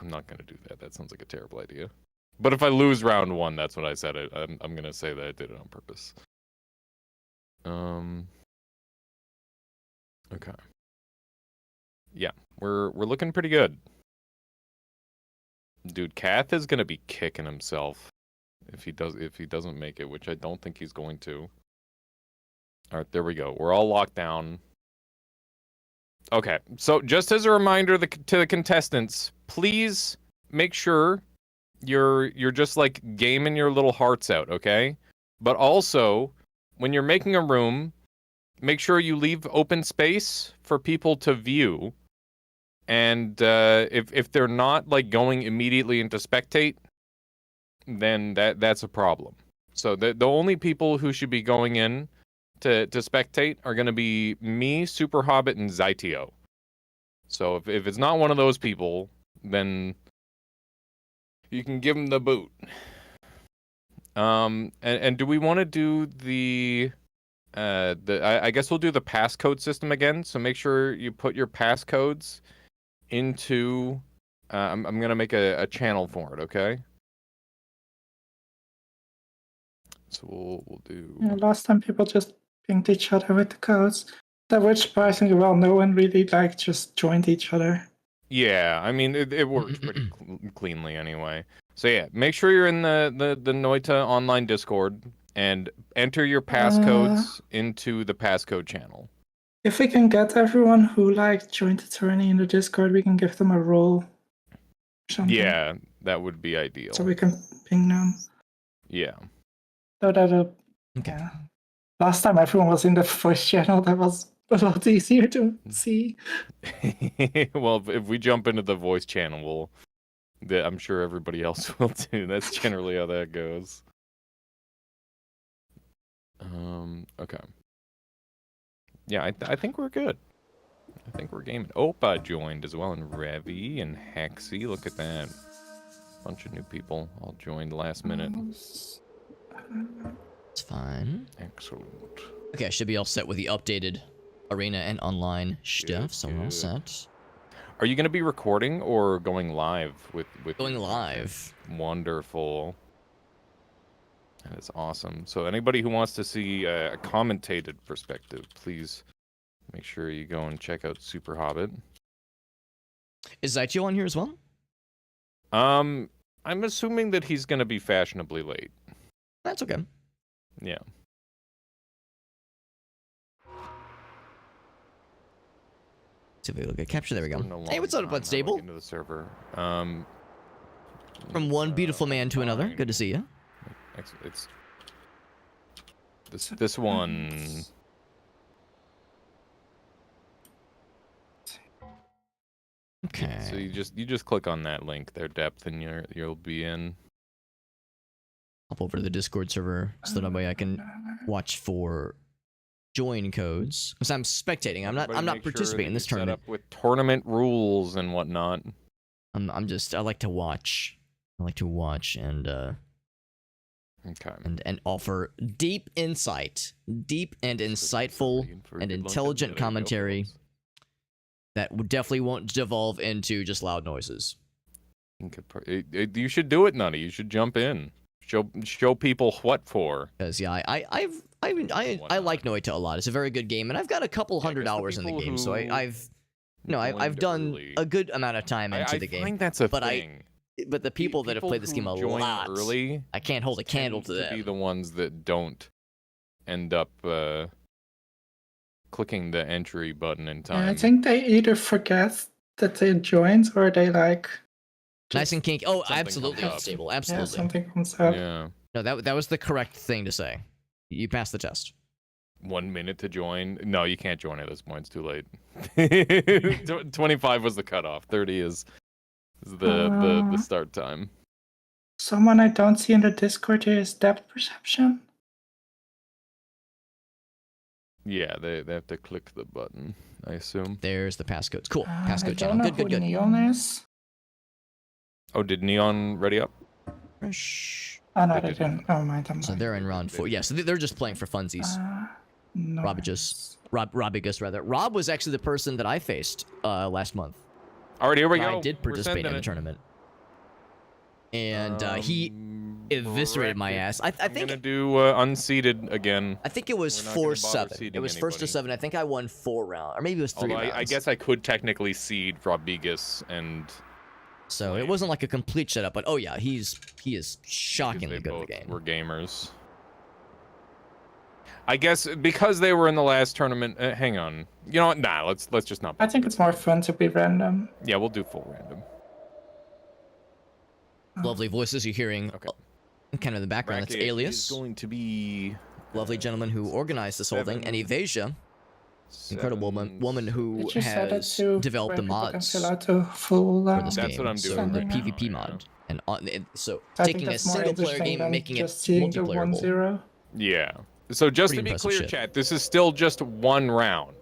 I'm not gonna do that. That sounds like a terrible idea. But if I lose round 1, that's what I said. I'm gonna say that I did it on purpose. Okay. Yeah, we're looking pretty good. Dude, Kath is gonna be kicking himself if he doesn't make it, which I don't think he's going to. All right, there we go. We're all locked down. Okay, so just as a reminder to the contestants, please make sure you're just like gaming your little hearts out, okay? But also, when you're making a room, make sure you leave open space for people to view. And if they're not like going immediately into spectate, then that's a problem. So the only people who should be going in to spectate are going to be me, Super Hobbit, and Zytio. So if it's not one of those people, then you can give them the boot. And do we want to do I guess we'll do the passcode system again. So make sure you put your passcodes into. I'm gonna make a channel for it. Okay. So we'll do. Yeah, last time people just pinged each other with the codes. That worked surprisingly well. No one really like just joined each other. Yeah, I mean it works pretty cleanly anyway. So yeah, make sure you're in the Noita online Discord and enter your passcodes into the passcode channel. If we can get everyone who like joined the tourney in the Discord, we can give them a role. Something. Yeah, that would be ideal. So we can ping them. Yeah. So that'll. Okay. Yeah. Last time everyone was in the voice channel, that was a lot easier to see. Well, if we jump into the voice channel, I'm sure everybody else will too. That's generally how that goes. Okay. Yeah, I think we're good. I think we're gaming. Opa joined as well, and Revy and Hexy. Look at that. Bunch of new people all joined last minute. It's fine. Excellent. Okay, I should be all set with the updated arena and online stuff, so we're all set. Are you going to be recording or going live with Going live. Wonderful. That is awesome. So anybody who wants to see a commentated perspective, please make sure you go and check out Super Hobbit. Is Zytio on here as well? I'm assuming that he's going to be fashionably late. That's okay. Yeah. See if we look at capture. There we go. No Hey, what's up, Unstable? Into the server. From one beautiful man to another. Good to see you. It's this one. Okay. So you just click on that link, their depth, and you'll be in. Hop over to the Discord server so that way I can watch for join codes. Because I'm spectating. I'm not participating in this tournament. Set up with tournament rules and whatnot. I like to watch. I like to watch and okay. and offer deep insight, deep and insightful and intelligent commentary that definitely won't devolve into just loud noises. You should do it, Nutty. You should jump in. Show people what for. Because yeah, I like Noita a lot. It's a very good game, and I've got a couple hundred hours in the game, so I've done a good amount of time into the game. I think that's a thing. But the people that have played this game a lot, early, I can't hold a candle to them. Be the ones that don't end up clicking the entry button in time. Yeah, I think they either forget that they joined or they like. Nice and kinky. Oh, absolutely unstable. Absolutely. Yeah, something comes up. Yeah. No, that was the correct thing to say. You passed the test. 1 minute to join. No, you can't join at this point. It's too late. 25 was the cutoff. 30 is the start time. Someone I don't see in the Discord here is depth perception. Yeah, they have to click the button, I assume. There's the passcodes. Cool. Passcode I channel. don't know Good. who Neon is. Oh, did Neon ready up? Fresh. Oh no, they didn't. Oh, mind. So they're in round 4. Yeah, so they're just playing for funsies. Nice. Robigus, rather. Rob was actually the person that I faced last month. All right, here we go. I did participate in the tournament. and he eviscerated my ass. I I'm think gonna do unseeded again. I think it was We're not gonna bother 4-7. seeding It was first to anybody. 7. I think I won 4 rounds, or maybe it was 3 Although rounds. I guess I could technically seed Rodriguez and. So it wasn't like a complete setup, but oh yeah, he is shockingly good at the game. We're gamers. I guess because they were in the last tournament. Hang on. You know what? Nah, let's just not. I think it's more fun to be random. Yeah, we'll do full random. Lovely voices you're hearing. Okay. Kind of in the background. It's Bracket Alias. is going to be Lovely gentleman who organized this whole thing, and Evasia, incredible woman who Did you set it has to developed the where people can mods fill out to full, for this That's game. what I'm so doing the right PvP now, mod, and so I think taking a that's more single player interesting game than and making it just seeing the multiplayable. 1-0. Yeah. So just Pretty to be impressive clear, shit. chat, this is still just one round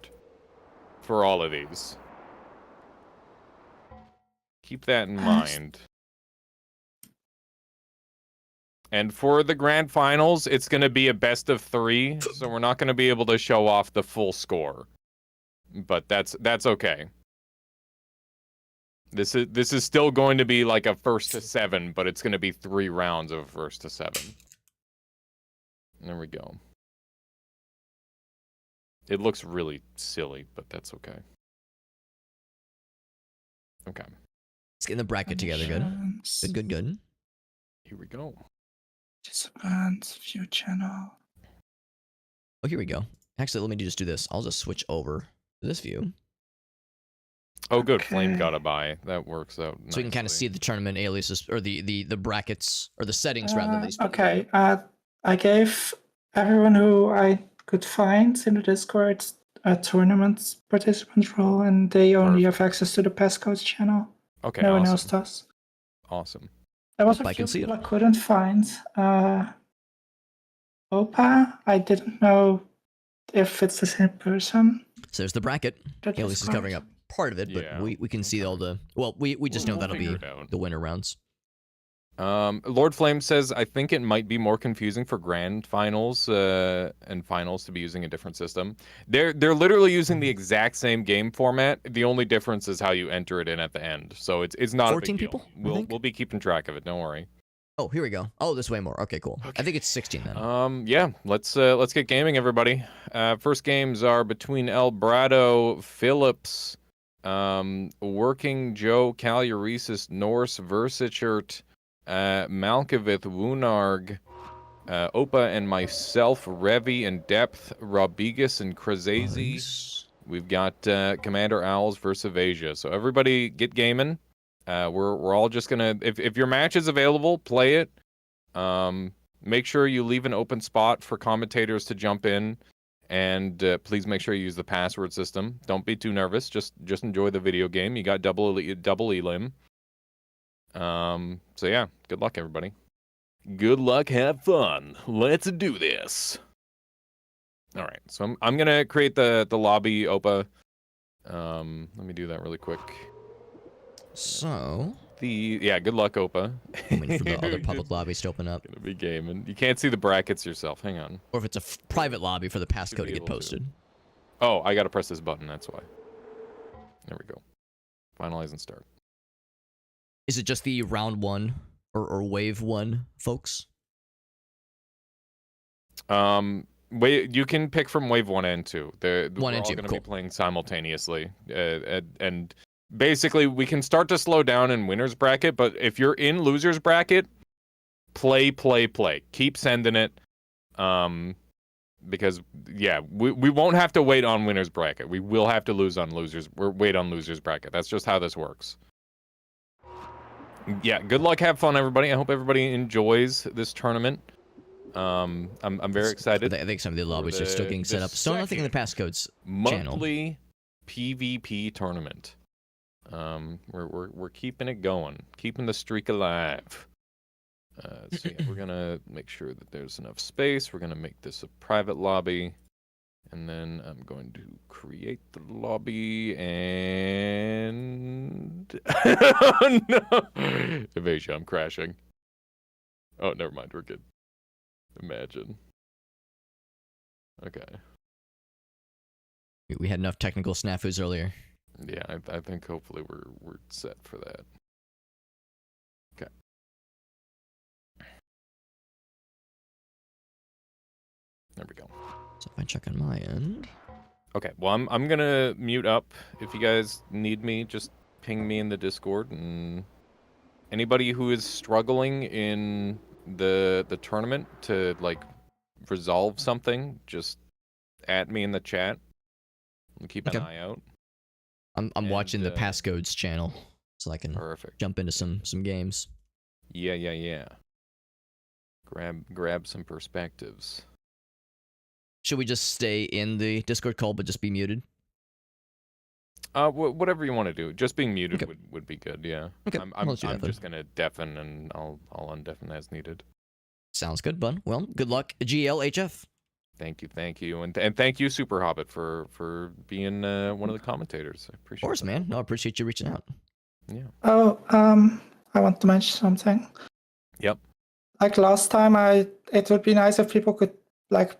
for all of these. Keep that in mind. And for the grand finals, it's going to be a best of 3, so we're not going to be able to show off the full score. But that's okay. This is still going to be like a first to 7, but it's going to be 3 rounds of first to 7. There we go. It looks really silly, but that's okay. Okay. Let's get the bracket together. Good. Here we go. Participants, view channel. Oh, here we go. Actually, let me just do this. I'll just switch over to this view. Oh, good. Flame Okay. got a buy. That works out So we can kind of see the tournament aliases, or the brackets, or the settings rather than these. Okay, I gave everyone who I could find in the Discord a tournament participant role, and they only have access to the passcodes channel. Okay, No one awesome. else does. Awesome. There was I a can few see it. people I couldn't find. Opa, I didn't know if it's the same person. So there's the bracket. That Alias is Discord. covering up part of it, but Yeah, we can see all the. Well, we just know We'll that'll be figure it out. the winner rounds. Lord Flame says, I think it might be more confusing for grand finals and finals to be using a different system. They're literally using the exact same game format. The only difference is how you enter it in at the end. So it's not 14 a big deal. people, I think? We'll be keeping track of it. Don't worry. Oh, here we go. Oh, there's way more. Okay, cool. I think it's 16 then. Yeah, let's get gaming, everybody. First games are between Elbrado, Phillips, Working Joe, Ceresis, Norse, Versichert, Malkovith, Wunarg, Opa and myself, Revi and Depth, Rodriguez and Krazazy. Nice. We've got Commander Owls versus Asia. So everybody get gaming. We're all just gonna if your match is available, play it. Make sure you leave an open spot for commentators to jump in, and please make sure you use the password system. Don't be too nervous. Just enjoy the video game. You got double elim. So yeah, good luck, everybody. Good luck, have fun. Let's do this. All right, so I'm gonna create the lobby, Opa. Let me do that really quick. So, Good luck, Opa. I'm waiting for the other public lobbies to open up. Gonna be gaming. You can't see the brackets yourself. Hang on. Or if it's a private lobby for the passcode to be get able to. posted. Oh, I gotta press this button. That's why. There we go. Finalize and start. Is it just the round 1 or wave 1, folks? You can pick from wave 1 and 2. We're 1 and all 2, gonna cool. be playing simultaneously. And basically, we can start to slow down in winner's bracket, but if you're in loser's bracket, play. Keep sending it. Because we won't have to wait on winner's bracket. We will have to wait on loser's bracket. That's just how this works. Yeah, good luck, have fun, everybody. I hope everybody enjoys this tournament. I'm very excited. I think some of the lobbies are still getting set up. Still nothing in the passcodes channel. Monthly PvP tournament. We're keeping it going, keeping the streak alive. So yeah, we're gonna make sure that there's enough space. We're gonna make this a private lobby, and then I'm going to create the lobby and oh, no, Evasia, I'm crashing. Oh, never mind, we're good. Imagine. Okay. We had enough technical snafus earlier. Yeah, I think hopefully we're set for that. Okay. There we go. So if I check on my end. Okay, well, I'm gonna mute up. If you guys need me, just ping me in the Discord. And anybody who is struggling in the tournament to like resolve something, just add me in the chat. And keep an eye out. I'm watching the Passcodes channel, so I can jump into some games. Yeah. Grab some perspectives. Should we just stay in the Discord call but just be muted? Whatever you want to do. Just being muted would be good. Yeah. Okay. I'm just gonna deafen and I'll undeafen as needed. Sounds good, bud. Well, good luck, GLHF. Thank you, and thank you, Super Hobbit, for being one of the commentators. I appreciate. Of course, that. man. No, I appreciate you reaching out. Yeah. Oh, I want to mention something. Yep. Like last time, it would be nice if people could like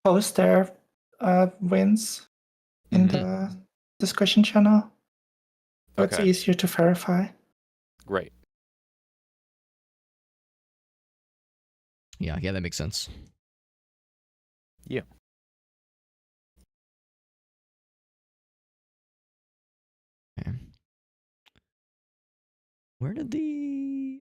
post their wins in the discussion channel. So it's easier to verify. Great. Yeah, that makes sense. Yeah. Okay. Where did the...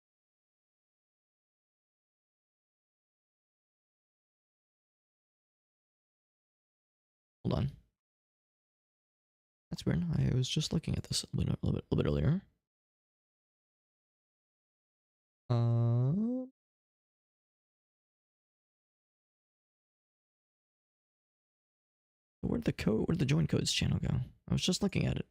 Hold on. That's weird. I was just looking at this a little bit earlier. Where'd the join codes channel go? I was just looking at it.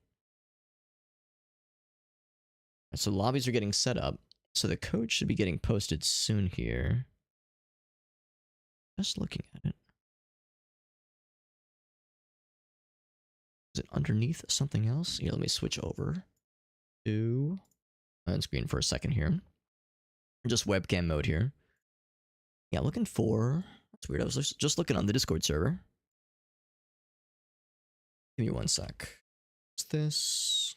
So lobbies are getting set up. So the code should be getting posted soon here. Just looking at it. Is it underneath something else? Here, let me switch over to on screen for a second here. Just webcam mode here. Yeah, looking for... That's weird. I was just looking on the Discord server. Give me one sec. What's this?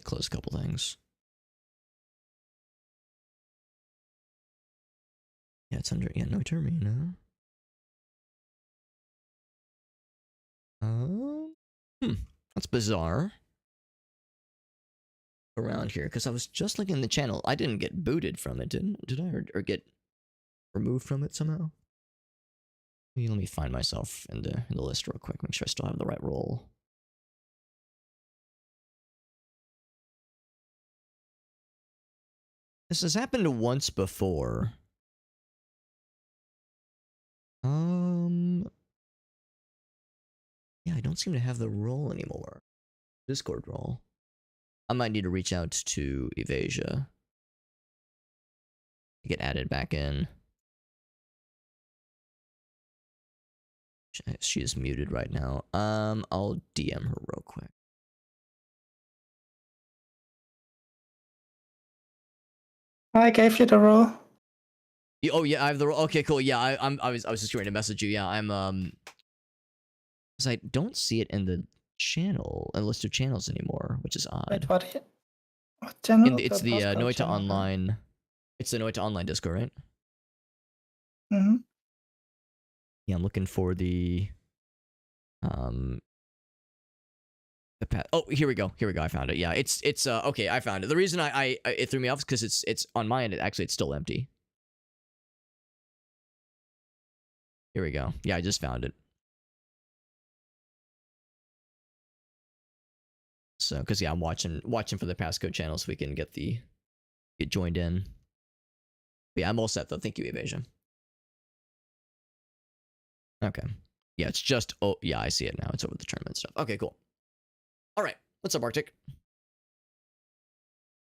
Close a couple things. Yeah, it's under... Yeah, Noita Arena. That's bizarre. Around here, because I was just looking at the channel. I didn't get booted from it, did I? Or get removed from it somehow? Let me find myself in the list real quick. Make sure I still have the right role. This has happened once before. Yeah, I don't seem to have the role anymore. Discord role. I might need to reach out to Evasia. Get added back in. She is muted right now. I'll DM her real quick. I gave you the role. Oh yeah, I have the role. Okay, cool. Yeah, I was just trying to message you. Yeah, I'm because I don't see it in the channel, a list of channels anymore, which is odd. Wait, what channel? It's the Noita Online. It's the Noita Online Discord, right? Mm-hmm. Yeah, I'm looking for the oh, here we go. I found it. Yeah, it's okay. I found it. The reason I it threw me off is because it's on my end. Actually, it's still empty. Here we go. Yeah, I just found it. So, because yeah, I'm watching for the passcode channel so we can get joined in. But yeah, I'm all set though. Thank you, Evasion. Okay. Yeah, it's just yeah, I see it now. It's over the tournament stuff. Okay, cool. All right, what's up, Arctic?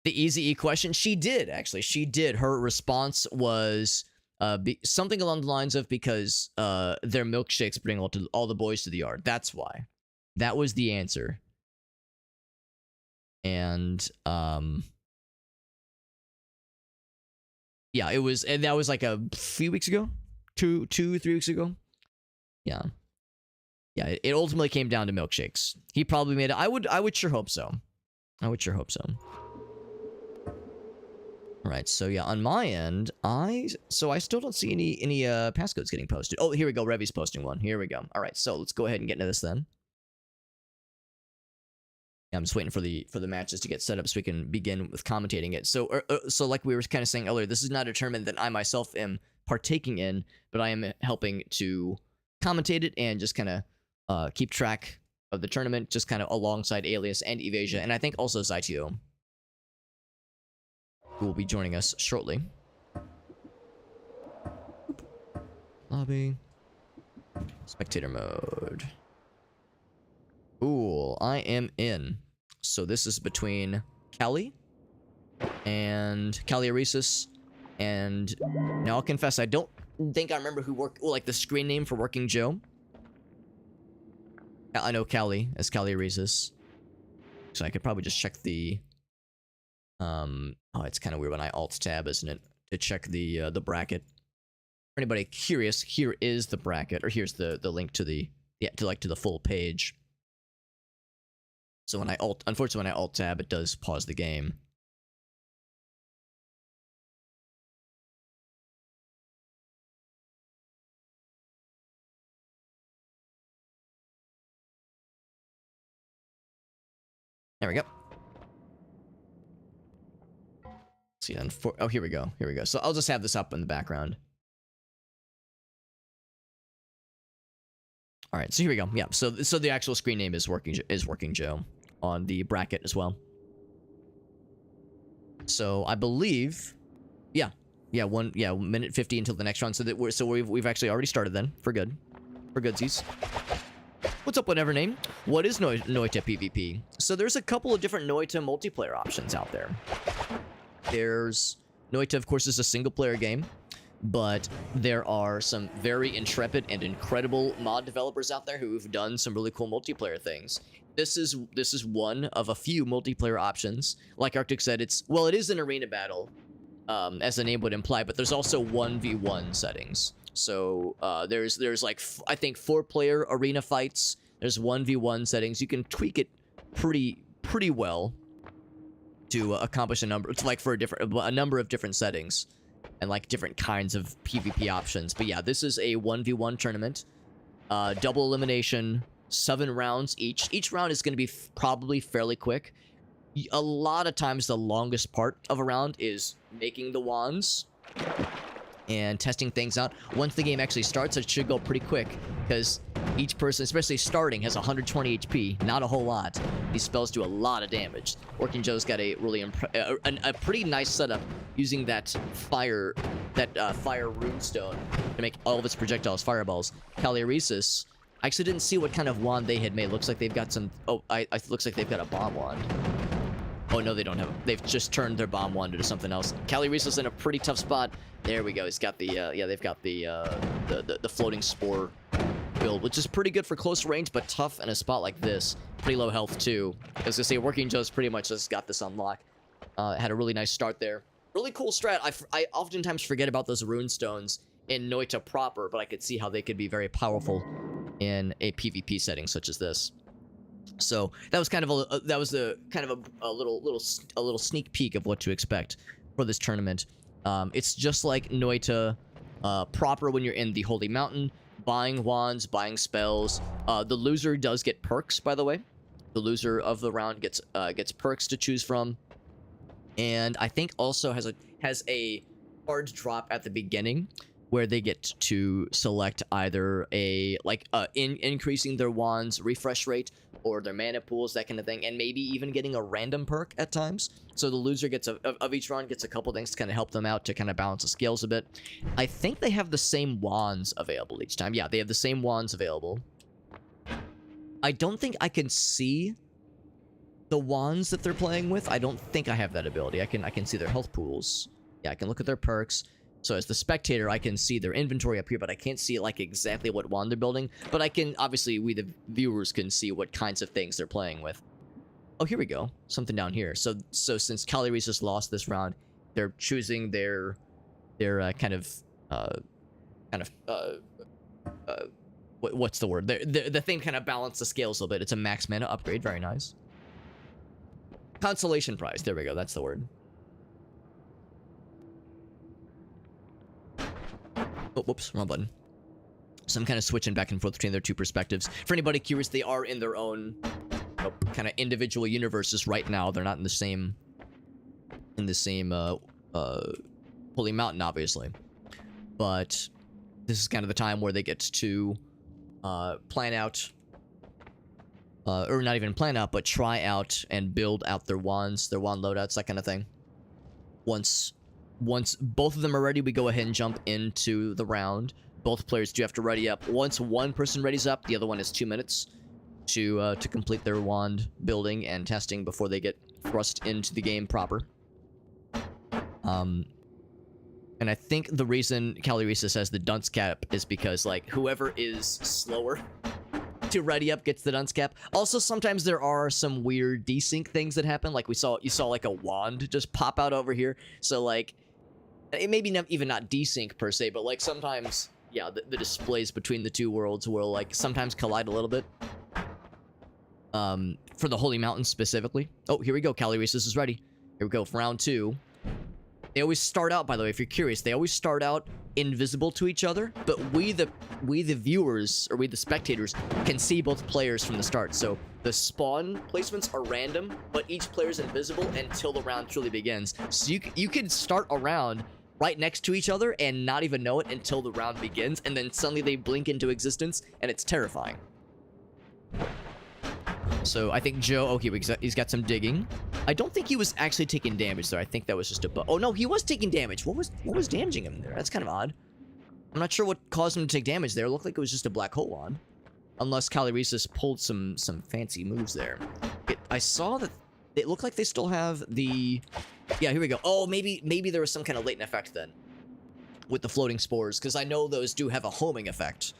The Easy E question. She did actually. She did. Her response was something along the lines of because their milkshakes bring all the boys to the yard. That's why. That was the answer. And yeah, it was, and that was like a few weeks ago, 3 weeks ago. Yeah, it ultimately came down to milkshakes. He probably made it. I would sure hope so. All right, so yeah, on my end, I still don't see any passcodes getting posted. Oh, here we go. Revy's posting one. Here we go. All right, so let's go ahead and get into this then. Yeah, I'm just waiting for the matches to get set up so we can begin with commentating it. So so like we were kind of saying earlier, this is not a tournament that I myself am partaking in, but I am helping to commentate it and just kind of keep track of the tournament, just kind of alongside Alias and Evasia, and I think also Zytio, who will be joining us shortly. Lobby. Spectator mode. Cool, I am in. So this is between Callie and Ceresis, and now I'll confess I don't think I remember who like the screen name for Working Joe. I know Callie as Ceresis, so I could probably just check the oh, it's kind of weird when I alt tab, isn't it, to check the bracket. For anybody curious, here is the bracket, or here's the link to the to the full page. So when I unfortunately when I alt tab, it does pause the game. There we go. See then oh, here we go. Here we go. So I'll just have this up in the background. All right, so here we go. Yeah, so the actual screen name is Working Joe on the bracket as well. So I believe, yeah, minute 50 until the next round. So that we've actually already started then for goodsies. What's up, whatever name? What is Noita PvP? So there's a couple of different Noita multiplayer options out there. There's Noita, of course, is a single player game. But there are some very intrepid and incredible mod developers out there who've done some really cool multiplayer things. This is one of a few multiplayer options. Like Arctic said, it is an arena battle, as the name would imply, but there's also 1v1 settings. So there's like I think 4-player arena fights. There's 1v1 settings. You can tweak it pretty well to accomplish a number of different settings. And like different kinds of PvP options. But yeah, this is a 1v1 tournament. Double elimination, 7 rounds each. Each round is going to be probably fairly quick. A lot of times the longest part of a round is making the wands and testing things out. Once the game actually starts, it should go pretty quick, because each person, especially starting, has 120 HP, not a whole lot. These spells do a lot of damage. Working Joe's got a really a pretty nice setup using that fire runestone to make all of its projectiles fireballs. Ceresis, I actually didn't see what kind of wand they had made. Looks like they've got some. Oh, looks like they've got a bomb wand. Oh no, they don't have. They've just turned their bomb wand into something else. Ceresis in a pretty tough spot. There we go. He's got the they've got the floating spore build, which is pretty good for close range, but tough in a spot like this. Pretty low health too. I was gonna say, Working Joe's pretty much just got this on lock. Had a really nice start there. Really cool strat. I oftentimes forget about those rune stones in Noita proper, but I could see how they could be very powerful in a PvP setting such as this. So that was kind of a little sneak peek of what to expect for this tournament. It's just like Noita proper when you're in the Holy Mountain, buying wands, buying spells. The loser does get perks, by the way. The loser of the round gets perks to choose from, and I think also has a card drop at the beginning where they get to select either increasing their wands refresh rate or their mana pools, that kind of thing, and maybe even getting a random perk at times. So the loser gets of each round gets a couple things to kind of help them out to kind of balance the scales a bit. I think they have the same wands available each time. Yeah, they have the same wands available. I don't think I can see the wands that they're playing with. I don't think I have that ability. I can see their health pools. Yeah, I can look at their perks. So as the spectator, I can see their inventory up here, but I can't see like exactly what wand they're building. But I can, obviously, we the viewers can see what kinds of things they're playing with. Oh, here we go. Something down here. So since Ceresis lost this round, they're choosing their what's the word? The thing kind of balance the scales a little bit. It's a max mana upgrade. Very nice. Consolation prize. There we go. That's the word. Oh, whoops, wrong button. So I'm kind of switching back and forth between their two perspectives. For anybody curious, they are in their own kind of individual universes right now. They're not in the same Holy Mountain, obviously. But this is kind of the time where they get to plan out, or not even plan out, but try out and build out their wands, their wand loadouts, that kind of thing. Once both of them are ready, we go ahead and jump into the round. Both players do have to ready up. Once one person readies up, the other one has 2 minutes to complete their wand building and testing before they get thrust into the game proper. And I think the reason Ceresis has the dunce cap is because, like, whoever is slower to ready up gets the dunce cap. Also, sometimes there are some weird desync things that happen. Like you saw like a wand just pop out over here. So like, it may be even not desync per se, but like sometimes, yeah, the displays between the two worlds will like sometimes collide a little bit. For the Holy Mountain specifically. Oh, here we go. Ceresis is ready. Here we go for round 2. They always start out, by the way, if you're curious, they always start out invisible to each other, but we the viewers, or we the spectators, can see both players from the start. So the spawn placements are random, but each player is invisible until the round truly begins. So you can start a round right next to each other and not even know it until the round begins, and then suddenly they blink into existence, and it's terrifying. So I think Joe, okay, he's got some digging. I don't think he was actually taking damage there. I think that was just a bug. Oh no, he was taking damage. What was damaging him there? That's kind of odd. I'm not sure what caused him to take damage there. It looked like it was just a black hole wand. Unless Ceresis pulled some fancy moves there. I saw that it looked like they still have the... Yeah, here we go. Oh, maybe there was some kind of latent effect then with the floating spores, because I know those do have a homing effect,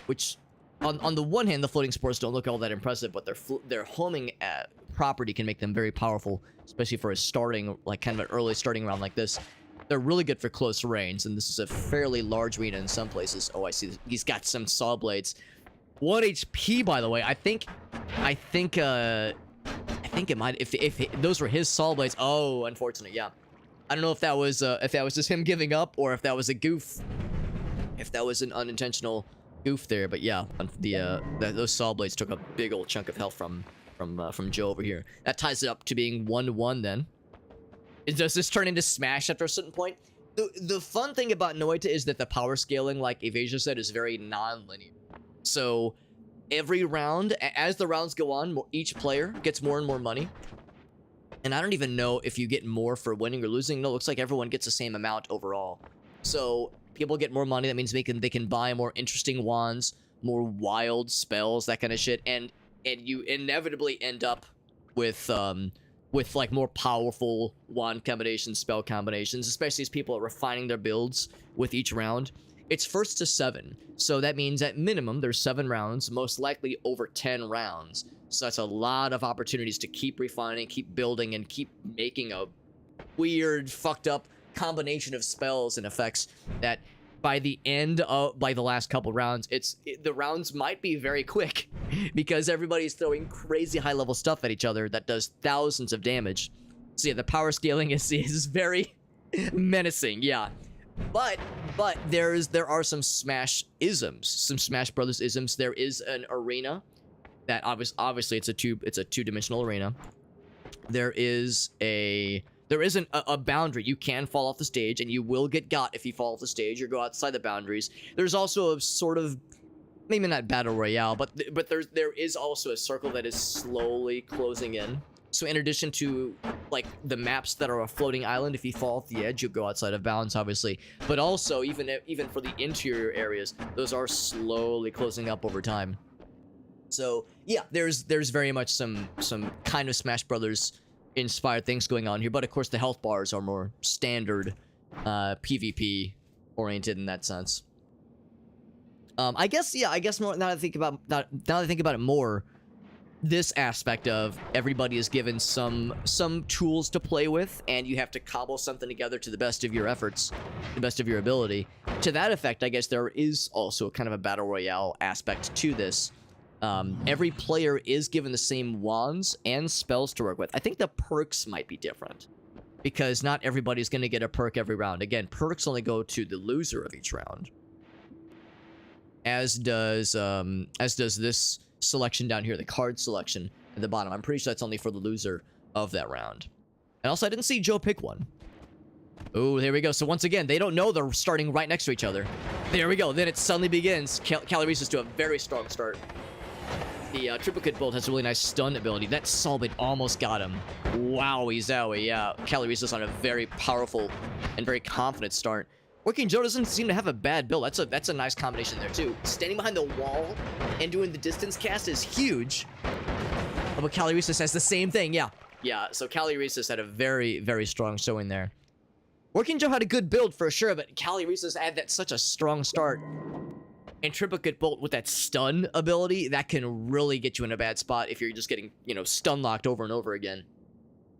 which... On the one hand, the floating spores don't look all that impressive, but their homing property can make them very powerful, especially for a starting, like kind of an early starting round like this. They're really good for close range, and this is a fairly large arena in some places. Oh, I see. He's got some saw blades. 1 HP, by the way. I think it might. If those were his saw blades. Oh, unfortunate. Yeah. I don't know if that was just him giving up, or if that was a goof. If that was an unintentional goof there, but yeah, those saw blades took a big old chunk of health from Joe over here. That ties it up to being 1-1 then. Does this turn into Smash after a certain point? The fun thing about Noita is that the power scaling, like Evasia said, is very non-linear. So every round, as the rounds go on, each player gets more and more money. And I don't even know if you get more for winning or losing. No, it looks like everyone gets the same amount overall. So people get more money. That means they can buy more interesting wands, more wild spells, that kind of shit, and you inevitably end up with like more powerful wand combinations, spell combinations, especially as people are refining their builds with each round. It's first to 7, so that means at minimum there's 7 rounds, most likely over 10 rounds. So that's a lot of opportunities to keep refining, keep building, and keep making a weird, fucked up combination of spells and effects that by the end of the last couple rounds, the rounds might be very quick because everybody's throwing crazy high level stuff at each other that does thousands of damage. So yeah, the power scaling is very menacing, yeah. But there are some Smash isms, some Smash Brothers isms. There is an arena that obviously it's a two-dimensional arena. There isn't a boundary. You can fall off the stage, and you will get got if you fall off the stage or go outside the boundaries. There's also a sort of, maybe not battle royale, but there is also a circle that is slowly closing in. So in addition to like the maps that are a floating island, if you fall off the edge, you'll go outside of bounds, obviously. But also, even for the interior areas, those are slowly closing up over time. So yeah, there's very much some kind of Smash Brothers inspired things going on here, but of course the health bars are more standard PvP oriented in that sense. I guess more now that I think about it more, this aspect of everybody is given some tools to play with, and you have to cobble something together to the best of your efforts, the best of your ability. To that effect, I guess there is also kind of a battle royale aspect to this. Every player is given the same wands and spells to work with. I think the perks might be different, because not everybody's going to get a perk every round. Again, perks only go to the loser of each round. as does this selection down here, the card selection at the bottom. I'm pretty sure that's only for the loser of that round. And also, I didn't see Joe pick one. Oh, there we go. So once again, they don't know they're starting right next to each other. There we go. Then it suddenly begins. Ceresis to a very strong start. The triplicate bolt has a really nice stun ability. That Solbit almost got him. Wowie zowie. Yeah, Ceresis on a very powerful and very confident start. Working Joe doesn't seem to have a bad build. That's a nice combination there too. Standing behind the wall and doing the distance cast is huge. But Ceresis has the same thing. Yeah. Yeah, so Ceresis had a very, very strong showing there. Working Joe had a good build for sure, but Ceresis had that such a strong start. And Triplicate Bolt with that stun ability, that can really get you in a bad spot if you're just getting, you know, stun locked over and over again.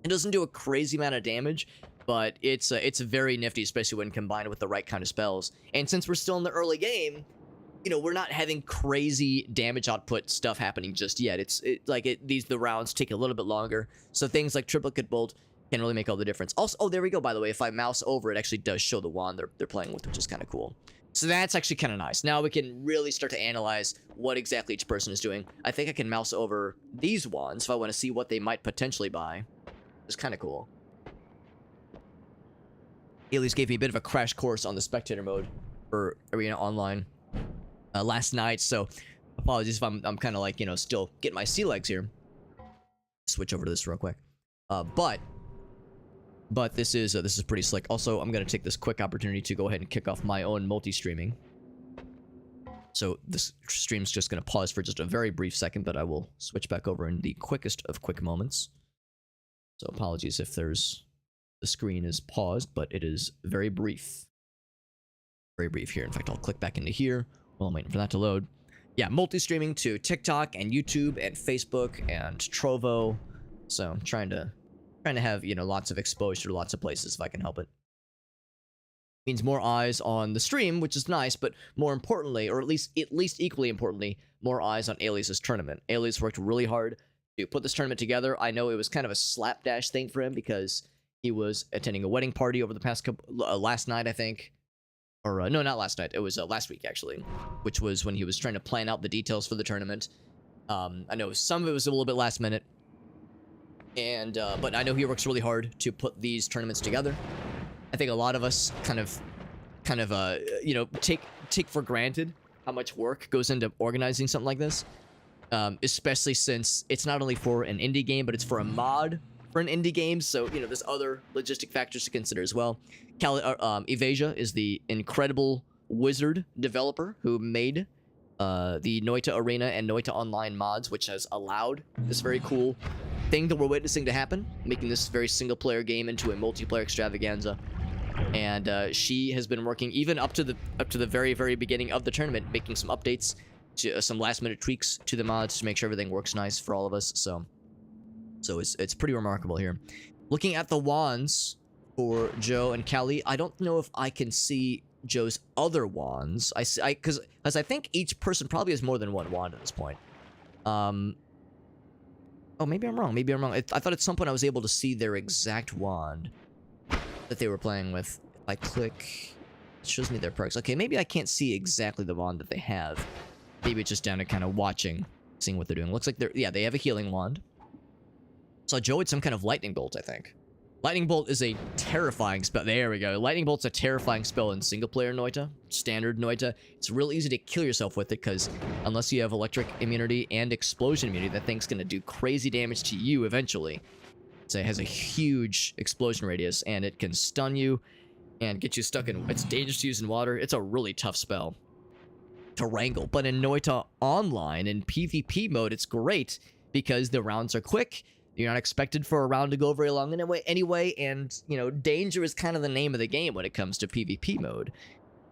It doesn't do a crazy amount of damage, but it's very nifty, especially when combined with the right kind of spells. And since we're still in the early game, you know, we're not having crazy damage output stuff happening just yet. The rounds take a little bit longer, so things like Triplicate Bolt can really make all the difference. Also, oh, there we go, by the way. If I mouse over, it actually does show the wand they're playing with, which is kind of cool. So that's actually kind of nice. Now we can really start to analyze what exactly each person is doing. I think I can mouse over these wands if I want to see what they might potentially buy. It's kind of cool. Elise gave me a bit of a crash course on the spectator mode for Arena Online last night, so apologies if I'm kind of like, you know, still getting my sea legs here. Switch over to this real quick. But this is pretty slick. Also, I'm gonna take this quick opportunity to go ahead and kick off my own multi-streaming. So this stream's just gonna pause for just a very brief second, but I will switch back over in the quickest of quick moments. So apologies if the screen is paused, but it is very brief. Very brief here. In fact, I'll click back into here while I'm waiting for that to load. Yeah, multi-streaming to TikTok and YouTube and Facebook and Trovo. So I'm trying to have, you know, lots of exposure to lots of places if I can help it. Means more eyes on the stream, which is nice, but more importantly, or at least equally importantly, more eyes on Alias's tournament. Alias worked really hard to put this tournament together. I know it was kind of a slapdash thing for him because he was attending a wedding party over the past couple last night, I think. Or, no, not last night. It was last week, actually, which was when he was trying to plan out the details for the tournament. I know some of it was a little bit last minute. And, but I know he works really hard to put these tournaments together. I think a lot of us kind of, you know, take for granted how much work goes into organizing something like this. Especially since it's not only for an indie game, but it's for a mod for an indie game, so, you know, there's other logistic factors to consider as well. Evasia is the incredible wizard developer who made the Noita Arena and Noita Online mods, which has allowed this very cool thing that we're witnessing to happen, making this very single-player game into a multiplayer extravaganza. And she has been working even up to the very, very beginning of the tournament, making some updates, to some last-minute tweaks to the mods to make sure everything works nice for all of us. So it's pretty remarkable here. Looking at the wands for Joe and Callie, I don't know if I can see Joe's other wands. Because I think each person probably has more than one wand at this point. Oh, maybe I'm wrong. I thought at some point I was able to see their exact wand that they were playing with. If I click, it shows me their perks. Okay, maybe I can't see exactly the wand that they have. Maybe it's just down to kind of watching, seeing what they're doing. Looks like they have a healing wand. So Joe had some kind of lightning bolt, I think. Lightning bolt is a terrifying spell. There we go. Lightning bolt's a terrifying spell in single-player Noita, standard Noita. It's real easy to kill yourself with it because unless you have electric immunity and explosion immunity, that thing's going to do crazy damage to you eventually. So it has a huge explosion radius, and it can stun you and get you stuck in... It's dangerous to use in water. It's a really tough spell to wrangle. But in Noita Online, in PvP mode, it's great because the rounds are quick. You're not expected for a round to go very long anyway, and, you know, danger is kind of the name of the game when it comes to PvP mode.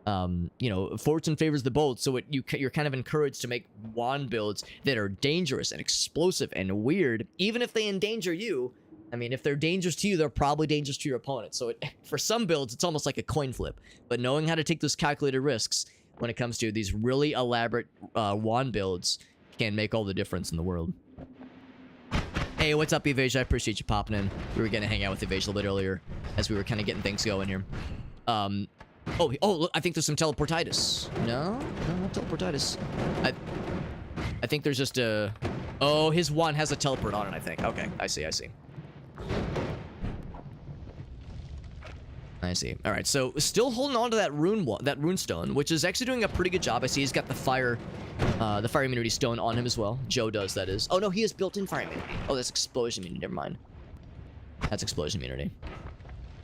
You know, fortune favors the bold, so you're kind of encouraged to make wand builds that are dangerous and explosive and weird, even if they endanger you. I mean, if they're dangerous to you, they're probably dangerous to your opponent. So for some builds, it's almost like a coin flip. But knowing how to take those calculated risks when it comes to these really elaborate wand builds can make all the difference in the world. Hey, what's up, Evasia? I appreciate you popping in. We were going to hang out with Evasia a little bit earlier as we were kind of getting things going here. Oh, look, I think there's some teleportitis. No, not teleportitis. I think there's just a... Oh, his wand has a teleport on it, I think. Okay, I see. I see. All right, so still holding on to that rune stone, which is actually doing a pretty good job. I see he's got the fire immunity stone on him as well. Joe does, that is. Oh no, he has built-in fire immunity. Oh, that's explosion immunity. Never mind. That's explosion immunity.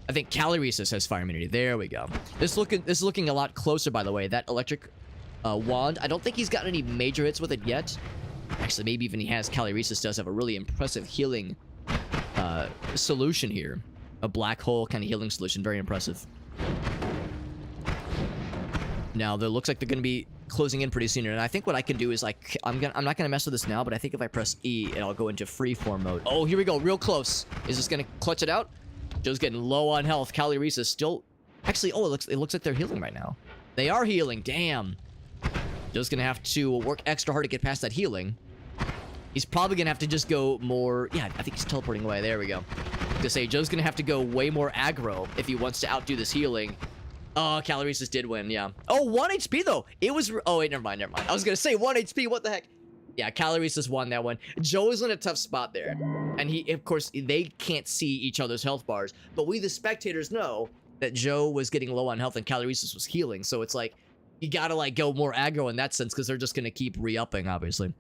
I think Ceresis has fire immunity. There we go. This is looking a lot closer, by the way. That electric wand. I don't think he's gotten any major hits with it yet. Actually, maybe even he has. Ceresis does have a really impressive healing solution here. A black hole kind of healing solution. Very impressive. Now, it looks like they're going to be closing in pretty soon. And I think what I can do is, like, I'm not going to mess with this now, but I think if I press E, it'll go into freeform mode. Oh, here we go. Real close. Is this going to clutch it out? Joe's getting low on health. Ceresis still... Actually, oh, it looks like they're healing right now. They are healing. Damn. Joe's going to have to work extra hard to get past that healing. He's probably going to have to just go more... Yeah, I think he's teleporting away. There we go. To say Joe's gonna have to go way more aggro if he wants to outdo this healing. Oh, Ceresis did win, yeah. Oh, 1 HP though. It was... Oh, wait, never mind. I was gonna say 1 HP, what the heck? Yeah, Ceresis won that one. Joe is in a tough spot there. And he, of course, they can't see each other's health bars. But we, the spectators, know that Joe was getting low on health and Ceresis was healing. So it's like, you gotta, like, go more aggro in that sense because they're just gonna keep re-upping, obviously.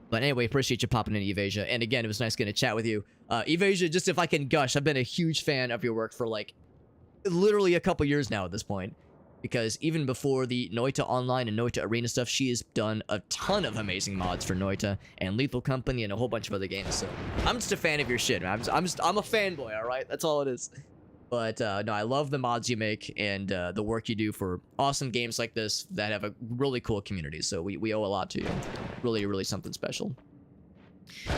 But anyway, appreciate you popping in, Evasia. And again, it was nice getting to chat with you. Evasia, just if I can gush, I've been a huge fan of your work for, like, literally a couple years now at this point. Because even before the Noita Online and Noita Arena stuff, she has done a ton of amazing mods for Noita and Lethal Company and a whole bunch of other games. So I'm just a fan of your shit, man. I'm a fanboy, all right? That's all it is. But no, I love the mods you make and the work you do for awesome games like this that have a really cool community. So we owe a lot to you. Really, really something special.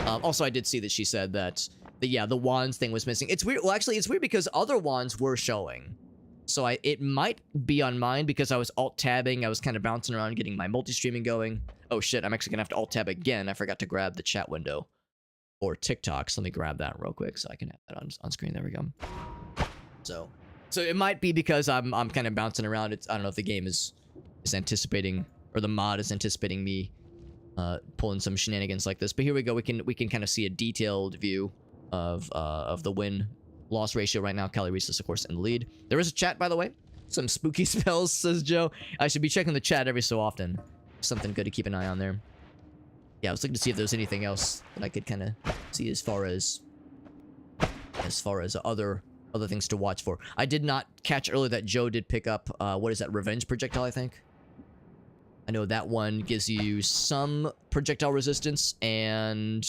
Also, I did see that she said that the wands thing was missing. It's weird. Well, actually, it's weird because other wands were showing. So it might be on mine because I was alt-tabbing. I was kind of bouncing around getting my multi-streaming going. Oh shit, I'm actually gonna have to alt-tab again. I forgot to grab the chat window or TikTok. So let me grab that real quick so I can have that on screen. There we go. So it might be because I'm kind of bouncing around. I don't know if the game is anticipating, or the mod is anticipating me pulling some shenanigans like this. But here we go. We can kind of see a detailed view of the win-loss ratio right now. Ceresis, of course, in the lead. There is a chat, by the way. Some spooky spells, says Joe. I should be checking the chat every so often. Something good to keep an eye on there. Yeah, I was looking to see if there's anything else that I could kind of see as far as other things to watch for. I did not catch earlier that Joe did pick up, what is that, Revenge Projectile, I think? I know that one gives you some projectile resistance, and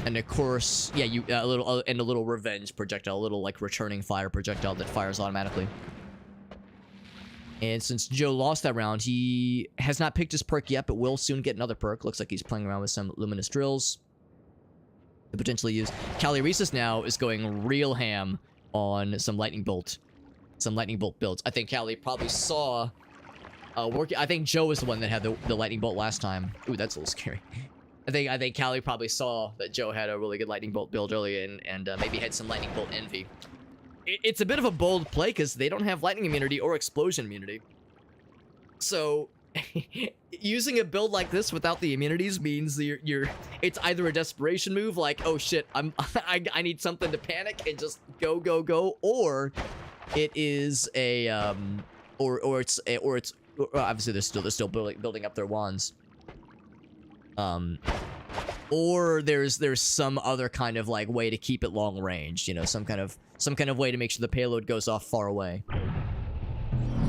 of course, yeah, a little Revenge Projectile, a little, like, returning fire projectile that fires automatically. And since Joe lost that round, he has not picked his perk yet, but will soon get another perk. Looks like he's playing around with some Luminous Drills to potentially use. Ceresis now is going real ham on some lightning bolt builds. I think Callie probably saw I think Joe was the one that had the lightning bolt last time. Ooh, that's a little scary. I think Callie probably saw that Joe had a really good lightning bolt build earlier and maybe had some lightning bolt envy. It's a bit of a bold play because they don't have lightning immunity or explosion immunity. So using a build like this without the immunities means it's either a desperation move like, oh shit, I need something to panic and just go, or it is a or it's obviously they're still building up their wands. Or there's some other kind of like way to keep it long range, you know, some kind of way to make sure the payload goes off far away.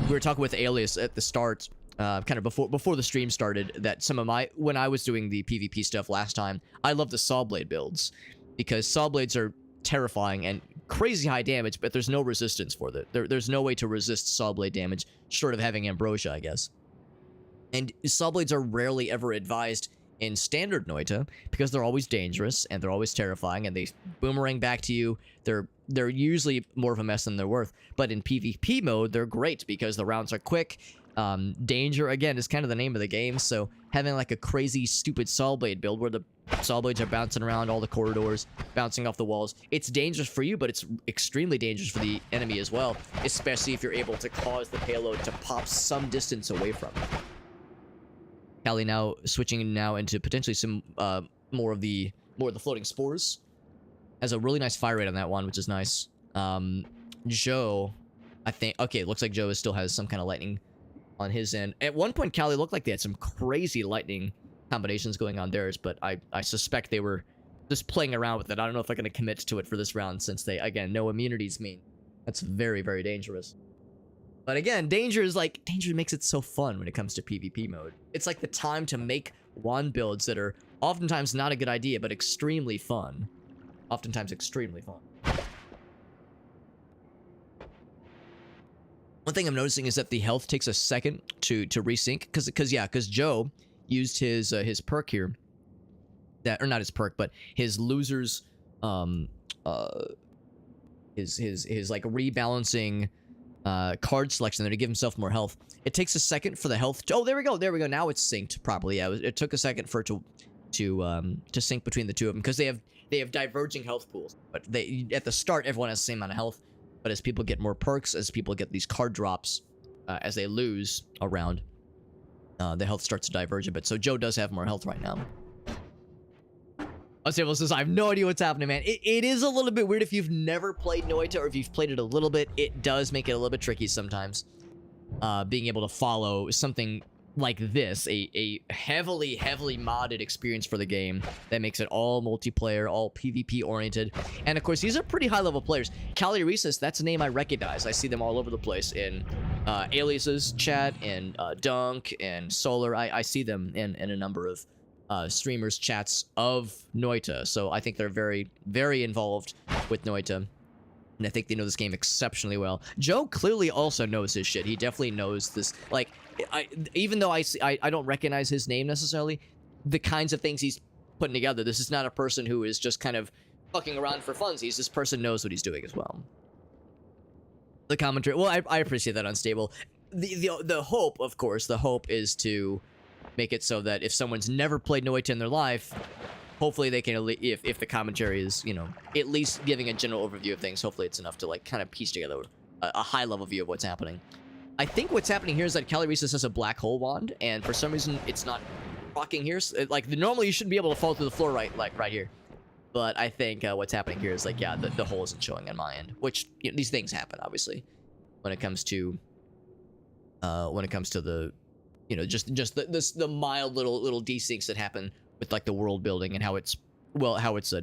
We were talking with Alias at the start, kind of before the stream started, that when I was doing the PvP stuff last time, I love the saw blade builds because saw blades are terrifying and crazy high damage, but there's no resistance for that. There's no way to resist saw blade damage short of having ambrosia, I guess. And saw blades are rarely ever advised in standard Noita because they're always dangerous and they're always terrifying and they boomerang back to you. They're usually more of a mess than they're worth. But in PvP mode, they're great because the rounds are quick. Danger, again, is kind of the name of the game, so having like a crazy, stupid Saw Blade build where the Saw Blades are bouncing around all the corridors, bouncing off the walls, it's dangerous for you, but it's extremely dangerous for the enemy as well, especially if you're able to cause the payload to pop some distance away from it. Callie now switching now into potentially some more of the floating spores. Has a really nice fire rate on that one, which is nice. Joe, I think, okay, looks like Joe still has some kind of lightning on his end. At one point, Callie looked like they had some crazy lightning combinations going on theirs, but I suspect they were just playing around with it. I don't know if they're going to commit to it for this round, since they, again, no immunities mean. That's very, very dangerous. But again, danger makes it so fun when it comes to PvP mode. It's like the time to make wand builds that are oftentimes not a good idea, but extremely fun. Oftentimes extremely fun. One thing I'm noticing is that the health takes a second to resync, because Joe used his perk here, that, or not his perk, but his losers, his like rebalancing card selection there to give himself more health. It takes a second for the health. Oh, there we go. Now it's synced properly. Yeah, it took a second for it to sync between the two of them, because they have diverging health pools. But at the start, everyone has the same amount of health. But as people get more perks, as people get these card drops, as they lose a round, the health starts to diverge a bit. So Joe does have more health right now. Unstable says, I have no idea what's happening, man. It is a little bit weird if you've never played Noita, or if you've played it a little bit. It does make it a little bit tricky sometimes. Being able to follow something like this, a heavily modded experience for the game that makes it all multiplayer, all PvP oriented. And of course, these are pretty high level players. Ceresis, that's a name I recognize. I see them all over the place in Alias's chat, and Dunk, and Solar. I see them in a number of streamers' chats of Noita. So I think they're very, very involved with Noita. And I think they know this game exceptionally well. Joe clearly also knows his shit. He definitely knows this. Like, even though I don't recognize his name necessarily, the kinds of things he's putting together, this is not a person who is just kind of fucking around for funsies. This person knows what he's doing as well. The commentary, well, I appreciate that, Unstable. The hope, of course, the hope is to make it so that if someone's never played Noita in their life, hopefully they can, if the commentary is, you know, at least giving a general overview of things, hopefully it's enough to, like, kind of piece together a high-level view of what's happening. I think what's happening here is that Ceresis has a black hole wand, and for some reason it's not rocking here. Like, normally you shouldn't be able to fall through the floor right here. But I think what's happening here is, like, yeah, the hole isn't showing on my end, which, you know, these things happen, obviously, when it comes to the, you know, just the mild little desyncs that happen with, like, the world building and how it's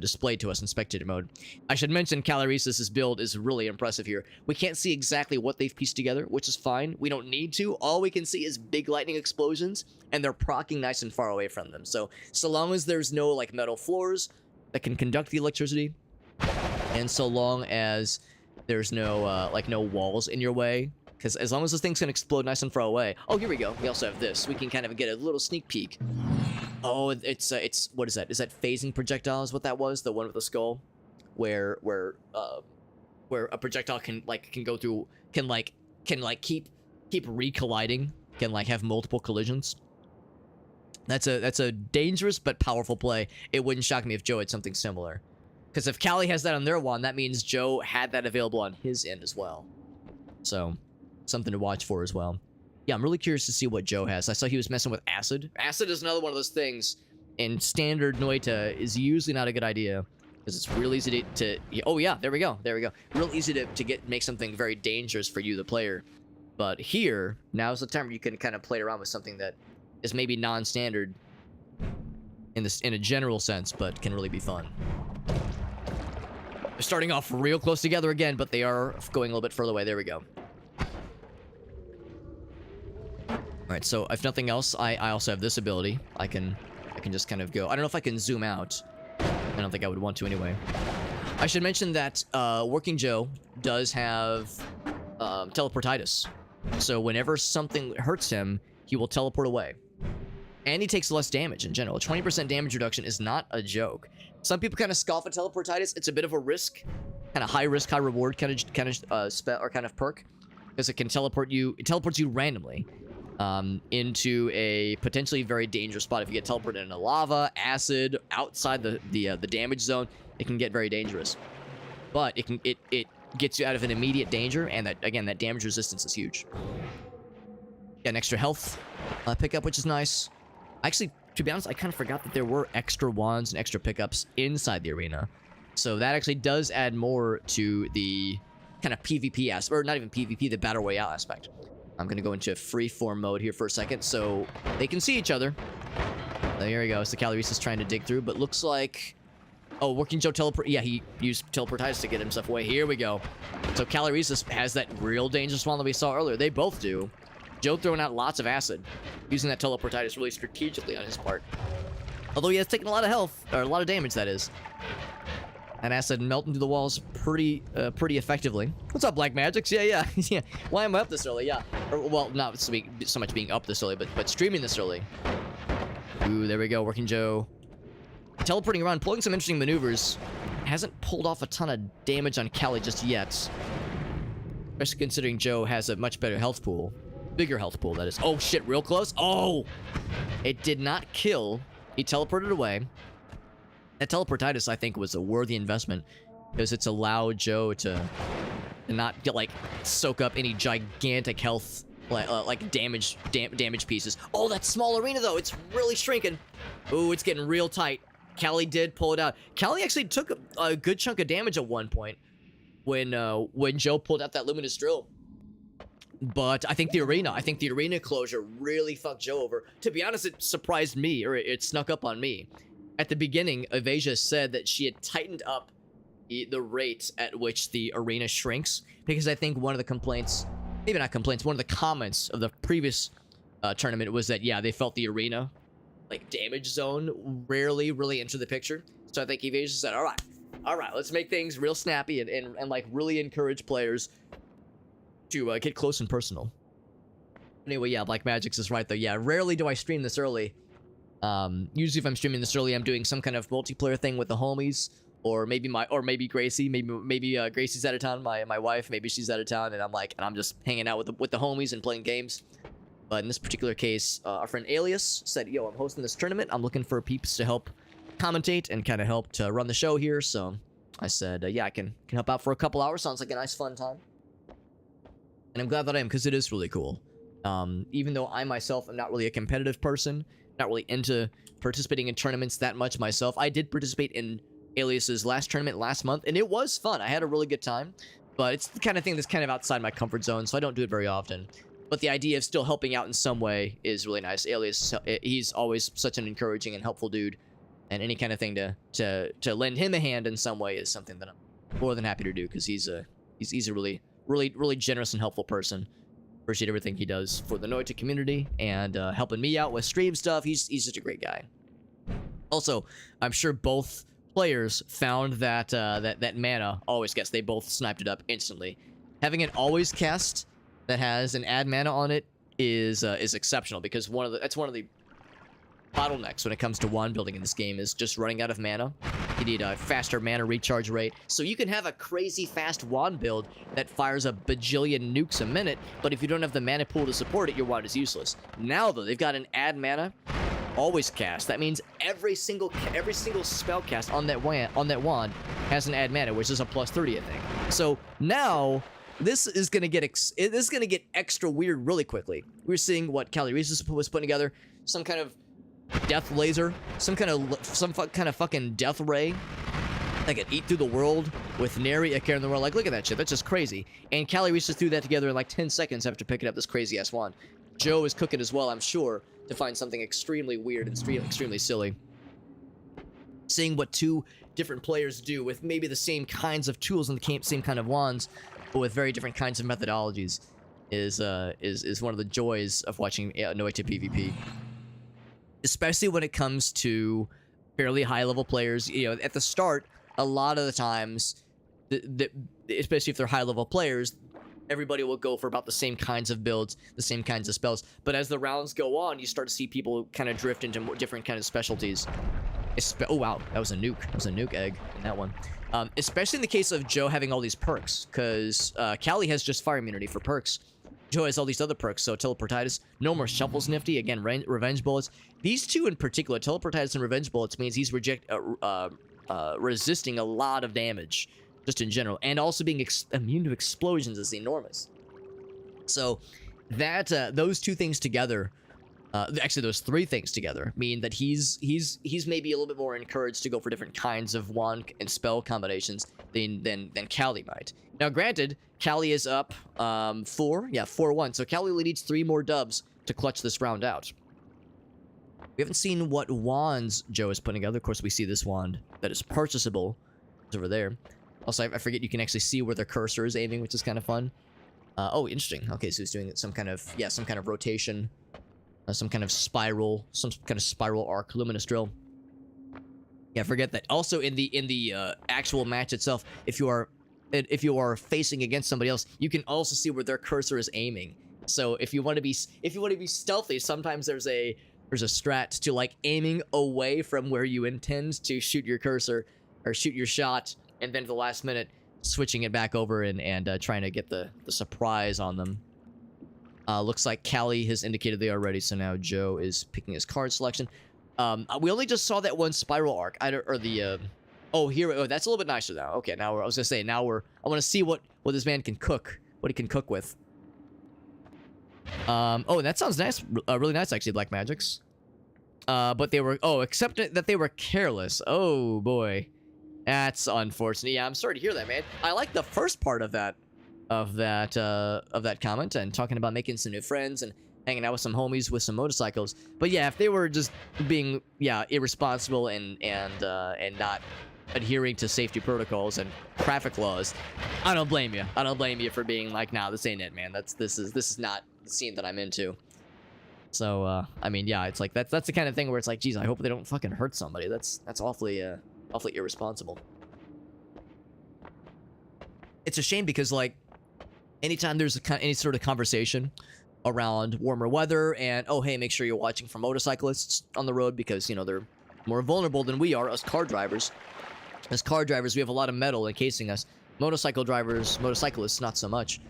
displayed to us in spectator mode. I should mention Ceresis' build is really impressive here. We can't see exactly what they've pieced together, which is fine. We don't need to. All we can see is big lightning explosions, and they're proccing nice and far away from them. So long as there's no, like, metal floors that can conduct the electricity, and so long as there's no, like, no walls in your way, because as long as those things can explode nice and far away. Oh, here we go. We also have this. We can kind of get a little sneak peek. Oh, it's what is that? Is that phasing projectile? Is what that was? The one with the skull, where a projectile can go through, can keep recolliding, can, like, have multiple collisions. That's a dangerous but powerful play. It wouldn't shock me if Joe had something similar, because if Callie has that on their wand, that means Joe had that available on his end as well. So something to watch for as well. Yeah, I'm really curious to see what Joe has. I saw he was messing with acid. Acid is another one of those things in standard Noita is usually not a good idea, because it's real easy to oh yeah, there we go. Real easy to make something very dangerous for you, the player. But here, now's the time where you can kind of play around with something that is maybe non-standard in a general sense, but can really be fun. They're starting off real close together again, but they are going a little bit further away. There we go. Alright, so if nothing else, I also have this ability. I can just kind of go. I don't know if I can zoom out. I don't think I would want to anyway. I should mention that Working Joe does have teleportitis. So whenever something hurts him, he will teleport away. And he takes less damage in general. 20% damage reduction is not a joke. Some people kind of scoff at teleportitis. It's a bit of a risk. Kind of high risk, high reward kind of spell or kind of perk. Because it can teleport you. It teleports you randomly. into a potentially very dangerous spot. If you get teleported into lava, acid, outside the damage zone, it can get very dangerous. But it gets you out of an immediate danger, and that damage resistance is huge. Got an extra health pickup, which is nice. Actually, to be honest, I kind of forgot that there were extra wands and extra pickups inside the arena. So that actually does add more to the kind of PvP aspect, or not even PvP, the Battle Royale aspect. I'm going to go into free-form mode here for a second so they can see each other. There we go. So Ceresis trying to dig through, but looks like... Oh, Working Joe teleport... Yeah, he used teleportitis to get himself away. Here we go. So Ceresis has that real dangerous one that we saw earlier. They both do. Joe throwing out lots of acid, using that teleportitis really strategically on his part. Although he has taken a lot of health, or a lot of damage, that is. And acid melting through the walls pretty effectively. What's up, Black Magics? Yeah. Yeah. Why am I up this early? Yeah. Or, well, not so much being up this early, but streaming this early. Ooh, there we go. Working Joe. Teleporting around, pulling some interesting maneuvers. Hasn't pulled off a ton of damage on Callie just yet. Especially considering Joe has a much better health pool. Bigger health pool, that is. Oh, shit, real close? Oh! It did not kill. He teleported away. That teleportitis, I think, was a worthy investment because it's allowed Joe to not get, like, soak up any gigantic health, like damage pieces. Oh, that small arena, though. It's really shrinking. Ooh, it's getting real tight. Callie did pull it out. Callie actually took a good chunk of damage at one point when Joe pulled out that luminous drill. But I think the arena closure really fucked Joe over. To be honest, it surprised me, or it snuck up on me. At the beginning, Evasia said that she had tightened up the rate at which the arena shrinks, because I think one of the complaints, maybe not complaints, one of the comments of the previous tournament was that, yeah, they felt the arena, like, damage zone rarely really entered the picture. So I think Evasia said, all right, let's make things real snappy and like, really encourage players to get close and personal. Anyway, yeah, Black Magics is right, though. Yeah, rarely do I stream this early. Usually if I'm streaming this early, I'm doing some kind of multiplayer thing with the homies, or maybe Gracie, maybe Gracie's out of town, my wife, maybe she's out of town, and I'm just hanging out with the homies and playing games. But in this particular case, our friend Alias said, yo, I'm hosting this tournament. I'm looking for peeps to help commentate and kind of help to run the show here. So I said, yeah, I can help out for a couple hours. Sounds like a nice fun time. And I'm glad that I am, because it is really cool. Even though I myself am not really a competitive person, not really into participating in tournaments that much myself, I did participate in Alias's last tournament last month, and it was fun. I had a really good time, but it's the kind of thing that's kind of outside my comfort zone, so I don't do it very often. But the idea of still helping out in some way is really nice. Alias, he's always such an encouraging and helpful dude, and any kind of thing to lend him a hand in some way is something that I'm more than happy to do, because he's a really generous and helpful person. Appreciate everything he does for the Noita community and helping me out with stream stuff. He's such a great guy. Also, I'm sure both players found that that mana always cast. They both sniped it up instantly. Having an always cast that has an add mana on it is exceptional, because that's one of the bottlenecks when it comes to wand building in this game is just running out of mana. You need a faster mana recharge rate, so you can have a crazy fast wand build that fires a bajillion nukes a minute, but if you don't have the mana pool to support it, your wand is useless. Now though, they've got an add mana always cast. That means every single spell cast on that wand has an add mana, which is a +30, I think. So now this is gonna get extra weird really quickly. We're seeing what Ceresis was putting together, some kind of death laser, some kind of fucking death ray that could eat through the world with nary a care in the world. Like, look at that shit. That's just crazy. And Ceresis threw that together in like 10 seconds after picking up this crazy ass wand. Joe is cooking as well, I'm sure, to find something extremely weird and extremely silly. Seeing what two different players do with maybe the same kinds of tools and the same kind of wands, but with very different kinds of methodologies is one of the joys of watching Noita PvP. Especially when it comes to fairly high-level players. You know, at the start, a lot of the times, especially if they're high-level players, everybody will go for about the same kinds of builds, the same kinds of spells. But as the rounds go on, you start to see people kind of drift into more different kinds of specialties. Oh, wow. That was a nuke. That was a nuke egg in that one. Especially in the case of Joe having all these perks, because Callie has just fire immunity for perks. Joe has all these other perks, so Teleportitis, no more Shuffle's nifty, again, Revenge Bullets. These two in particular, Teleportitis and Revenge Bullets, means he's resisting a lot of damage, just in general, and also being immune to explosions is enormous. So, that, those two things together, actually those three things together, mean that he's maybe a little bit more encouraged to go for different kinds of wand and spell combinations than Callie might. Now, granted, Callie is up 4-1, so Callie only needs 3 more dubs to clutch this round out. We haven't seen what wands Joe is putting together. Of course, we see this wand that is purchasable. It's over there. Also, I forget you can actually see where the cursor is aiming, which is kind of fun. Oh, interesting. Okay, so he's doing some kind of rotation, some kind of spiral arc, luminous drill. Yeah, forget that. Also, in the actual match itself, if you are facing against somebody else, you can also see where their cursor is aiming. So if you want to be stealthy, sometimes there's a strat to like aiming away from where you intend to shoot your cursor or shoot your shot, and then at the last minute switching it back over and trying to get the surprise on them. Looks like Callie has indicated they are ready, so now Joe is picking his card selection. We only just saw that one spiral arc, oh, that's a little bit nicer now. Okay, now I want to see what this man can cook, what he can cook with. Oh, that sounds nice, really nice actually, Black Magics. But they were, except that they were careless. Oh boy, that's unfortunate. Yeah, I'm sorry to hear that, man. I like the first part of that comment and talking about making some new friends and hanging out with some homies with some motorcycles. But yeah, if they were just being irresponsible and not adhering to safety protocols and traffic laws, I don't blame you. I don't blame you for being like, nah, this ain't it, man. This is not the scene that I'm into. So I mean, yeah, it's like that's the kind of thing where it's like, geez, I hope they don't fucking hurt somebody. That's awfully irresponsible. It's a shame because like anytime there's any sort of conversation around warmer weather and, oh, hey, make sure you're watching for motorcyclists on the road because, you know, they're more vulnerable than we are, us car drivers. As car drivers, we have a lot of metal encasing us. Motorcyclists, not so much.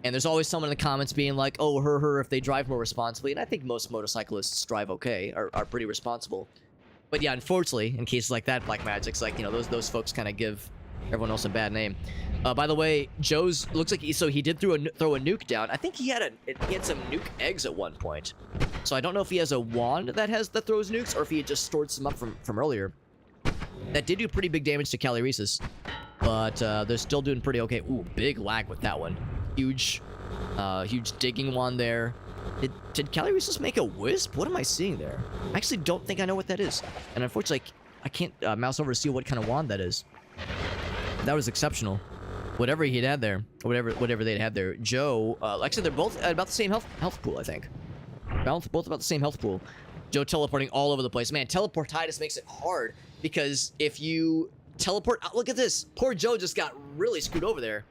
And there's always someone in the comments being like, oh, if they drive more responsibly. And I think most motorcyclists drive okay, are pretty responsible. But yeah, unfortunately, in cases like that, Black Magic's like, you know, those folks kind of give everyone else a bad name. By the way, Joe's looks like he did throw a nuke down. I think he had some nuke eggs at one point. So I don't know if he has a wand that throws nukes or if he had just stored some up from earlier. That did do pretty big damage to Ceresis, but they're still doing pretty okay. Ooh, big lag with that one. Huge digging wand there. Did Ceresis make a wisp? What am I seeing there? I actually don't think I know what that is, and unfortunately, I can't mouse over to see what kind of wand that is. That was exceptional. Whatever he had there, whatever they had there. Joe, actually, they're both at about the same health pool, I think. Both about the same health pool. Joe teleporting all over the place. Man, teleportitis makes it hard because if you teleport, look at this. Poor Joe just got really screwed over there.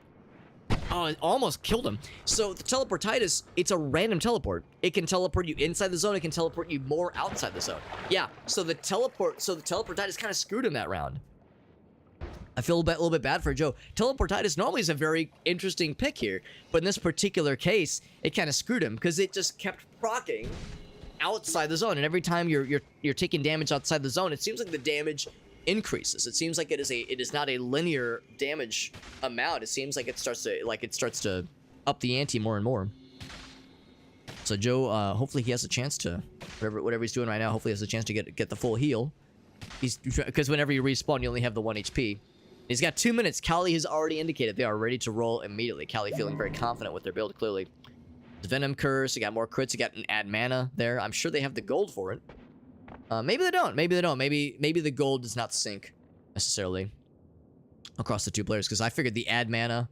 Oh, it almost killed him. So the teleportitis, it's a random teleport. It can teleport you inside the zone. It can teleport you more outside the zone. Yeah. So the teleportitis kind of screwed him that round. I feel a little bit bad for Joe. Teleportitis normally is a very interesting pick here, but in this particular case, it kind of screwed him because it just kept proccing outside the zone, and every time you're taking damage outside the zone, it seems like the damage increases. It seems like it is not a linear damage amount. It seems like it starts to up the ante more and more. So Joe, hopefully he has a chance to whatever he's doing right now. Hopefully he has a chance to get the full heal. Because whenever you respawn, you only have the 1 HP. He's got 2 minutes. Callie has already indicated they are ready to roll immediately. Callie feeling very confident with their build, clearly. Venom Curse, you got more crits, you got an add mana there. I'm sure they have the gold for it. Maybe they don't. Maybe the gold does not sync necessarily across the two players, because I figured the add mana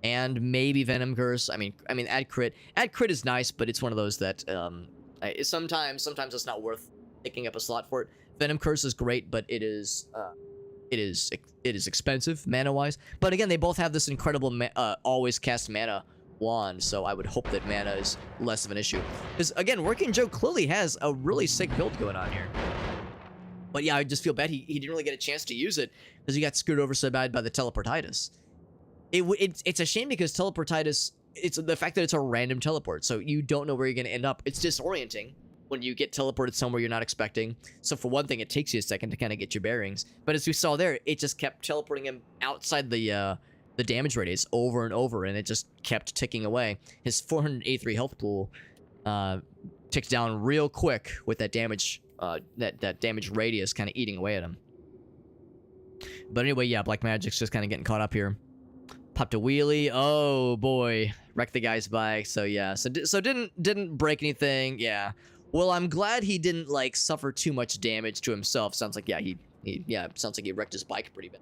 and maybe Venom Curse. I mean add crit. Add crit is nice, but it's one of those that sometimes it's not worth picking up a slot for it. Venom Curse is great, but it is expensive mana wise. But again, they both have this incredible always cast mana wand, so I would hope that mana is less of an issue. Because again, Working Joe clearly has a really sick build going on here. But yeah, I just feel bad he didn't really get a chance to use it because he got screwed over so bad by the teleportitis. It's a shame because teleportitis it's the fact that it's a random teleport, so you don't know where you're gonna end up. It's disorienting when you get teleported somewhere you're not expecting. So for one thing, it takes you a second to kind of get your bearings. But as we saw there, it just kept teleporting him outside the damage radius over and over, and it just kept ticking away. His 483 health pool ticked down real quick with that damage, that damage radius kind of eating away at him. But anyway, yeah, Black Magic's just kind of getting caught up here. Popped a wheelie. Oh boy, wrecked the guy's bike. So yeah, so didn't break anything. Yeah. Well, I'm glad he didn't like suffer too much damage to himself. Sounds like sounds like he wrecked his bike pretty bad.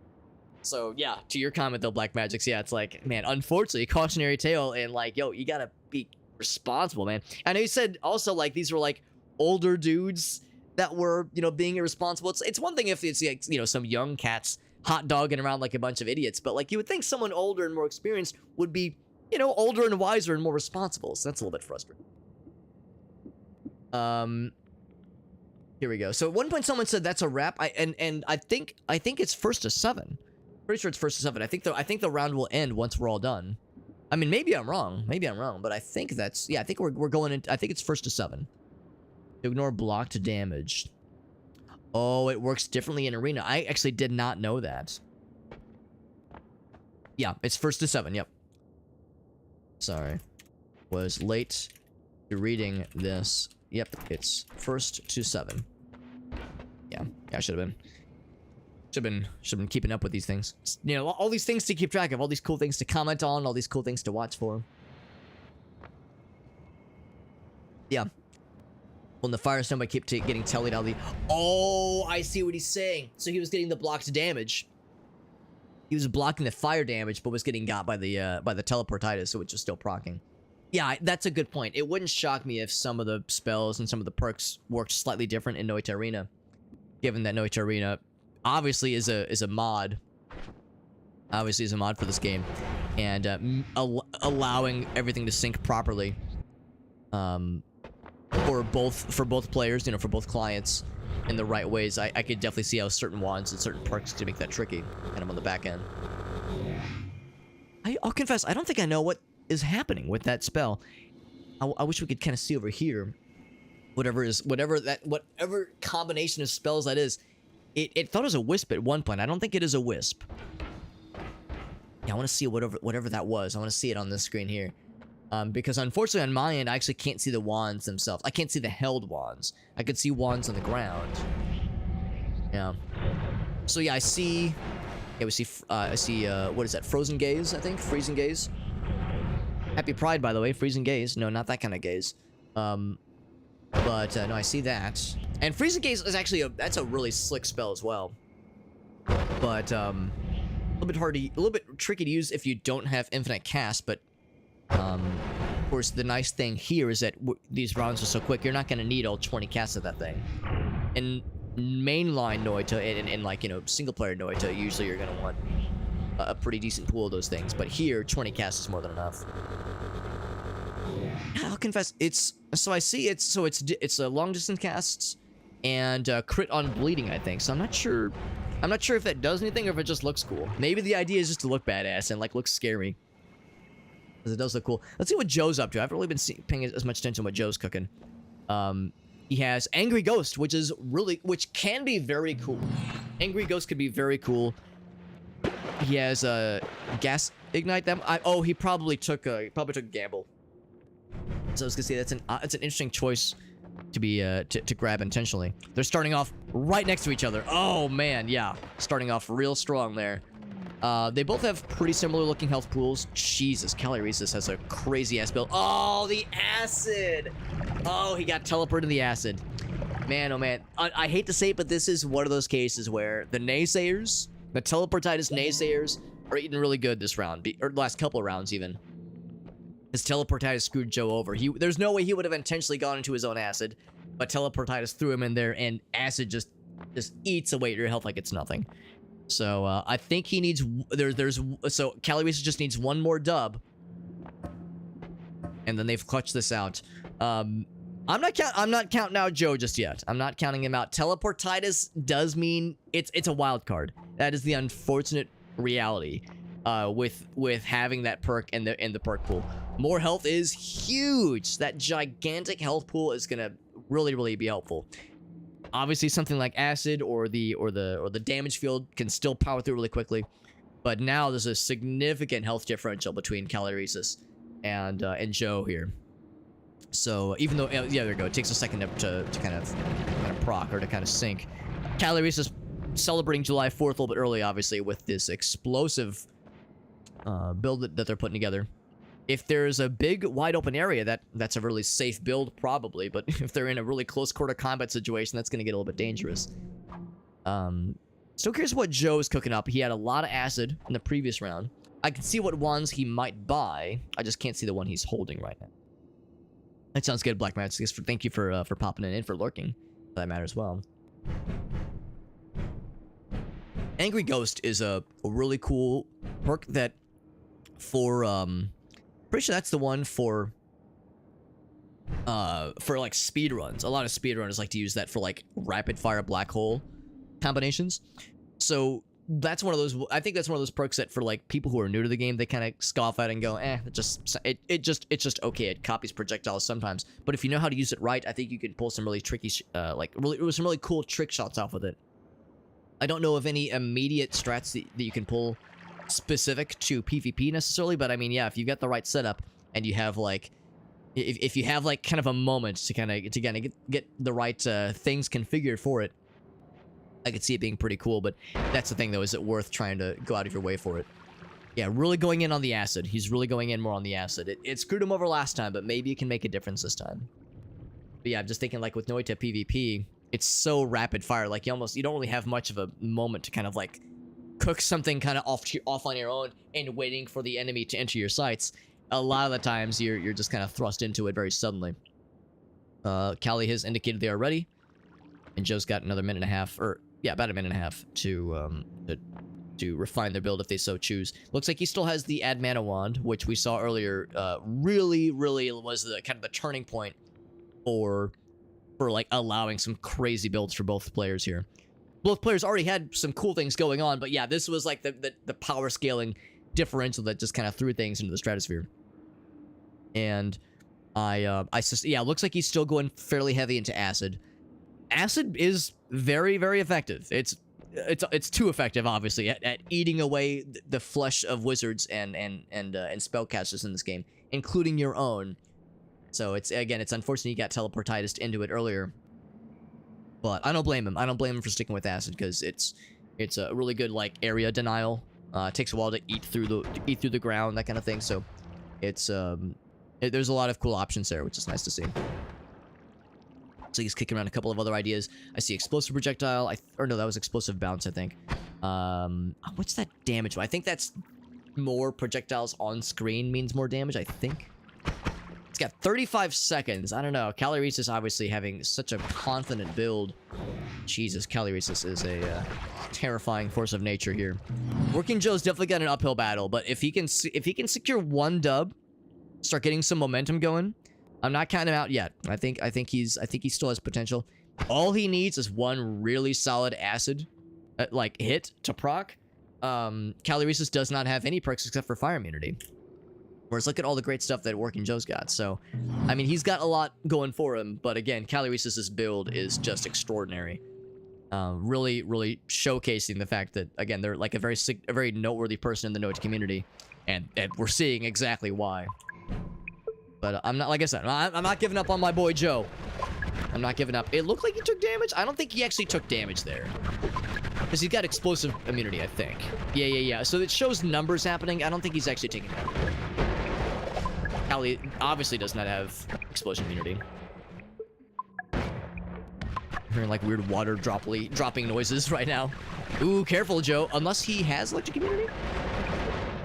So yeah, to your comment though, Black Magic's, yeah, it's like, man, unfortunately, cautionary tale, and like, yo, you gotta be responsible, man. I know you said also like these were like older dudes that were, you know, being irresponsible. It's one thing if it's like, you know, some young cats hot dogging around like a bunch of idiots, but like you would think someone older and more experienced would be, you know, older and wiser and more responsible. So that's a little bit frustrating. Here we go. So at one point someone said that's a wrap. I think it's first to 7. Pretty sure it's first to 7. I think the round will end once we're all done. I mean, maybe I'm wrong, but I think that's, yeah, I think we're going in. I think it's first to 7. Ignore blocked damage. Oh, it works differently in Arena. I actually did not know that. Yeah, it's first to 7. Yep. Sorry, was late to reading this. Yep, it's first to 7. Yeah, I should have been keeping up with these things. You know, all these things to keep track of, all these cool things to comment on, all these cool things to watch for. Yeah. When the Firestone, I keep getting tellied out the. Oh, I see what he's saying. So he was getting the blocked damage. He was blocking the fire damage, but was getting got by the teleportitis, which was still proccing. Yeah, that's a good point. It wouldn't shock me if some of the spells and some of the perks worked slightly different in Noita Arena, given that Noita Arena obviously is a mod. Obviously is a mod for this game, and allowing everything to sync properly. For both players, you know, for both clients in the right ways. I could definitely see how certain wands and certain perks could make that tricky, and I'm on the back end. I'll confess, I don't think I know what is happening with that spell. I wish we could kind of see over here. Whatever combination of spells that is. It thought it was a wisp at one point. I don't think it is a wisp. Yeah, I want to see whatever that was. I want to see it on this screen here. Because unfortunately on my end, I actually can't see the wands themselves. I can't see the held wands. I could see wands on the ground. Yeah. So yeah, I see... Yeah, I see, what is that? Frozen Gaze, I think? Freezing Gaze. Happy Pride, by the way. Freezing Gaze. No, not that kind of gaze. No, I see that. And Freezing Gaze is actually that's a really slick spell as well. But, a little bit tricky to use if you don't have infinite cast, but of course, the nice thing here is that these rounds are so quick, you're not going to need all 20 casts of that thing. In mainline Noita, and like, you know, single-player Noita, usually you're going to want a pretty decent pool of those things. But here, 20 casts is more than enough. I'll confess, it's a long-distance casts and crit on bleeding, I think. So I'm not sure if that does anything or if it just looks cool. Maybe the idea is just to look badass and, like, look scary. Because it does look cool. Let's see what Joe's up to. I haven't really been paying as much attention to what Joe's cooking. He has Angry Ghost, which can be very cool. Angry Ghost could be very cool. He has Gas Ignite them. He probably took a gamble. So I was gonna say that's an interesting choice to be to grab intentionally. They're starting off right next to each other. Oh man, yeah, starting off real strong there. They both have pretty similar looking health pools. Jesus, Ceresis has a crazy ass build. Oh, the acid! Oh, he got teleported to the acid. Man, oh man. I hate to say it, but this is one of those cases where the naysayers, the teleportitis naysayers, are eating really good this round, or the last couple of rounds even. His teleportitis screwed Joe over. There's no way he would have intentionally gone into his own acid, but teleportitis threw him in there, and acid just eats away at your health like it's nothing. So I think he needs so Ceresis just needs one more dub, and then they've clutched this out. I'm not counting out Joe just yet. I'm not counting him out. Teleportitis does mean it's a wild card. That is the unfortunate reality with having that perk in the perk pool. More health is huge. That gigantic health pool is gonna really be helpful. Obviously, something like acid or the damage field can still power through really quickly, but now there's a significant health differential between Ceresis and Joe here. So even though yeah, there we go. It takes a second to kind of proc or to kind of sync. Ceresis celebrating July 4th a little bit early, obviously, with this explosive build that they're putting together. If there's a big wide open area, that's a really safe build probably, but if they're in a really close quarter combat situation, that's going to get a little bit dangerous. So curious what Joe's cooking up. He had a lot of acid in the previous round. I can see what ones he might buy. I just can't see the one he's holding right now. That sounds good, Black Magic. Thank you for popping in and for lurking. For that matter as well. Angry Ghost is a really cool perk that for pretty sure that's the one for like speed runs. A lot of speedrunners like to use that for like rapid fire black hole combinations. So that's one of those. I think that's one of those perks that for like people who are new to the game, they kind of scoff at and go, it's just okay. It copies projectiles sometimes, but if you know how to use it right, I think you can pull some really tricky, some really cool trick shots off with it. I don't know of any immediate strats that you can pull specific to PvP necessarily, but I mean, yeah, if you get the right setup and you have like, if you have like kind of a moment to kind of get the right things configured for it, I could see it being pretty cool. But that's the thing though, is it worth trying to go out of your way for it? Yeah, really going in on the acid. He's really going in more on the acid. It screwed him over last time, but maybe it can make a difference this time. But yeah, I'm just thinking like with Noita PvP, it's so rapid fire. Like you don't really have much of a moment to kind of like cook something kind of off on your own and waiting for the enemy to enter your sights. A lot of the times you're just kind of thrust into it very suddenly. Callie has indicated they are ready, and Joe's got another minute and a half, or yeah, about a minute and a half to refine their build if they so choose. Looks like he still has the Add Mana Wand, which we saw earlier. Really was the kind of the turning point for like allowing some crazy builds for both players here. Both players already had some cool things going on, but yeah, this was like the power scaling differential that just kind of threw things into the stratosphere. And yeah, it looks like he's still going fairly heavy into acid. Acid is very effective. It's too effective, obviously, at eating away the flesh of wizards and spellcasters in this game, including your own. So it's unfortunate he got teleportitis into it earlier. But I don't blame him. I don't blame him for sticking with acid because it's a really good like area denial. It takes a while to eat through the ground, that kind of thing. So it's there's a lot of cool options there, which is nice to see. So he's kicking around a couple of other ideas. I see explosive projectile. Or no, that was explosive bounce, I think. What's that damage? I think that's more projectiles on screen means more damage, I think. It's got 35 seconds. I don't know. Ceresis obviously having such a confident build. Jesus, Ceresis is a terrifying force of nature here. Working Joe's definitely got an uphill battle, but if he can secure one dub, start getting some momentum going, I'm not counting him out yet. I think he still has potential. All he needs is one really solid acid like hit to proc. Ceresis does not have any perks except for fire immunity. Whereas look at all the great stuff that Working Joe's got. So, I mean, he's got a lot going for him, but again, Ceresis' build is just extraordinary. Really showcasing the fact that, again, they're like a very noteworthy person in the Noita community, and we're seeing exactly why. But I'm not, like I said, I'm not giving up on my boy Joe. I'm not giving up. It looked like he took damage. I don't think he actually took damage there. Because he's got explosive immunity, I think. Yeah. So it shows numbers happening. I don't think he's actually taking damage. Callie obviously does not have explosion immunity. Hearing like weird water dropping noises right now. Ooh, careful, Joe. Unless he has electric immunity?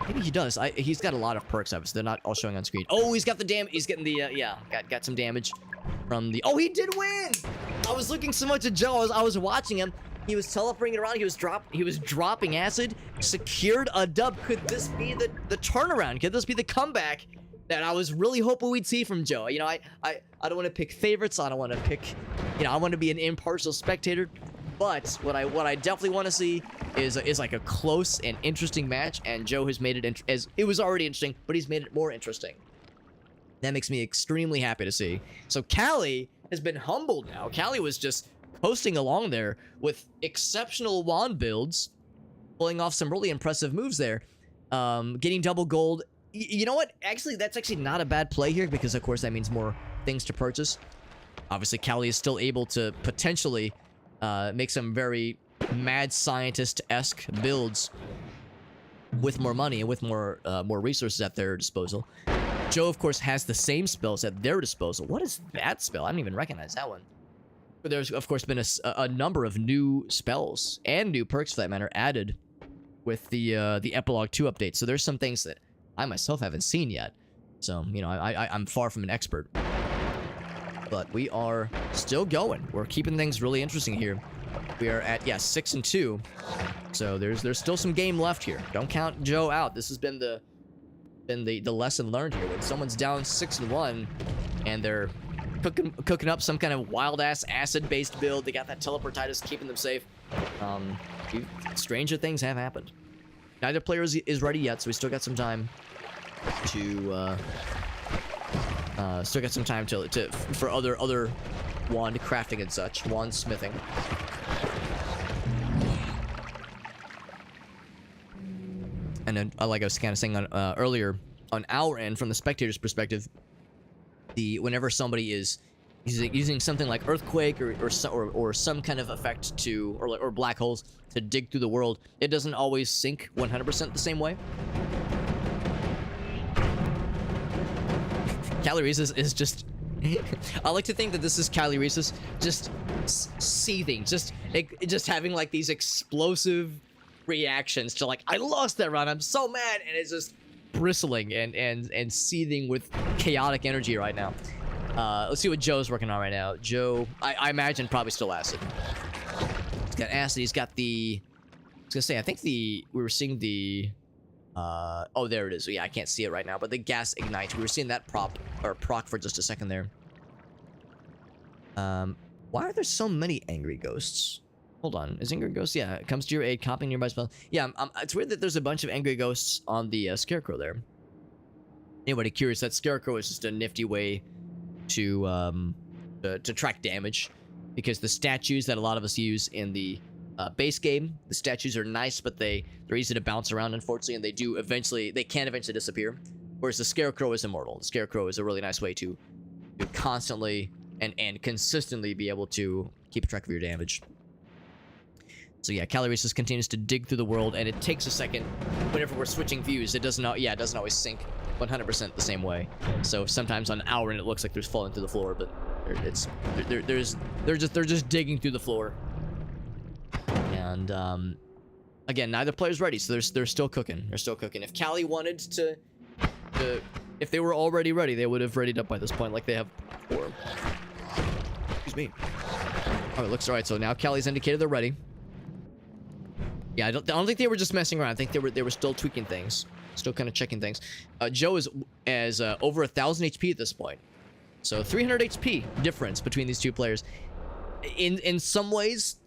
Maybe he does. He's got a lot of perks, obviously. They're not all showing on screen. Oh, he's got the damage. He's getting the, yeah, got some damage from the... Oh, he did win! I was looking so much at Joe. I was watching him. He was teleporting around. He was dropping acid. Secured a dub. Could this be the turnaround? Could this be the comeback that I was really hoping we'd see from Joe? You know, I don't want to pick favorites. I don't want to pick... You know, I want to be an impartial spectator. But what I definitely want to see is like a close and interesting match, and Joe has made it it was already interesting, but he's made it more interesting. That makes me extremely happy to see. So Callie has been humbled now. Callie was just coasting along there with exceptional wand builds, pulling off some really impressive moves there, getting double gold. You know what? Actually, that's actually not a bad play here because, of course, that means more things to purchase. Obviously, Callie is still able to potentially make some very mad scientist-esque builds with more money and with more resources at their disposal. Joe, of course, has the same spells at their disposal. What is that spell? I don't even recognize that one. But there's, of course, been a number of new spells and new perks, for that matter, added with the Epilogue 2 update. So there's some things that I myself haven't seen yet. So, you know, I'm far from an expert. But we are still going. We're keeping things really interesting here. We are at, 6-2. So there's still some game left here. Don't count Joe out. This has been the lesson learned here. When someone's down 6-1 and they're cooking up some kind of wild ass acid based build, they got that teleportitis keeping them safe. Stranger things have happened. Neither player is ready yet, so we still got some time to for other wand crafting and such, wand smithing. And then, like I was kind of saying earlier, on our end, from the spectator's perspective, whenever somebody is using something like earthquake or some kind of effect to or black holes to dig through the world, it doesn't always sync 100% the same way. Ceresis is just I like to think that this is Ceresis just seething, just having like these explosive reactions to like, I lost that round, I'm so mad, and it's just bristling and seething with chaotic energy right now. Let's see what Joe's working on right now. Joe, I imagine probably still acid. He's got acid. He's got the, I was gonna say, I think we were seeing the oh, there it is. Yeah, I can't see it right now, but the gas ignite, we were seeing that proc for just a second there. Why are there so many angry ghosts? Hold on, is Angry Ghost? Yeah, it comes to your aid, copying nearby spell. Yeah, it's weird that there's a bunch of Angry Ghosts on the Scarecrow there. Anybody curious, that Scarecrow is just a nifty way to track damage, because the statues that a lot of us use in the base game, the statues are nice, but they're easy to bounce around, unfortunately, and they can eventually disappear. Whereas the Scarecrow is immortal. The Scarecrow is a really nice way to constantly and consistently be able to keep track of your damage. So yeah, Ceresis continues to dig through the world, and it takes a second whenever we're switching views. It doesn't always sync 100% the same way. So sometimes on our end it looks like there's falling through the floor, but they're just digging through the floor. And again, neither player's ready, so they're still cooking. They're still cooking. If Callie wanted to if they were already ready, they would have readied up by this point, like they have before. Excuse me. Oh, it looks alright. So now Callie's indicated they're ready. Yeah, I don't think they were just messing around. I think they were still tweaking things, still kind of checking things. Joe is over 1,000 HP at this point, so 300 HP difference between these two players. In some ways,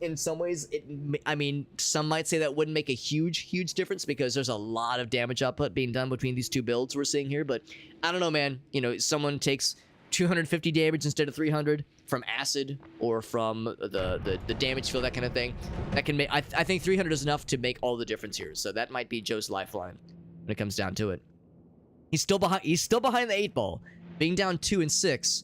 I mean, some might say that wouldn't make a huge difference because there's a lot of damage output being done between these two builds we're seeing here. But I don't know, man. You know, someone takes 250 damage instead of 300 from acid or from the damage field, that kind of thing. That can make, I think 300 is enough to make all the difference here. So that might be Joe's lifeline when it comes down to it. He's still behind the 8 ball. Being down 2 and 6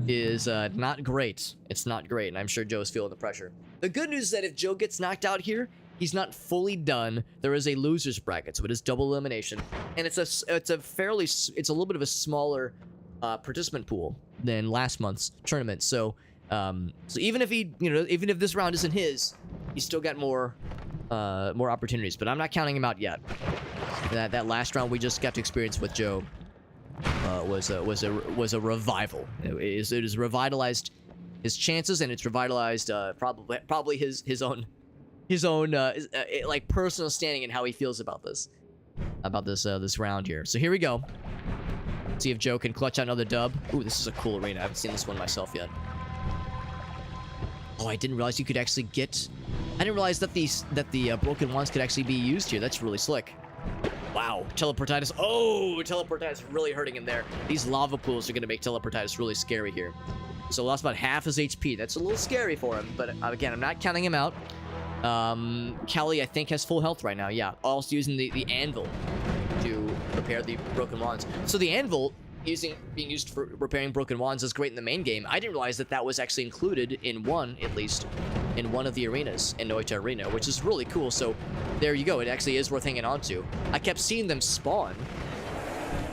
is not great. It's not great, and I'm sure Joe's feeling the pressure. The good news is that if Joe gets knocked out here, he's not fully done. There is a loser's bracket, so it is double elimination, and it's a little bit of a smaller participant pool than last month's tournament. So even if this round isn't his, he's still got more opportunities. But I'm not counting him out yet. That last round we just got to experience with Joe was a revival. It has revitalized his chances, and it's revitalized probably his own like personal standing and how he feels about this round here. So here we go. See if Joe can clutch out another dub. Ooh, this is a cool arena. I haven't seen this one myself yet. Oh, I didn't realize you could actually get. I didn't realize that the broken wands could actually be used here. That's really slick. Wow, teleportitis. Oh, teleportitis really hurting him there. These lava pools are going to make teleportitis really scary here. So lost about half his HP. That's a little scary for him, but again, I'm not counting him out. Callie, I think, has full health right now. Yeah, also using the anvil to repair the broken wands. So the anvil being used for repairing broken wands is great in the main game. I didn't realize that was actually included in one of the arenas in Noita Arena, which is really cool. So there you go. It actually is worth hanging on to. I kept seeing them spawn,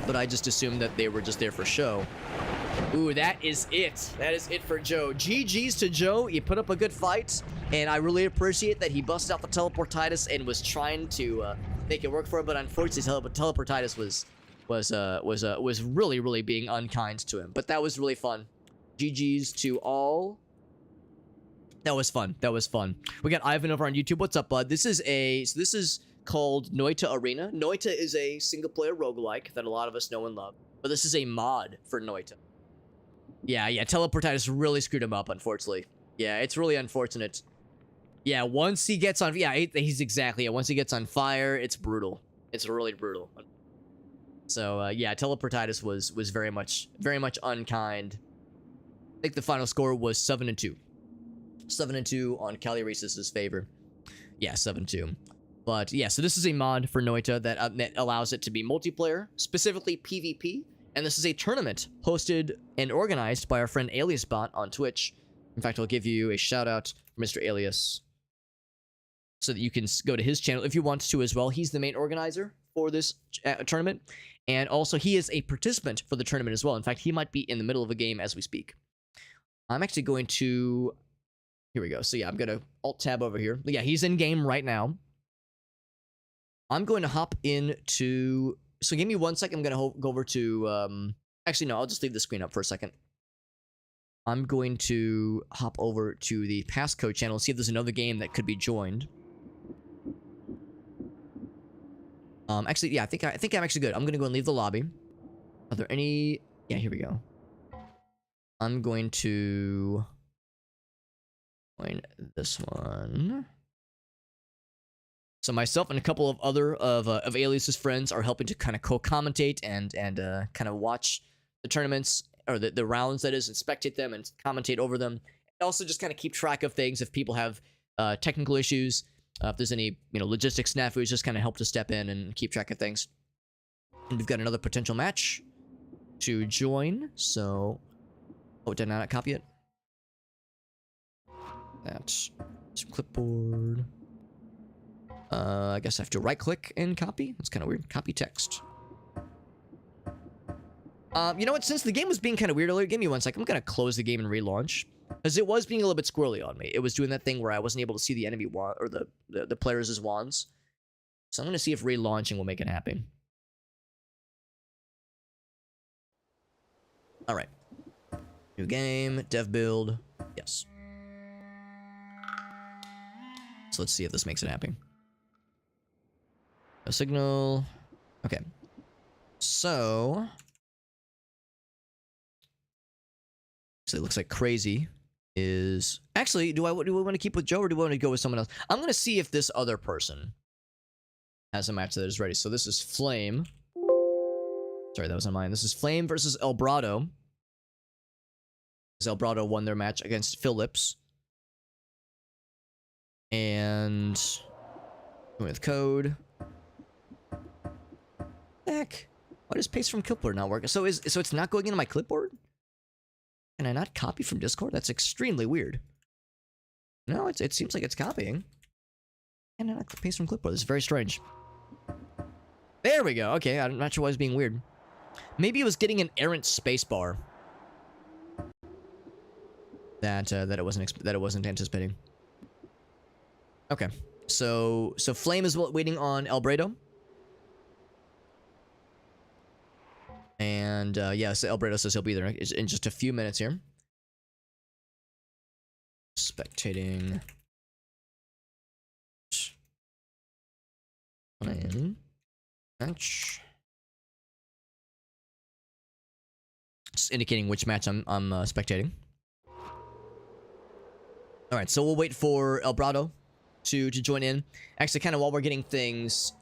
but I just assumed that they were just there for show. Ooh, that is it. That is it for Joe. GG's to Joe. He put up a good fight, and I really appreciate that he busted out the teleportitis and was trying to make it work for him. But unfortunately, teleportitis was really being unkind to him. But that was really fun. GG's to all. That was fun. That was fun. We got Ivan over on YouTube. What's up, bud? This is called Noita Arena. Noita is a single-player roguelike that a lot of us know and love. But this is a mod for Noita. Yeah, teleportitis really screwed him up, unfortunately. Yeah, it's really unfortunate. Yeah, once he gets on... Yeah, he's exactly... Yeah, once he gets on fire, it's brutal. It's really brutal. So, yeah, teleportitis was very much unkind. I think the final score was 7-2. 7-2 on Ceresis' favor. Yeah, 7-2. But, yeah, so this is a mod for Noita that allows it to be multiplayer, specifically PvP. And this is a tournament hosted and organized by our friend AliasBot on Twitch. In fact, I'll give you a shout out for Mr. Alias so that you can go to his channel if you want to as well. He's the main organizer for this tournament. And also, he is a participant for the tournament as well. In fact, he might be in the middle of a game as we speak. I'm actually going to... Here we go. So, yeah, I'm going to Alt-Tab over here. But yeah, he's in game right now. I'm going to hop into... So give me 1 second. I'm going to go over to... Actually, no, I'll just leave the screen up for a second. I'm going to hop over to the passcode channel and see if there's another game that could be joined. Actually, yeah, I think I'm actually good. I'm going to go and leave the lobby. Are there any... Yeah, here we go. I'm going to... join this one. So myself and a couple of other of Alias's friends are helping to kind of co-commentate and kind of watch the tournaments, or the rounds, that is, and spectate them and commentate over them. And also just kind of keep track of things if people have technical issues, if there's any, logistics snafus, just kind of help to step in and keep track of things. And we've got another potential match to join, so... Oh, did I not copy it? That's some clipboard... I guess I have to right-click and copy. That's kind of weird. Copy text. You know what? Since the game was being kind of weird earlier, give me 1 second. I'm going to close the game and relaunch. Because it was being a little bit squirrely on me. It was doing that thing where I wasn't able to see the enemy wand, or the players' wands. So I'm going to see if relaunching will make it happen. Alright. New game. Dev build. Yes. So let's see if this makes it happen. A signal. Okay. So it looks like Crazy is... Actually, do I want to keep with Joe, or do I want to go with someone else? I'm going to see if this other person has a match that is ready. So this is Flame. Sorry, that was on mine. This is Flame versus Elbrado. Elbrado won their match against Phillips. And... with code... Heck, why does paste from clipboard not work? So it's not going into my clipboard? Can I not copy from Discord? That's extremely weird. No, it seems like it's copying. And I not paste from clipboard. This is very strange. There we go. Okay, I'm not sure why it's being weird. Maybe it was getting an errant spacebar that it wasn't anticipating. Okay, so Flame is waiting on Elbrado. And, yeah, so Alberto says he'll be there in just a few minutes here. Spectating. Playing. Match. Just indicating which match I'm spectating. Alright, so we'll wait for Elbrado to join in. Actually, kind of while we're getting things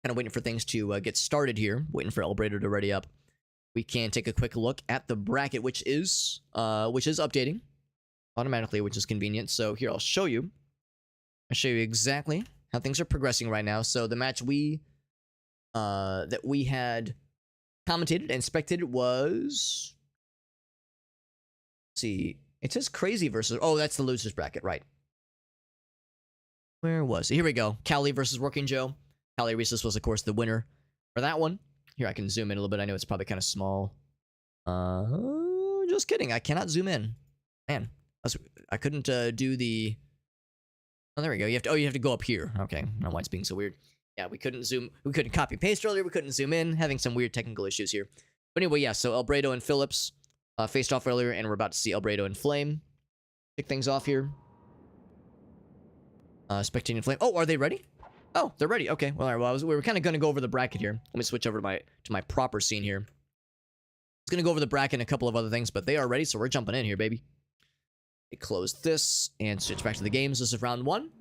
kind of waiting for things to get started here, waiting for Elbo to ready up. We can take a quick look at the bracket, which is updating automatically, which is convenient. So here, I'll show you. I'll show you exactly how things are progressing right now. So the match that we had commentated and spectated was, let's see, it says Crazy versus, oh, that's the losers bracket, right? Where was it? Here we go. Cali versus Working Joe. Ceresis was, of course, the winner for that one. Here, I can zoom in a little bit. I know it's probably kind of small. Just kidding. I cannot zoom in. Man, I couldn't do the... Oh, there we go. You have to go up here. Okay, I don't know why it's being so weird. Yeah, we couldn't zoom. We couldn't copy paste earlier. We couldn't zoom in. Having some weird technical issues here. But anyway, yeah. So Elbo and Phillips faced off earlier, and we're about to see Elbo and Flame kick things off here. Spectating and Flame. Oh, are they ready? Oh, they're ready. Okay. Well, all right. Well, we were kind of going to go over the bracket here. Let me switch over to my proper scene here. I was going to go over the bracket and a couple of other things, but they are ready, so we're jumping in here, baby. They close this and switch back to the games. This is round 1.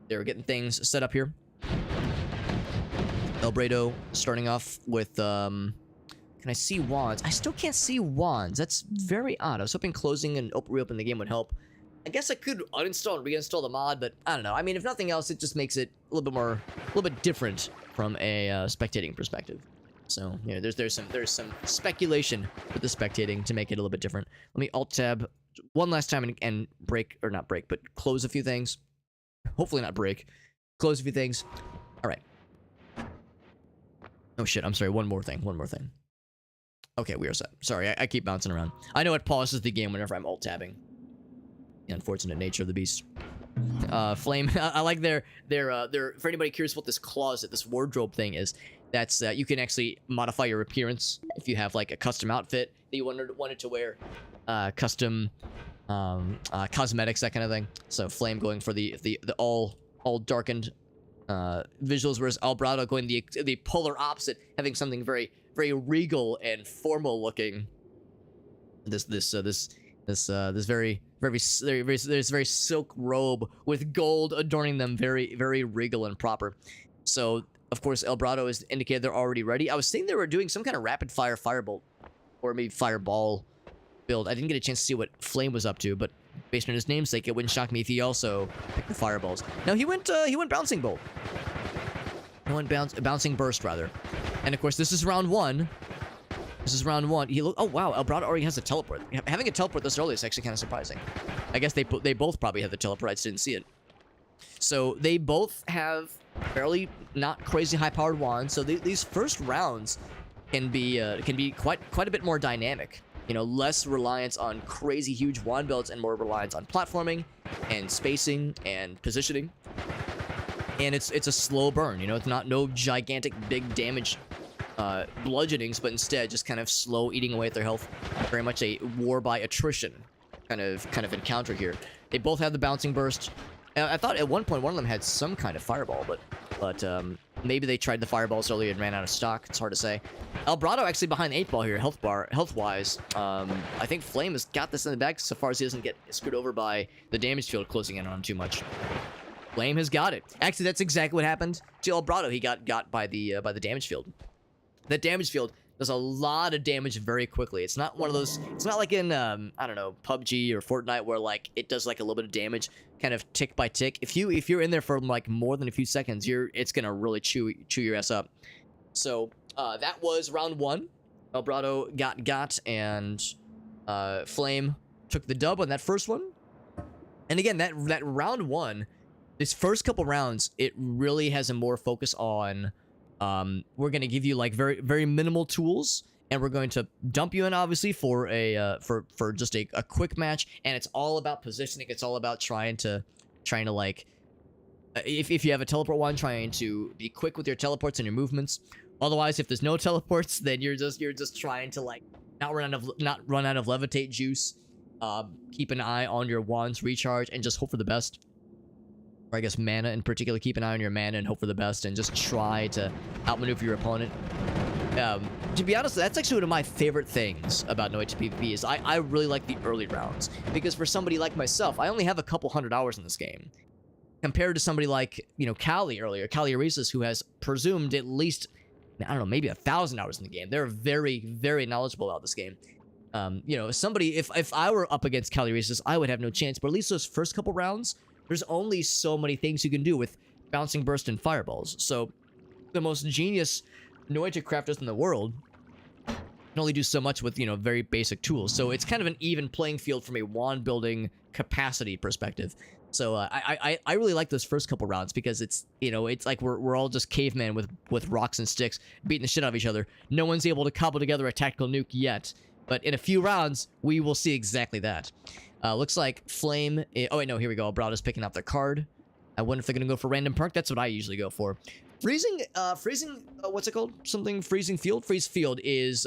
They're getting things set up here. Elbo starting off with, can I see wands? I still can't see wands. That's very odd. I was hoping closing and reopening the game would help. I guess I could uninstall and reinstall the mod, but I don't know. I mean, if nothing else, it just makes it a little bit different from a spectating perspective. So, you know, there's some speculation with the spectating to make it a little bit different. Let me alt-tab one last time and break, or not break, but close a few things. Hopefully not break. Close a few things. All right. Oh, shit. I'm sorry. One more thing. Okay, we are set. Sorry, I keep bouncing around. I know it pauses the game whenever I'm alt-tabbing. The unfortunate nature of the beast. Flame. I like their for anybody curious what this closet, this wardrobe thing is, that's you can actually modify your appearance if you have like a custom outfit that you wanted to wear, custom cosmetics, that kind of thing. So Flame going for the all darkened visuals, whereas Elbo going the polar opposite, having something very regal and formal looking. This very silk robe with gold adorning them, very regal and proper. So of course Elbo has indicated they're already ready. I was thinking they were doing some kind of rapid fire firebolt or maybe fireball build. I didn't get a chance to see what Flame was up to, but based on his namesake, it wouldn't shock me if he also picked the fireballs. Now he went bouncing bolt. He went bouncing burst rather. And of course this is round 1. Oh wow, Elbo already has a teleport. Having a teleport this early is actually kind of surprising. I guess they both probably have the teleport. I just didn't see it. So they both have fairly not crazy high-powered wands. So these first rounds can be quite a bit more dynamic. You know, less reliance on crazy huge wand builds and more reliance on platforming and spacing and positioning. And it's a slow burn. You know, it's no gigantic big damage bludgeonings, but instead just kind of slow eating away at their health. Very much a war by attrition kind of encounter here. They both have the bouncing burst. I thought at one point one of them had some kind of fireball, but maybe they tried the fireballs earlier and ran out of stock. It's hard to say. Elbo actually behind the 8 ball here, health-wise. I think Flame has got this in the bag so far as he doesn't get screwed over by the damage field closing in on him too much. Flame has got it. Actually, that's exactly what happened to Elbo. He got by the damage field. That damage field does a lot of damage very quickly. It's not one of those, it's not like in, I don't know, PUBG or Fortnite where, like, it does, like, a little bit of damage, kind of tick by tick. If you're in there for, like, more than a few seconds, it's gonna really chew your ass up. So, that was round 1. Elbo got, and, Flame took the dub on that first one. And again, that round 1, this first couple rounds, it really has a more focus on... we're going to give you like very minimal tools, and we're going to dump you in obviously for a for just a quick match, and it's all about positioning. It's all about trying to like if you have a teleport one, trying to be quick with your teleports and your movements. Otherwise, if there's no teleports, then you're just trying to like not run out of levitate juice. Keep an eye on your wands recharge and just hope for the best. Or I guess mana in particular, keep an eye on your mana and hope for the best, and just try to outmaneuver your opponent. To be honest, that's actually one of my favorite things about Noita PvP is I really like the early rounds, because for somebody like myself, I only have a couple 100 hours in this game. compared to somebody like, Cali earlier, Ceresis, who has presumed at least, I don't know, maybe 1,000 hours in the game. They're very, very knowledgeable about this game. Somebody, if I were up against Ceresis, I would have no chance. But at least those first couple rounds, there's only so many things you can do with bouncing burst and fireballs. So the most genius Noita crafters in the world can only do so much with, very basic tools. So it's kind of an even playing field from a wand building capacity perspective. So I really like those first couple rounds because it's like we're all just cavemen with rocks and sticks beating the shit out of each other. No one's able to cobble together a tactical nuke yet, but in a few rounds we will see exactly that. Looks like Flame. Oh wait, no, here we go. Albrado's picking up their card. I wonder if they're gonna go for random perk. That's what I usually go for. Freezing. What's it called? Something freezing field. Freeze field is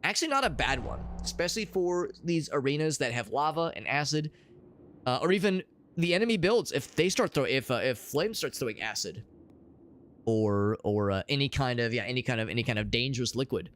actually not a bad one, especially for these arenas that have lava and acid, or even the enemy builds. If they start if Flame starts throwing acid, or any kind of dangerous liquid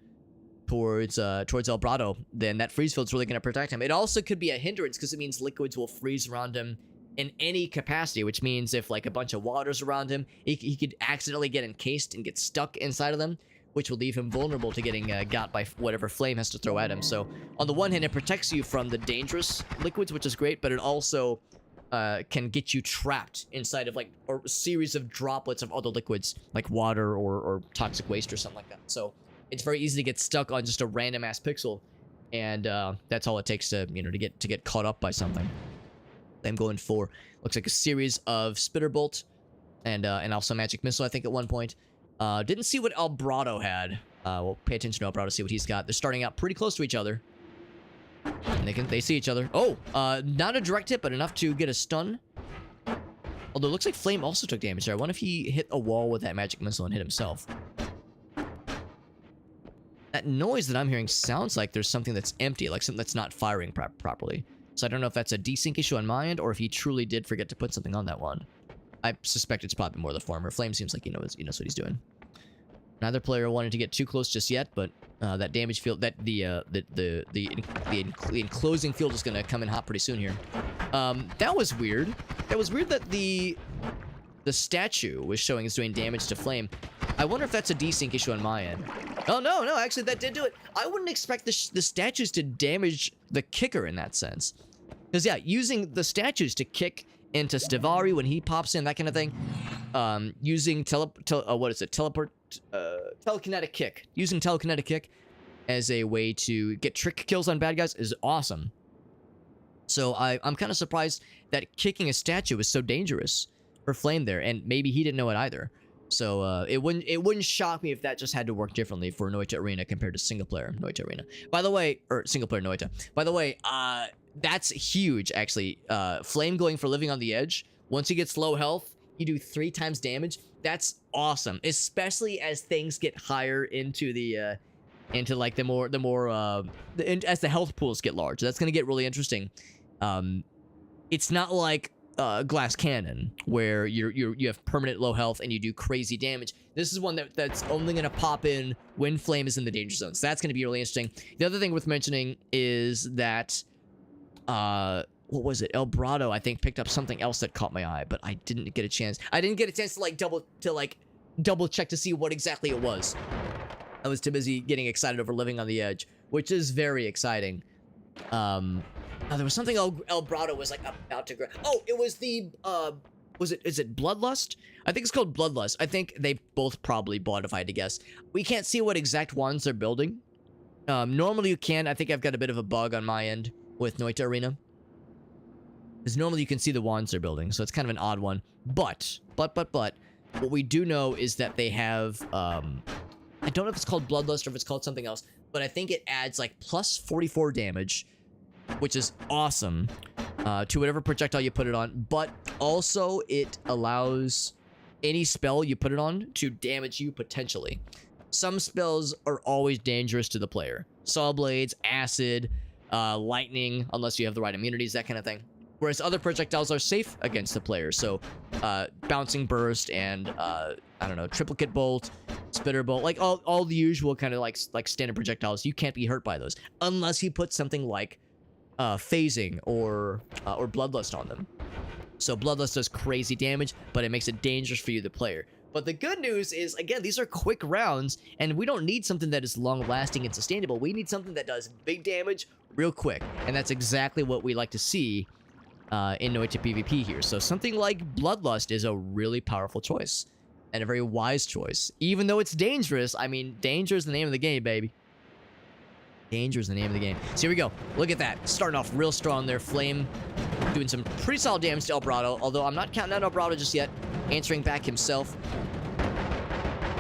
towards Albrado, then that freeze field's really going to protect him. It also could be a hindrance because it means liquids will freeze around him in any capacity, which means if like a bunch of water's around him, he could accidentally get encased and get stuck inside of them, which will leave him vulnerable to getting got by whatever Flame has to throw at him. So on the one hand, it protects you from the dangerous liquids, which is great, but it also can get you trapped inside of like a series of droplets of other liquids like water or toxic waste or something like that. So it's very easy to get stuck on just a random ass pixel, and that's all it takes to to get caught up by something. I'm going for looks like a series of Spitter Bolt and also Magic Missile, I think, at one point. Didn't see what Albrado had. We'll pay attention to Albrado, see what he's got. They're starting out pretty close to each other. And they see each other. Oh, not a direct hit, but enough to get a stun. Although it looks like Flame also took damage there. I wonder if he hit a wall with that Magic Missile and hit himself. That noise that I'm hearing sounds like there's something that's empty, like something that's not firing properly. So I don't know if that's a desync issue on my end, or if he truly did forget to put something on that one. I suspect it's probably more the former. Flame seems like he knows what he's doing. Neither player wanted to get too close just yet, but that damage field, the enclosing field is gonna come in hot pretty soon here. That was weird. That was weird that the statue was showing it's doing damage to Flame. I wonder if that's a desync issue on my end. Oh no, actually that did do it. I wouldn't expect the statues to damage the kicker in that sense, because yeah, using the statues to kick into Stivari when he pops in, that kind of thing. Using telekinetic kick. Using telekinetic kick as a way to get trick kills on bad guys is awesome. So I'm kind of surprised that kicking a statue is so dangerous for Flame there, and maybe he didn't know it either. So it wouldn't shock me if that just had to work differently for Noita Arena compared to single player Noita Arena. By the way, or single player Noita. By the way, that's huge actually. Flame going for living on the edge. Once he gets low health, you do 3 times damage. That's awesome, especially as things get higher into the as the health pools get large. That's gonna get really interesting. It's not like Glass Cannon where you have permanent low health and you do crazy damage. This is one that's only gonna pop in when Flame is in the danger zone. So that's gonna be really interesting. The other thing worth mentioning is that what was it? Albrado, I think, picked up something else that caught my eye, but I didn't get a chance. I didn't get a chance to double check to see what exactly it was. I was too busy getting excited over living on the edge, which is very exciting. There was something Albrado was like about to grab. Oh, it was the is it Bloodlust? I think it's called Bloodlust. I think they both probably bought it, if I had to guess. We can't see what exact wands they're building. Normally you can. I think I've got a bit of a bug on my end with Noita Arena, because normally you can see the wands they're building, so it's kind of an odd one. But what we do know is that they have I don't know if it's called Bloodlust or if it's called something else, but I think it adds like plus 44 damage, which is awesome, to whatever projectile you put it on. But also it allows any spell you put it on to damage you potentially. Some spells are always dangerous to the player. Saw blades, acid, lightning, unless you have the right immunities, that kind of thing. Whereas other projectiles are safe against the player. So bouncing burst and I don't know, triplicate bolt, spitter bolt, like all the usual kind of like standard projectiles. You can't be hurt by those unless you put something like phasing or bloodlust on them. So Bloodlust does crazy damage, but it makes it dangerous for you, the player. But the good news is, again, these are quick rounds, and we don't need something that is long-lasting and sustainable. We need something that does big damage real quick, and that's exactly what we like to see in Noita PvP here. So something like Bloodlust is a really powerful choice, and a very wise choice. Even though it's dangerous, I mean, danger is the name of the game, baby. Danger is the name of the game. So here we go. Look at that. Starting off real strong there. Flame doing some pretty solid damage to Elbrado, although I'm not counting out Elbrado just yet. Answering back himself.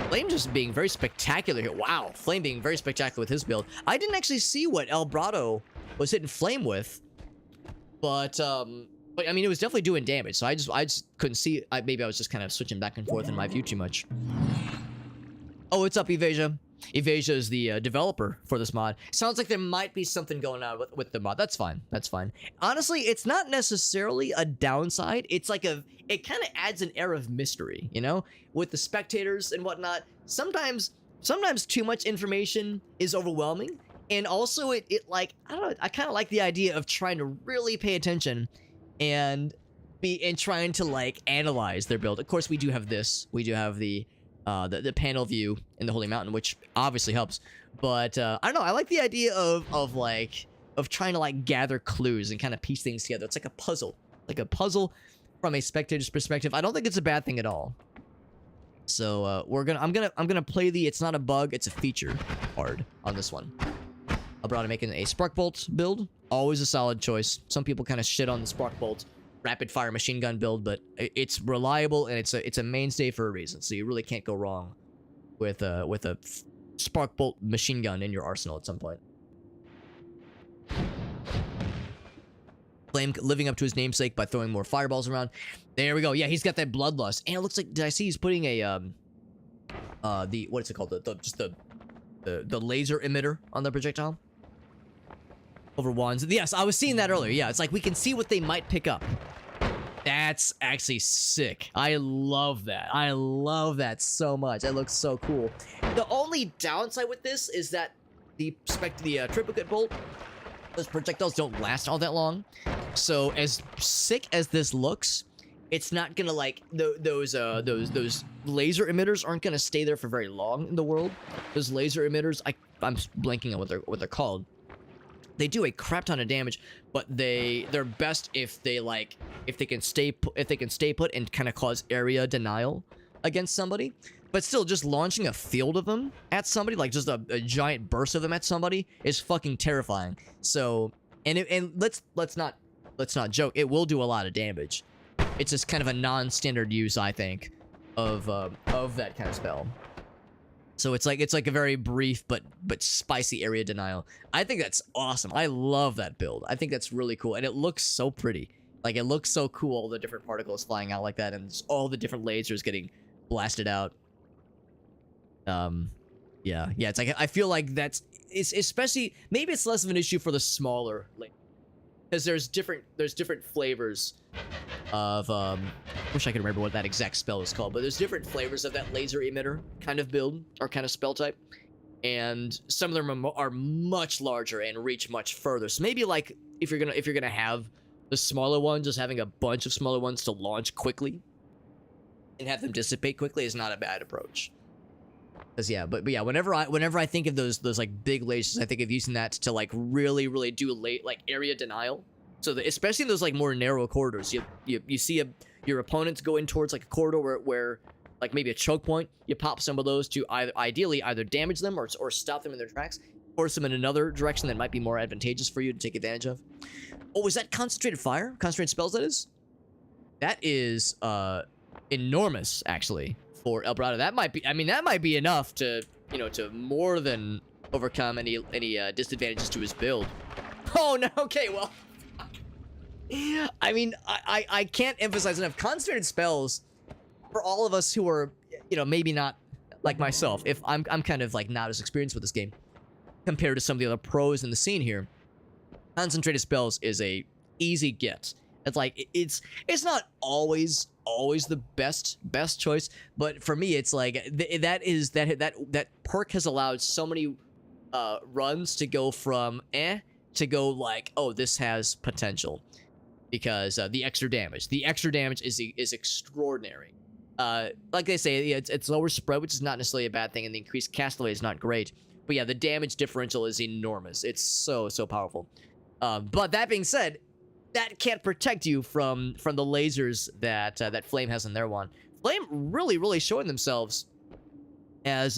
Flame just being very spectacular here. Wow. Flame being very spectacular with his build. I didn't actually see what Elbrado was hitting Flame with. But I mean, it was definitely doing damage. So I just couldn't see. Maybe I was just kind of switching back and forth in my view too much. Oh, what's up, Evasia? Evasia is the developer for this mod. Sounds like there might be something going on with the mod. That's fine. That's fine. Honestly, it's not necessarily a downside. It's like it kind of adds an air of mystery, you know? With the spectators and whatnot. Sometimes too much information is overwhelming. And also it like, I don't know, I kind of like the idea of trying to really pay attention and trying to like analyze their build. Of course, we do have this. We do have the panel view in the Holy Mountain, which obviously helps. But I don't know. I like the idea of trying to like gather clues and kind of piece things together. It's like a puzzle from a spectator's perspective. I don't think it's a bad thing at all. So I'm gonna play the it's not a bug, it's a feature card on this one. I'm about making a Spark Bolt build. Always a solid choice. Some people kind of shit on the Spark Bolt rapid fire machine gun build, but it's reliable and it's a mainstay for a reason. So you really can't go wrong with a Spark Bolt machine gun in your arsenal at some point. Flame living up to his namesake by throwing more fireballs around. There we go. Yeah, he's got that bloodlust, and it looks like, did I see he's putting a what is it called? The laser emitter on the projectile over wands. Yes, I was seeing that earlier. Yeah, it's like we can see what they might pick up. That's actually sick. I love that. I love that so much. That looks so cool. The only downside with this is that the triplicate bolt, those projectiles don't last all that long. So as sick as this looks, it's not gonna like those laser emitters aren't gonna stay there for very long in the world. Those laser emitters, I'm blanking on what they're called. They do a crap ton of damage, but they're best if they can stay put and kind of cause area denial against somebody. But still, just launching a field of them at somebody, like just a giant burst of them at somebody, is fucking terrifying. So, and let's not joke. It will do a lot of damage. It's just kind of a non-standard use, I think, of that kind of spell. So it's like a very brief but spicy area denial. I think that's awesome. I love that build. I think that's really cool, and it looks so pretty. Like, it looks so cool, all the different particles flying out like that, and all the different lasers getting blasted out. Yeah. It's like, I feel like it's especially, maybe it's less of an issue for the smaller, like, because there's different flavors of wish I could remember what that exact spell is called, but there's different flavors of that laser emitter kind of build or kind of spell type, and some of them are much larger and reach much further. So maybe like if you're gonna have the smaller one, just having a bunch of smaller ones to launch quickly and have them dissipate quickly is not a bad approach. Cause yeah, but yeah, whenever I think of those like big lasers, I think of using that to like really do like area denial. So especially in those like more narrow corridors, you see your opponents go in towards like a corridor where like maybe a choke point. You pop some of those to ideally either damage them or stop them in their tracks, force them in another direction that might be more advantageous for you to take advantage of. Oh, is that concentrated fire? Concentrated spells, that is? That is enormous, actually. For Elbrado, that might be enough to, to more than overcome any disadvantages to his build. Oh no, okay, well, I mean, I can't emphasize enough. Concentrated spells for all of us who are, maybe not like myself. If I'm kind of like not as experienced with this game compared to some of the other pros in the scene here. Concentrated spells is a easy get. It's like it's not always the best choice, but for me it's like that perk has allowed so many runs to go from to go like, oh, this has potential. because the extra damage is extraordinary. Like they say, it's lower spread, which is not necessarily a bad thing, and the increased cast delay is not great. But yeah, the damage differential is enormous. It's so powerful. But that being said, that can't protect you from the lasers that Flame has in their one. Flame really showing themselves as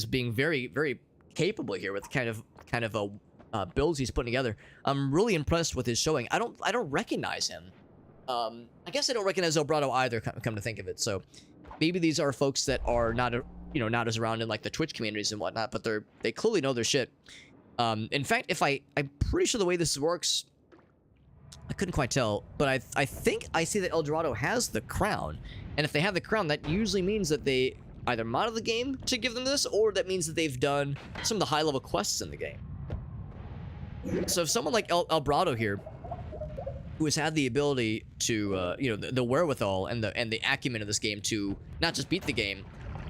being very capable here with kind of a builds he's putting together. I'm really impressed with his showing. I don't recognize him. I guess I don't recognize Elbrado either, come to think of it. So maybe these are folks that are not not as around in like the Twitch communities and whatnot, but they clearly know their shit. In fact, I'm pretty sure the way this works, I couldn't quite tell, but I think I see that El Dorado has the crown, and if they have the crown, that usually means that they either modded the game to give them this, or that means that they've done some of the high-level quests in the game. So if someone like Elbrado here, who has had the ability to, the wherewithal and the acumen of this game to not just beat the game,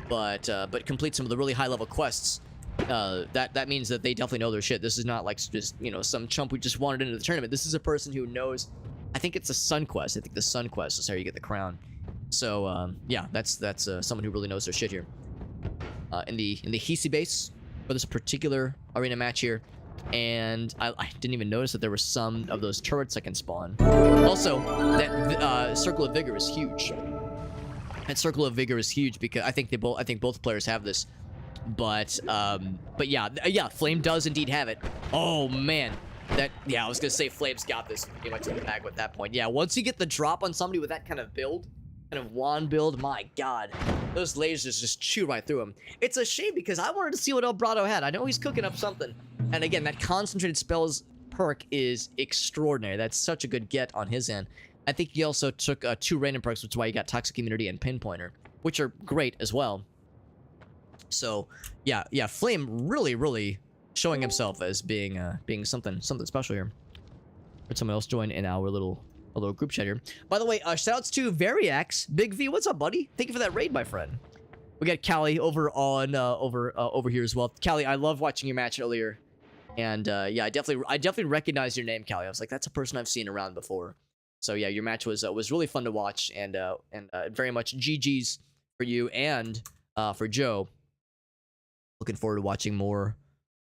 but complete some of the really high-level quests, that means that they definitely know their shit. This is not like just some chump who just wandered into the tournament. This is a person who knows. I think it's a Sun Quest. I think the Sun Quest is how you get the crown. So yeah, that's someone who really knows their shit here. In the Hisi base for this particular arena match here. And I didn't even notice that there were some of those turrets that can spawn. Also, that Circle of Vigor is huge. That Circle of Vigor is huge because I think both players have this. But yeah, Flame does indeed have it. Oh man, I was gonna say Flame's got this pretty much in the bag at that point. Yeah, once you get the drop on somebody with that kind of build, kind of wand build, my god, those lasers just chew right through him. It's a shame because I wanted to see what Elbrado had. I know he's cooking up something. And again, that concentrated spells perk is extraordinary. That's such a good get on his end. I think he also took 2 random perks, which is why he got Toxic Immunity and Pinpointer, which are great as well. So yeah, Flame really showing himself as being something special here. Let someone else join in our little group chat here. By the way, shoutouts to Variax, Big V. What's up, buddy? Thank you for that raid, my friend. We got Callie over on over here as well. Callie, I love watching your match earlier, and yeah, I definitely recognize your name, Callie. I was like, that's a person I've seen around before. So yeah, your match was really fun to watch, and very much GG's for you and for Joe. Looking forward to watching more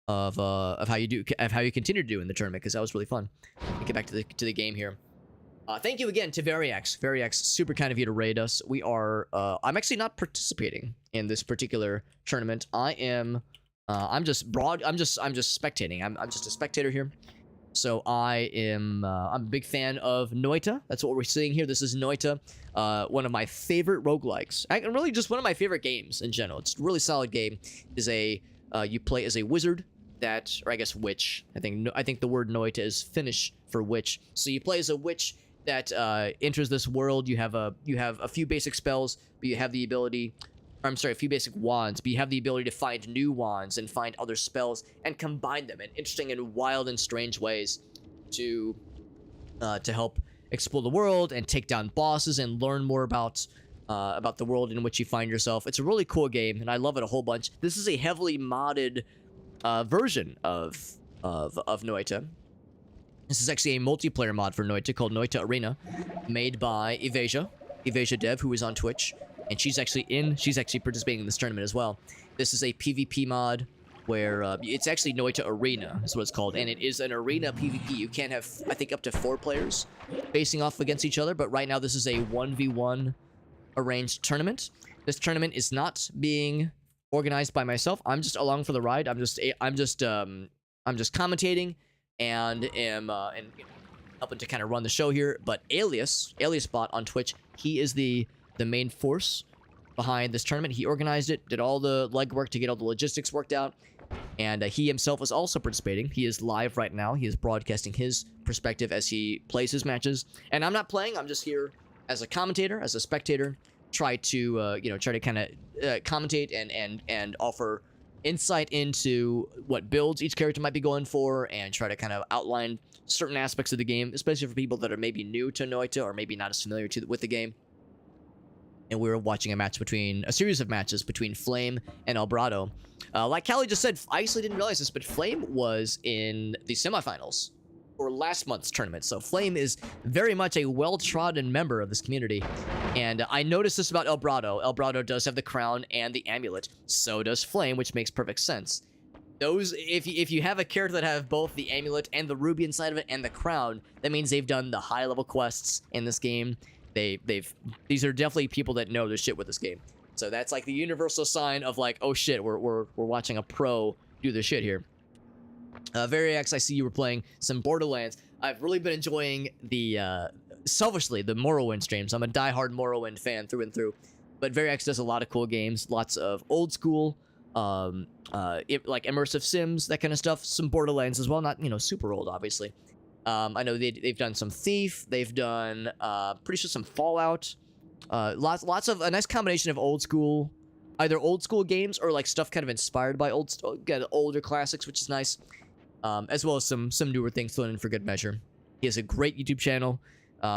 of how you continue to do in the tournament, because that was really fun. Let me get back to the game here. Thank you again to Variax. Variax, super kind of you to raid us. We are I'm actually not participating in this particular tournament. I'm just spectating. I'm just a spectator here. So I'm a big fan of Noita. That's what we're seeing here. This is Noita, one of my favorite roguelikes. Really just one of my favorite games in general. It's a really solid game. You play as a wizard or I guess witch. I think the word Noita is Finnish for witch. So you play as a witch that enters this world. You have a few basic spells, but you have the ability. I'm sorry, a few basic wands, but you have the ability to find new wands and find other spells and combine them in interesting and wild and strange ways to help explore the world and take down bosses and learn more about the world in which you find yourself. It's a really cool game, and I love it a whole bunch. This is a heavily modded version of Noita. This is actually a multiplayer mod for Noita called Noita Arena, made by Evasia Dev, who is on Twitch. And she's actually participating in this tournament as well. This is a PvP mod where it's actually Noita Arena is what it's called, and it is an arena PvP. You can have, I think, up to 4 players facing off against each other, but right now this is a 1v1 arranged tournament. This tournament is not being organized by myself. I'm just along for the ride. I'm just commentating and am helping to kind of run the show here. But Alias Bot on Twitch, he is the main force behind this tournament. He organized it, did all the legwork to get all the logistics worked out, and he himself is also participating. He is live right now. He is broadcasting his perspective as he plays his matches. And I'm not playing. I'm just here as a commentator, as a spectator, try to kind of commentate and offer insight into what builds each character might be going for, and try to kind of outline certain aspects of the game, especially for people that are maybe new to Noita or maybe not as familiar with the game. And we were watching a series of matches between Flame and Elbrado. Like Callie just said, I actually didn't realize this, but Flame was in the semifinals for last month's tournament. So Flame is very much a well-trodden member of this community. And I noticed this about Elbrado. Elbrado does have the crown and the amulet. So does Flame, which makes perfect sense. Those, if you have a character that have both the amulet and the ruby inside of it and the crown, that means they've done the high-level quests in this game. These are definitely people that know their shit with this game. So that's like the universal sign of like, oh shit, we're watching a pro do their shit here. Variax, I see you were playing some Borderlands. I've really been enjoying the, selfishly, the Morrowind streams. I'm a diehard Morrowind fan through and through. But Variax does a lot of cool games, lots of old school, like immersive sims, that kind of stuff. Some Borderlands as well, not, you know, super old, obviously. I know they've done some Thief. They've done, pretty sure some Fallout. Lots of a nice combination of old school, either old school games or like stuff kind of inspired by older classics, which is nice. As well as some newer things thrown in for good measure. He has a great YouTube channel.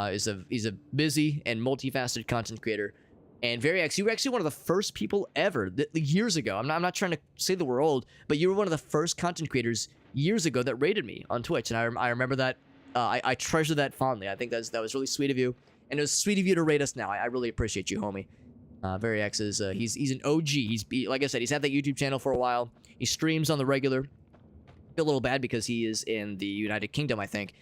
He's a busy and multifaceted content creator. And Variax, you were actually one of the first people ever years ago. I'm not trying to say that we're old, but you were one of the first content creators years ago that rated me on Twitch, and I remember that. I treasure that fondly. I think that was really sweet of you, and it was sweet of you to rate us now. I really appreciate you, homie. Variax is he's an OG. He's like I said, he's had that YouTube channel for a while. He streams on the regular. I feel a little bad because he is in the United Kingdom, I think,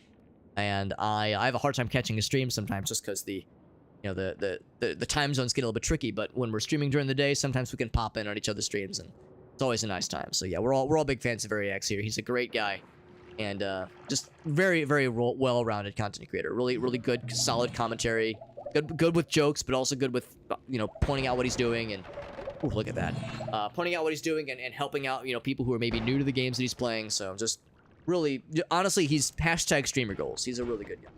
and I have a hard time catching his streams sometimes just because the time zones get a little bit tricky. But when we're streaming during the day, sometimes we can pop in on each other's streams, and it's always a nice time. So yeah, we're all big fans of Variax here. He's a great guy, and just very well-rounded content creator. Really good, solid commentary. Good with jokes, but also good with pointing out what he's doing and. Ooh, look at that. Pointing out what he's doing and helping out, people who are maybe new to the games that he's playing. So just really, honestly, he's hashtag streamer goals. He's a really good guy.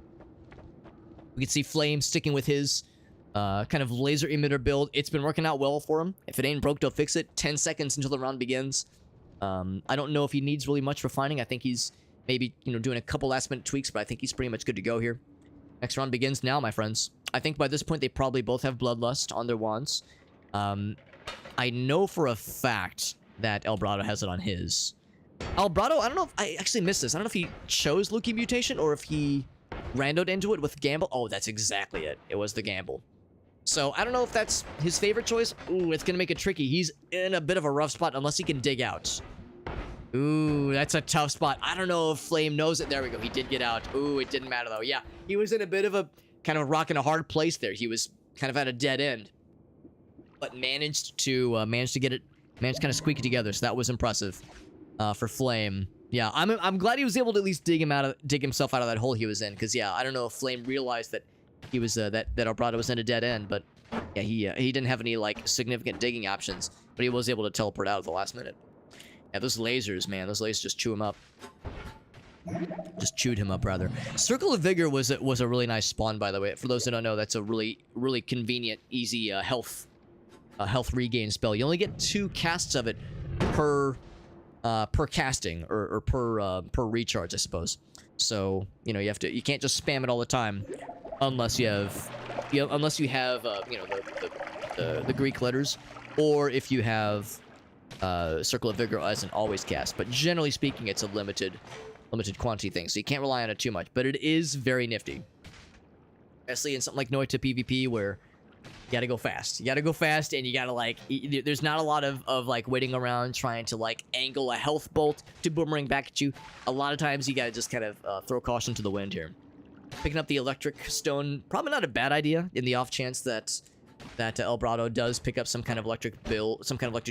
We can see Flame sticking with his kind of laser emitter build. It's been working out well for him. If it ain't broke, don't fix it. 10 seconds until the round begins. I don't know if he needs really much refining. I think he's maybe, doing a couple last minute tweaks, but I think he's pretty much good to go here. Next round begins now, my friends. I think by this point, they probably both have Bloodlust on their wands. I know for a fact that Elbrado has it on his. Elbrado, I don't know if I actually missed this. I don't know if he chose Lucky Mutation or if he randoed into it with Gamble. Oh, that's exactly it. It was the Gamble. So I don't know if that's his favorite choice. Ooh, it's going to make it tricky. He's in a bit of a rough spot unless he can dig out. Ooh, that's a tough spot. I don't know if Flame knows it. There we go. He did get out. Ooh, it didn't matter though. Yeah, he was in a bit of a kind of rock and a hard place there. He was kind of at a dead end. But managed to get it, managed to kind of squeak it together. So that was impressive for Flame. Yeah, I'm glad he was able to at least dig himself out of that hole he was in. Because yeah, I don't know if Flame realized that he was that Elbrado was in a dead end. But yeah, he didn't have any like significant digging options. But he was able to teleport out at the last minute. Yeah, those lasers, man, those lasers just chew him up. Just chewed him up, rather. Circle of Vigor was a really nice spawn, by the way. For those that don't know, that's a really convenient, easy health regain spell. You only get 2 casts of it per casting or per recharge, I suppose. So you can't just spam it all the time unless you have the Greek letters, or if you have Circle of Vigor as an always cast. But generally speaking, it's a limited quantity thing, so you can't rely on it too much. But it is very nifty, especially in something like Noita PvP where you gotta go fast. You gotta go fast, and you gotta like. There's not a lot of like waiting around trying to like angle a health bolt to boomerang back at you. A lot of times you gotta just kind of throw caution to the wind here. Picking up the electric stone, probably not a bad idea in the off chance that Elbrado does pick up some kind of electric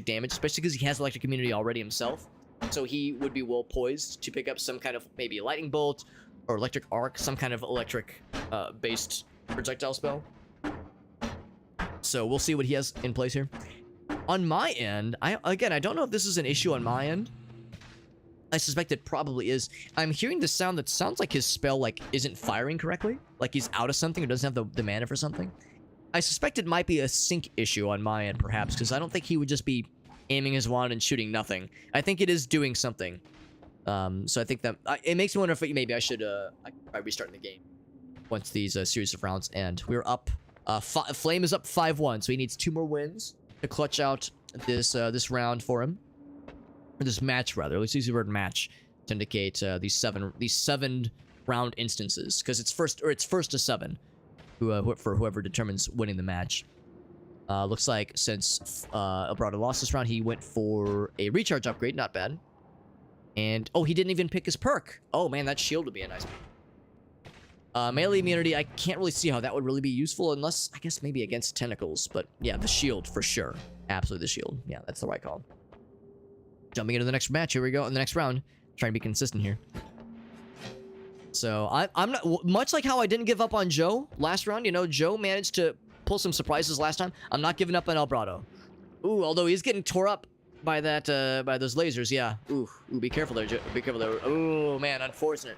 damage, especially because he has electric immunity already himself. So he would be well poised to pick up some kind of maybe lightning bolt or electric arc, some kind of electric based projectile spell. So we'll see what he has in place here. On my end, I don't know if this is an issue on my end. I suspect it probably is. I'm hearing the sound that sounds like his spell like isn't firing correctly, like he's out of something or doesn't have the mana for something. I suspect it might be a sync issue on my end, perhaps, because I don't think he would just be aiming his wand and shooting nothing. I think it is doing something. So I think that it makes me wonder if maybe I should try restarting the game once these series of rounds end. We're up. Flame is up 5-1, so he needs 2 more wins to clutch out this round for him, or this match rather. Let's use the word match to indicate these seven round instances, because it's first to 7, for whoever determines winning the match. Looks like since Elbrado lost this round, he went for a recharge upgrade, not bad. And oh, he didn't even pick his perk. Oh man, that shield would be a nice one. Melee immunity, I can't really see how that would really be useful unless, I guess, maybe against tentacles. But yeah, the shield for sure. Absolutely the shield. Yeah, that's the right call. Jumping into the next match, here we go. In the next round, trying to be consistent here. So I'm not, much like how I didn't give up on Joe last round. You know, Joe managed to pull some surprises last time. I'm not giving up on Elbrado. Ooh, although he's getting tore up by that by those lasers. Yeah. Ooh, be careful there, Joe. Be careful there. Oh man, unfortunate.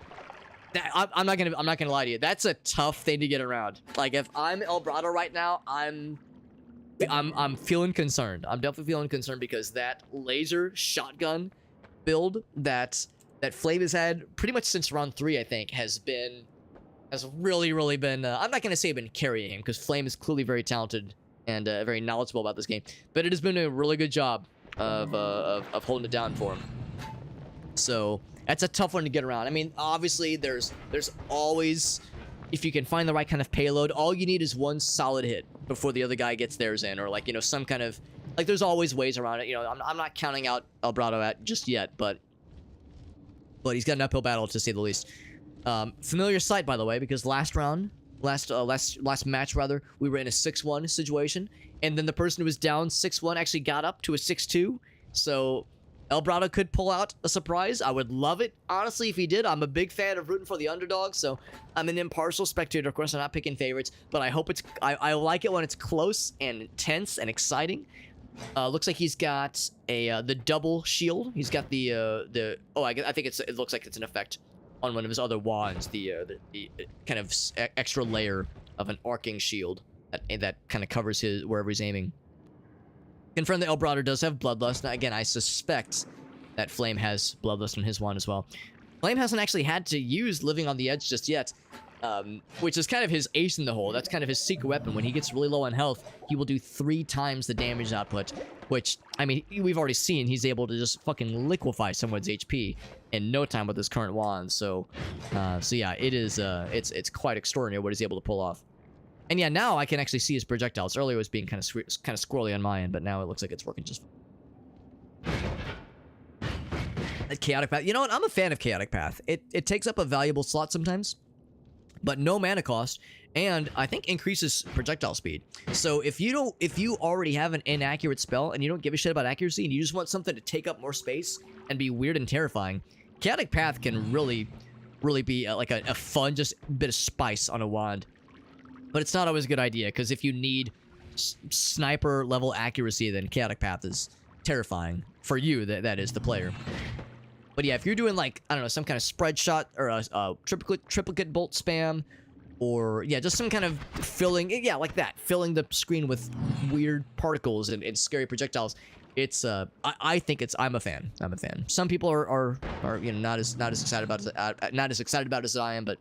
I'm not gonna lie to you. That's a tough thing to get around. Like if I'm Elbrado right now, I'm feeling concerned. I'm definitely feeling concerned because that laser shotgun build that Flame has had pretty much since round 3, I think, has really been. I'm not gonna say been carrying him because Flame is clearly very talented and very knowledgeable about this game, but it has been a really good job of holding it down for him. So that's a tough one to get around. I mean, obviously, there's always, if you can find the right kind of payload, all you need is one solid hit before the other guy gets theirs in, or like, you know, some kind of, like, there's always ways around it. You know, I'm not counting out Elbrado at just yet, but he's got an uphill battle to say the least. Familiar sight, by the way, because last match rather, we were in a 6-1 situation, and then the person who was down 6-1 actually got up to a 6-2. So Elbrado could pull out a surprise. I would love it, honestly, if he did. I'm a big fan of rooting for the underdog, so I'm an impartial spectator. Of course, I'm not picking favorites, but I hope I like it when it's close and intense and exciting. Looks like he's got the double shield. He's got the I think it looks like it's an effect on one of his other wands. The kind of extra layer of an arcing shield that kind of covers his wherever he's aiming. Confirm that Elbrado does have Bloodlust. Now, again, I suspect that Flame has Bloodlust on his wand as well. Flame hasn't actually had to use Living on the Edge just yet, which is kind of his ace in the hole. That's kind of his secret weapon. When he gets really low on health, he will do 3 times the damage output, which, I mean, we've already seen he's able to just fucking liquefy someone's HP in no time with his current wand. So yeah, it is, it's quite extraordinary what he's able to pull off. And yeah, now I can actually see his projectiles. Earlier it was being kind of squirrely on my end, but now it looks like it's working just fine. Chaotic Path. You know what? I'm a fan of Chaotic Path. It takes up a valuable slot sometimes, but no mana cost, and I think increases projectile speed. So if you already have an inaccurate spell and you don't give a shit about accuracy and you just want something to take up more space and be weird and terrifying, Chaotic Path can really be like a fun just bit of spice on a wand. But it's not always a good idea, because if you need sniper level accuracy, then Chaotic Path is terrifying for you, that is the player. But yeah, if you're doing, like, I don't know, some kind of spread shot or a triplicate bolt spam, or yeah, just some kind of filling, yeah, like that, filling the screen with weird particles and scary projectiles, it's I think I'm a fan. Some people are you know, not as excited about it as I am, but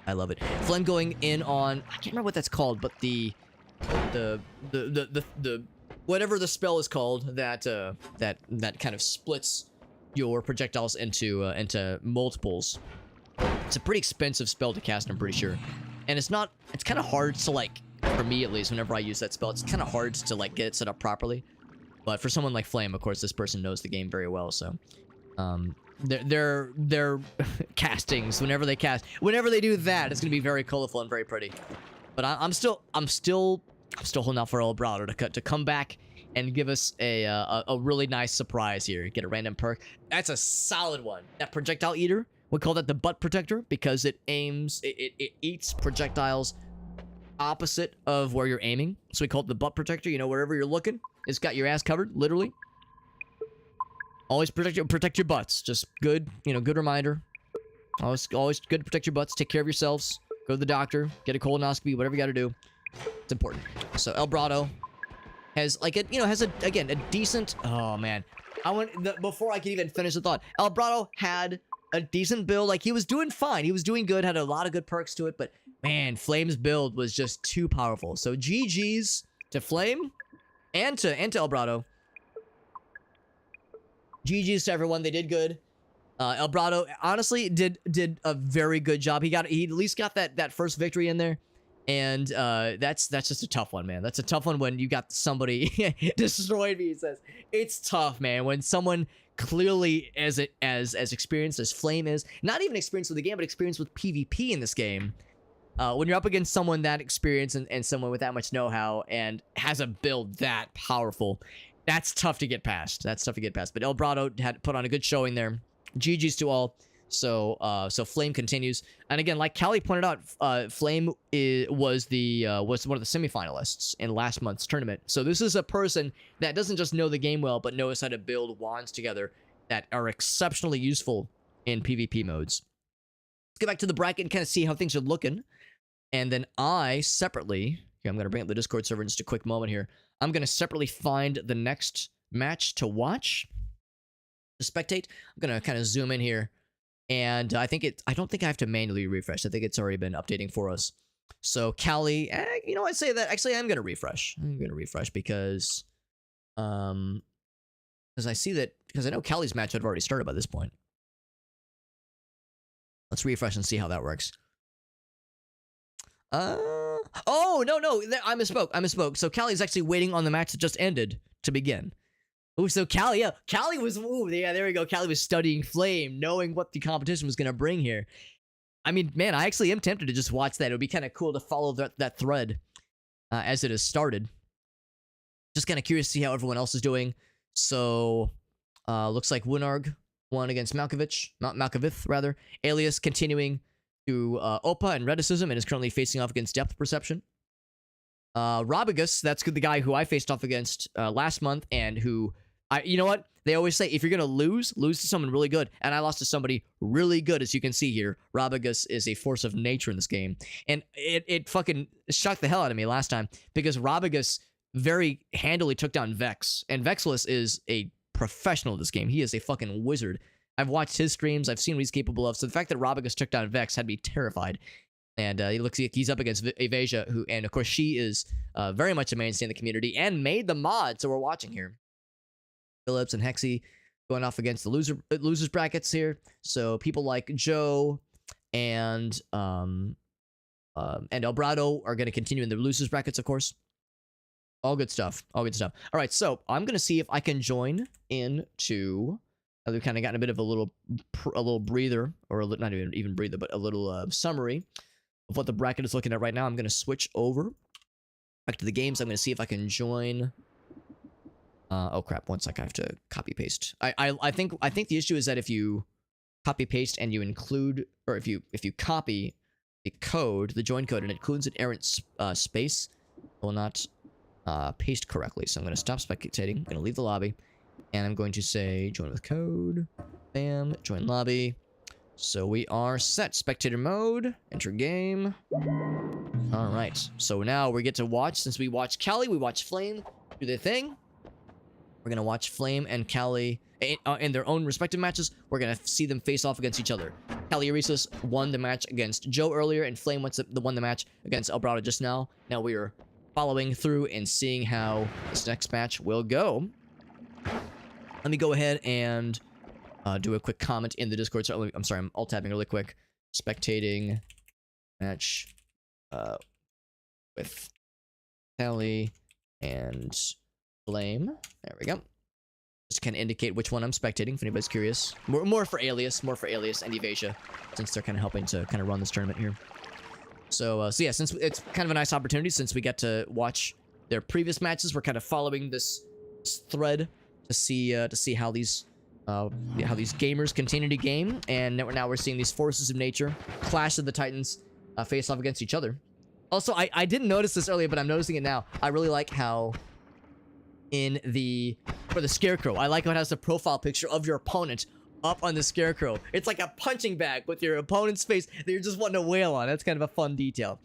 I love it. Flame going in on, I can't remember what that's called, but the whatever the spell is called that kind of splits your projectiles into multiples. It's a pretty expensive spell to cast, I'm pretty sure. And it's kind of hard to, like, for me at least, whenever I use that spell, it's kind of hard to, like, get it set up properly. But for someone like Flame, of course, this person knows the game very well, so their castings, whenever they do that, it's gonna be very colorful and very pretty. But I'm still holding out for Elbrado to come back and give us a really nice surprise here. Get a random perk. That's a solid one. That projectile eater, we call that the butt protector because it eats projectiles opposite of where you're aiming. So we call it the butt protector. You know, wherever you're looking, it's got your ass covered, literally. Always protect your butts. Just good, you know, good reminder. Always good to protect your butts. Take care of yourselves. Go to the doctor. Get a colonoscopy. Whatever you got to do. It's important. So Elbrado has again a decent. Oh man, before I could even finish the thought, Elbrado had a decent build. Like, he was doing fine. He was doing good. Had a lot of good perks to it. But man, Flame's build was just too powerful. So GG's to Flame and to Elbrado. GG's to everyone. They did good. Elbrado honestly did a very good job. He at least got that first victory in there. And that's just a tough one, man. That's a tough one when you got somebody destroyed me. He says it's tough, man. When someone clearly as experienced as Flame is, not even experienced with the game, but experienced with PvP in this game. When you're up against someone that experienced and someone with that much know-how and has a build that powerful, that's tough to get past. That's tough to get past. But Elbrado had put on a good showing there. GG's to all. So Flame continues, and again, like Callie pointed out, Flame was one of the semifinalists in last month's tournament. So this is a person that doesn't just know the game well, but knows how to build wands together that are exceptionally useful in PvP modes. Let's get back to the bracket and kind of see how things are looking, and then I separately, I'm going to bring up the Discord server in just a quick moment here. I'm going to separately find the next match to watch, to spectate. I'm going to kind of zoom in here. And I don't think I have to manually refresh. I think it's already been updating for us. So Callie, you know, I say that actually I'm gonna refresh. I'm gonna refresh because I see that, because I know Callie's match had already started by this point. Let's refresh and see how that works. Oh no, I misspoke. So Callie's actually waiting on the match that just ended to begin. Ooh, so Callie, yeah. Callie was, yeah, there we go. Callie was studying Flame, knowing what the competition was going to bring here. I mean, man, I actually am tempted to just watch that. It would be kind of cool to follow that thread as it has started. Just kind of curious to see how everyone else is doing. So, looks like Wunarg won against Malkovich, rather. Alias continuing to Opa and Reticism and is currently facing off against Depth Perception. Robigus, that's the guy who I faced off against last month, and who, you know what? They always say, if you're gonna lose to someone really good, and I lost to somebody really good, as you can see here. Robigus is a force of nature in this game, and it fucking shocked the hell out of me last time, because Robigus very handily took down Vex, and Vexless is a professional in this game. He is a fucking wizard. I've watched his streams, I've seen what he's capable of, so the fact that Robigus took down Vex had me terrified. And he looks like he's up against Evasia, who, and of course she is very much a mainstay in the community and made the mod, so we're watching here. Phillips and Hexy going off against the losers brackets here. So people like Joe and Elbrado are going to continue in the losers brackets, of course. All good stuff. All good stuff. All right, so I'm going to see if I can join into. We've kind of gotten a bit of a little breather, or not even breather, but a little summary of what the bracket is looking at right now. I'm going to switch over back to the games. I'm going to see if I can join. Oh crap! One sec, I have to copy paste. I think the issue is that if you copy paste and you include, or if you copy the code, the join code, and it includes an errant space, it will not paste correctly. So I'm going to stop spectating. I'm going to leave the lobby, and I'm going to say join with code. Bam, join lobby. So we are set. Spectator mode. Enter game. All right. So now we get to watch. Since we watched Callie, we watched Flame do their thing. We're going to watch Flame and Callie in their own respective matches. We're going to see them face off against each other. Ceresis won the match against Joe earlier, and Flame won the match against Elbrado just now. Now we are following through and seeing how this next match will go. Let me go ahead and do a quick comment in the Discord. So, I'm sorry, I'm alt-tabbing really quick. Spectating match with Callie and Flame. There we go. Just kind of indicate which one I'm spectating if anybody's curious. More for Alias and Evasia, since they're kind of helping to kind of run this tournament here. So yeah, since it's kind of a nice opportunity, since we get to watch their previous matches, we're kind of following this thread to see how these gamers continue to game, and now we're seeing these forces of nature, Clash of the Titans, face off against each other. Also, I didn't notice this earlier, but I'm noticing it now. I really like how for the Scarecrow, I like how it has the profile picture of your opponent up on the Scarecrow. It's like a punching bag with your opponent's face that you're just wanting to wail on. That's kind of a fun detail.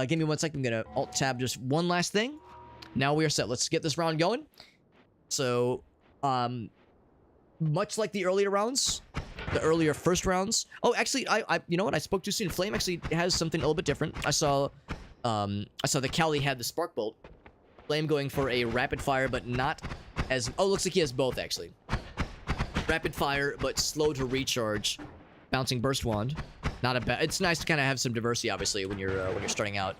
Give me 1 second. I'm gonna alt-tab just one last thing. Now we are set. Let's get this round going. So, much like the earlier rounds, the earlier first rounds. Oh, actually, you know what? I spoke too soon. Flame actually has something a little bit different. I saw that Callie had the Spark Bolt. Flame going for a rapid fire, but not as. Oh, looks like he has both actually. Rapid fire, but slow to recharge. Bouncing burst wand. Not a bad. It's nice to kind of have some diversity, obviously, when you're starting out.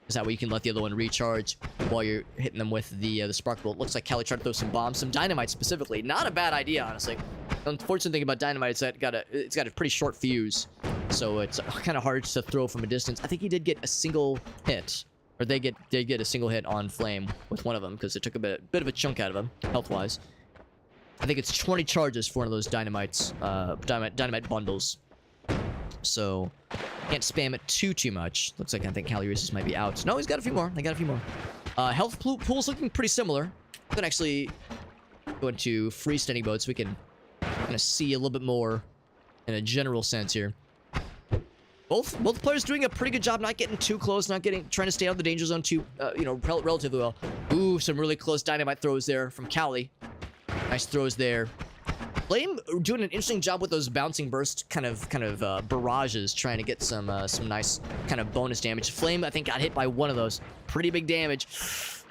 Is that way you can let the other one recharge while you're hitting them with the spark bolt. Looks like Callie tried to throw some bombs, some dynamite specifically. Not a bad idea, honestly. The unfortunate thing about dynamite is that it's got a pretty short fuse, so it's kind of hard to throw from a distance. I think he did get a single hit, or they did get a single hit on Flame with one of them because it took a bit of a chunk out of him health-wise. I think it's 20 charges for one of those dynamite bundles. So can't spam it too much. Looks like I think Ceresis might be out. No, he's got a few more. They got a few more. Health pool's looking pretty similar. We can actually go into freestanding mode so we can kind of see a little bit more in a general sense here. Both players doing a pretty good job, not getting too close, trying to stay out of the danger zone too, relatively well. Ooh, some really close dynamite throws there from Callie. Nice throws there. Flame doing an interesting job with those bouncing burst kind of barrages, trying to get some nice kind of bonus damage. Flame, I think, got hit by one of those. Pretty big damage.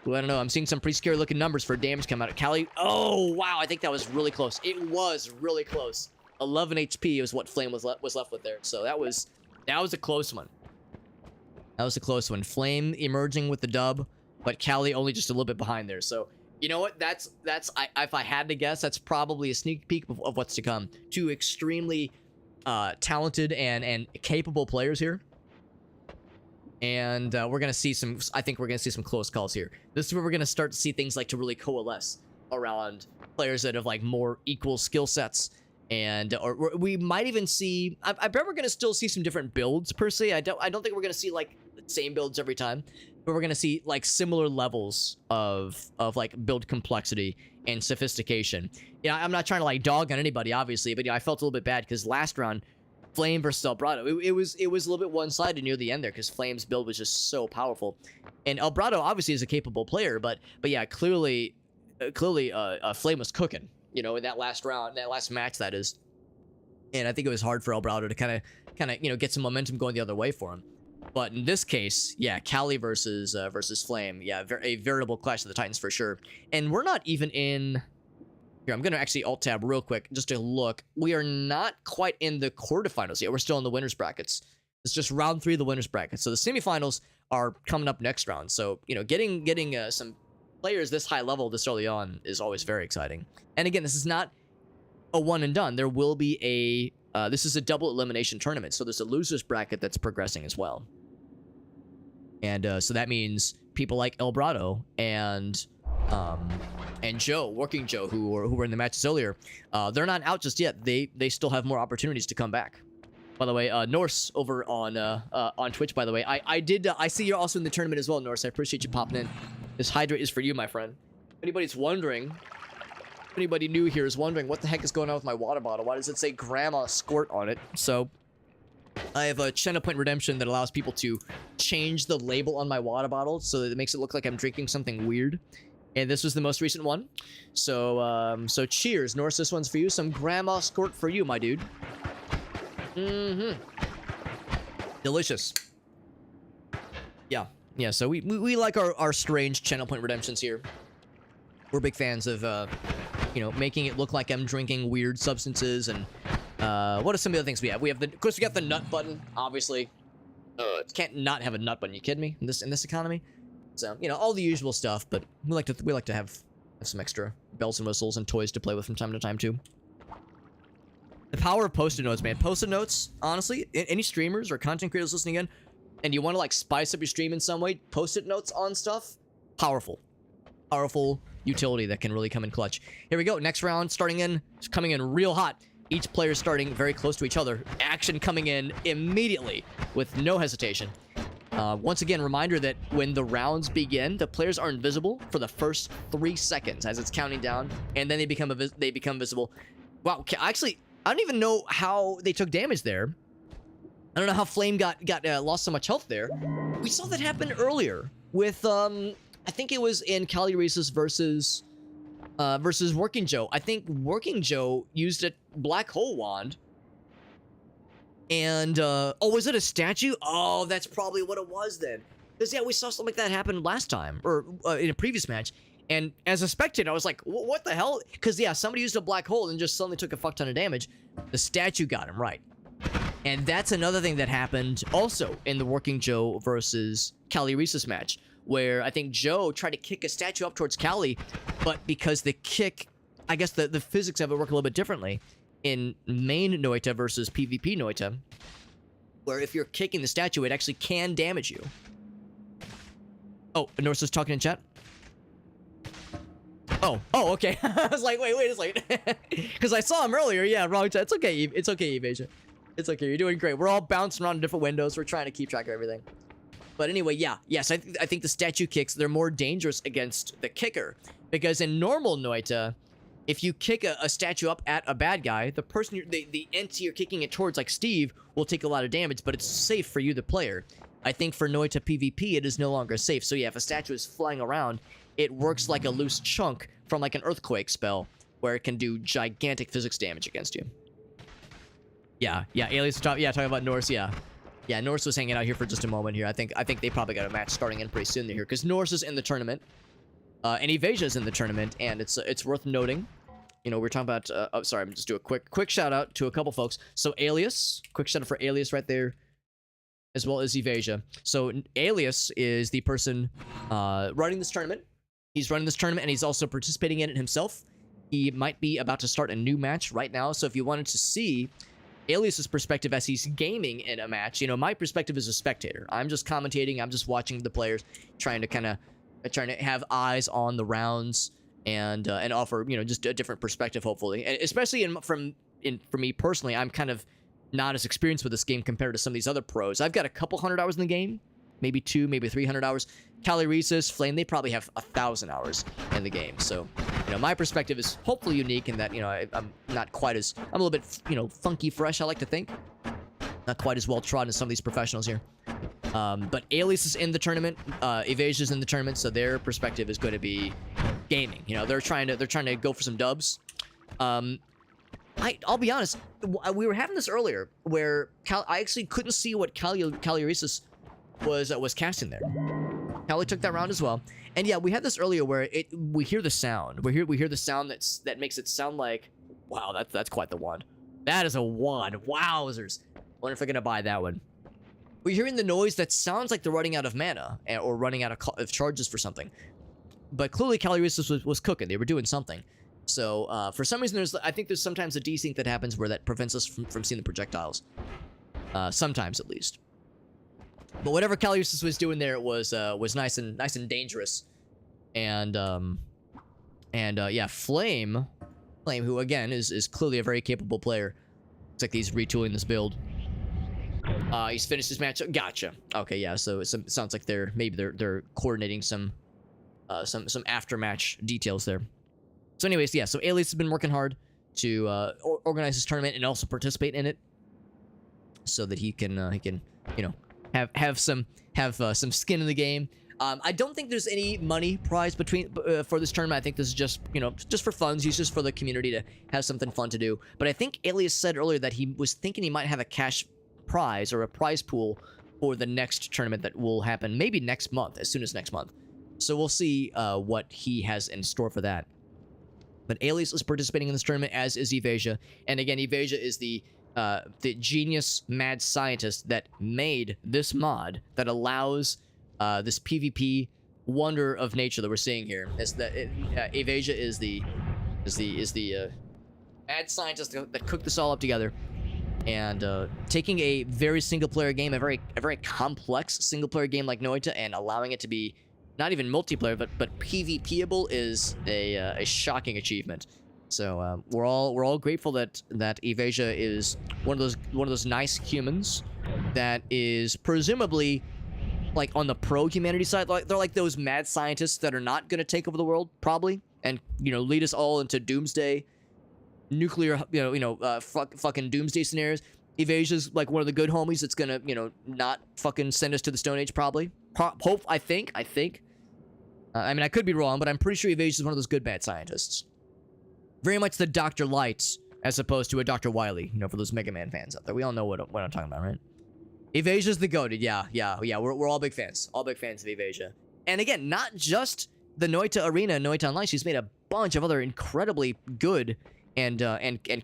Ooh, I don't know. I'm seeing some pretty scary looking numbers for damage come out of Callie. Oh, wow. I think that was really close. It was really close. 11 HP was what Flame was left with there. So that was a close one. That was a close one. Flame emerging with the dub, but Callie only just a little bit behind there. So you know what? If I had to guess, that's probably a sneak peek of what's to come. Two extremely talented and capable players here. And we're going to see some, I think we're going to see some close calls here. This is where we're going to start to see things like to really coalesce around players that have like more equal skill sets. And or we might even see, I bet we're going to still see some different builds per se. I don't think we're going to see like the same builds every time. But we're going to see like similar levels of like build complexity and sophistication. Yeah, I'm not trying to like dog on anybody, obviously, but I felt a little bit bad because last round, Flame versus Elbrado, it was a little bit one-sided near the end there because Flame's build was just so powerful. And Elbrado obviously is a capable player, but yeah, clearly Flame was cooking, in that last round, that last match, that is. And I think it was hard for Elbrado to kind of get some momentum going the other way for him. But in this case, yeah, Callie versus Flame, yeah, a veritable clash of the Titans for sure. And we're not even in. Here, I'm gonna actually alt tab real quick just to look. We are not quite in the quarterfinals yet. We're still in the winners brackets. It's just round 3 of the winners bracket. So the semifinals are coming up next round. So getting some players this high level this early on is always very exciting. And again, this is not a one and done. There will be a this is a double elimination tournament. So there's a losers bracket that's progressing as well. And so that means people like Elbrado and Joe, Working Joe, who were in the matches earlier, they're not out just yet. They still have more opportunities to come back. By the way, Norse over on Twitch. By the way, I see you're also in the tournament as well, Norse. I appreciate you popping in. This hydrate is for you, my friend. If anybody's wondering, if anybody new here is wondering what the heck is going on with my water bottle, why does it say Grandma Squirt on it? So I have a channel point redemption that allows people to change the label on my water bottle so that it makes it look like I'm drinking something weird. And this was the most recent one. So so cheers, Norse. This one's for you. Some Grandma Squirt for you, my dude. Delicious. Yeah, so we like our strange channel point redemptions here. We're big fans of making it look like I'm drinking weird substances. And what are some of the other things we have? Of course, we got the nut button, obviously. Can't not have a nut button. You kidding me? In this economy? So, all the usual stuff, but we like to have some extra bells and whistles and toys to play with from time to time too. The power of post-it notes, man. Post-it notes, honestly, any streamers or content creators listening in, and you want to like spice up your stream in some way, post-it notes on stuff, powerful utility that can really come in clutch. Here we go. Next round coming in real hot. Each player starting very close to each other. Action coming in immediately with no hesitation. Once again, reminder that when the rounds begin, the players are invisible for the first 3 seconds as it's counting down, and then they become visible. Wow, actually, I don't even know how they took damage there. I don't know how Flame got lost so much health there. We saw that happen earlier with I think it was in Ceresis versus Working Joe. I think Working Joe used a black hole wand. And, oh, was it a statue? Oh, that's probably what it was then. Because, yeah, we saw something like that happen last time, or in a previous match. And as a spectator, I was like, what the hell? Because, yeah, somebody used a black hole and just suddenly took a fuck ton of damage. The statue got him, right. And that's another thing that happened also in the Working Joe versus Ceresis match, where I think Joe tried to kick a statue up towards Cali, but because the kick, I guess the physics of it work a little bit differently in main Noita versus PvP Noita, where if you're kicking the statue, it actually can damage you. Oh, Norsa's talking in chat? Oh, okay. I was like, wait a second. Because I saw him earlier. Yeah, wrong chat. It's okay, it's okay, Evasion. It's okay, you're doing great. We're all bouncing around different windows. We're trying to keep track of everything. But anyway, yes, I think the statue kicks, they're more dangerous against the kicker. Because in normal Noita, if you kick a statue up at a bad guy, the person, the entity you're kicking it towards, like Steve, will take a lot of damage, but it's safe for you, the player. I think for Noita PvP, it is no longer safe. So yeah, if a statue is flying around, it works like a loose chunk from like an earthquake spell, where it can do gigantic physics damage against you. Yeah, Alias talking about Norse, yeah, Norse was hanging out here for just a moment here. I think they probably got a match starting in pretty soon here, because Norse is in the tournament, and Evasia is in the tournament, and it's worth noting. You know, we're talking about. Oh, sorry, I'm just do a quick shout out to a couple folks. So Alias, quick shout out for Alias right there, as well as Evasia. So Alias is the person running this tournament. He's running this tournament, and he's also participating in it himself. He might be about to start a new match right now. So if you wanted to see Alias's perspective as he's gaming in a match, you know, my perspective is a spectator. I'm just commentating. I'm just watching the players, trying to have eyes on the rounds and offer, you know, just a different perspective, hopefully. And especially for me personally, I'm kind of not as experienced with this game compared to some of these other pros. I've got a couple hundred hours in the game, maybe 200, maybe 300 hours. Ceresis, Flame, they probably have 1,000 hours in the game. So, you know, my perspective is hopefully unique in that, you know, I'm not quite as, I'm a little bit, you know, funky fresh, I like to think. Not quite as well trodden as some of these professionals here. But Alias is in the tournament, Evasia's in the tournament, so their perspective is going to be gaming. You know, they're trying to go for some dubs. I'll be honest, we were having this earlier where I actually couldn't see what Ceresis was casting there. Cali took that round as well, and yeah, we had this earlier where we hear the sound. We hear the sound that makes it sound like, wow, that's quite the wand. That is a wand. Wowzers. Wonder if they're gonna buy that one. We're hearing the noise that sounds like they're running out of mana or running out of charges for something, but clearly Ceresis was cooking. They were doing something. So for some reason, I think there's sometimes a desync that happens where that prevents us from seeing the projectiles. Sometimes at least. But whatever Ceresis was doing there was nice and dangerous, and yeah, Flame, who again is clearly a very capable player. Looks like he's retooling this build. He's finished his match. Gotcha. Okay, yeah. So it sounds like they're coordinating some after match details there. So anyways, yeah. So Alias has been working hard to organize this tournament and also participate in it, so that he can you know, have some skin in the game. I don't think there's any money prize for this tournament. I think this is just, you know, just for funsies, just for the community to have something fun to do. But I think Alias said earlier that he was thinking he might have a cash prize or a prize pool for the next tournament that will happen maybe next month, as soon as next month. So we'll see what he has in store for that. But Alias is participating in this tournament, as is Evasia. And again, Evasia is the genius mad scientist that made this mod that allows this PvP wonder of nature that we're seeing here. Is that Evasia is the mad scientist that cooked this all up together, and taking a very single player game, a very complex single player game like Noita, and allowing it to be not even multiplayer but PvPable is a shocking achievement. So we're all grateful that Evasia is one of those nice humans that is presumably like on the pro humanity side. Like they're like those mad scientists that are not going to take over the world probably, and you know, lead us all into doomsday, nuclear, fucking doomsday scenarios. Evasia's like one of the good homies that's gonna, you know, not fucking send us to the Stone Age probably. I think. I mean, I could be wrong, but I'm pretty sure Evasia is one of those good bad scientists. Very much the Dr. Light, as opposed to a Dr. Wily, you know, for those Mega Man fans out there. We all know what I'm talking about, right? Evasia's the goated, yeah. We're all big fans. All big fans of Evasia. And again, not just the Noita Arena, Noita Online, she's made a bunch of other incredibly good and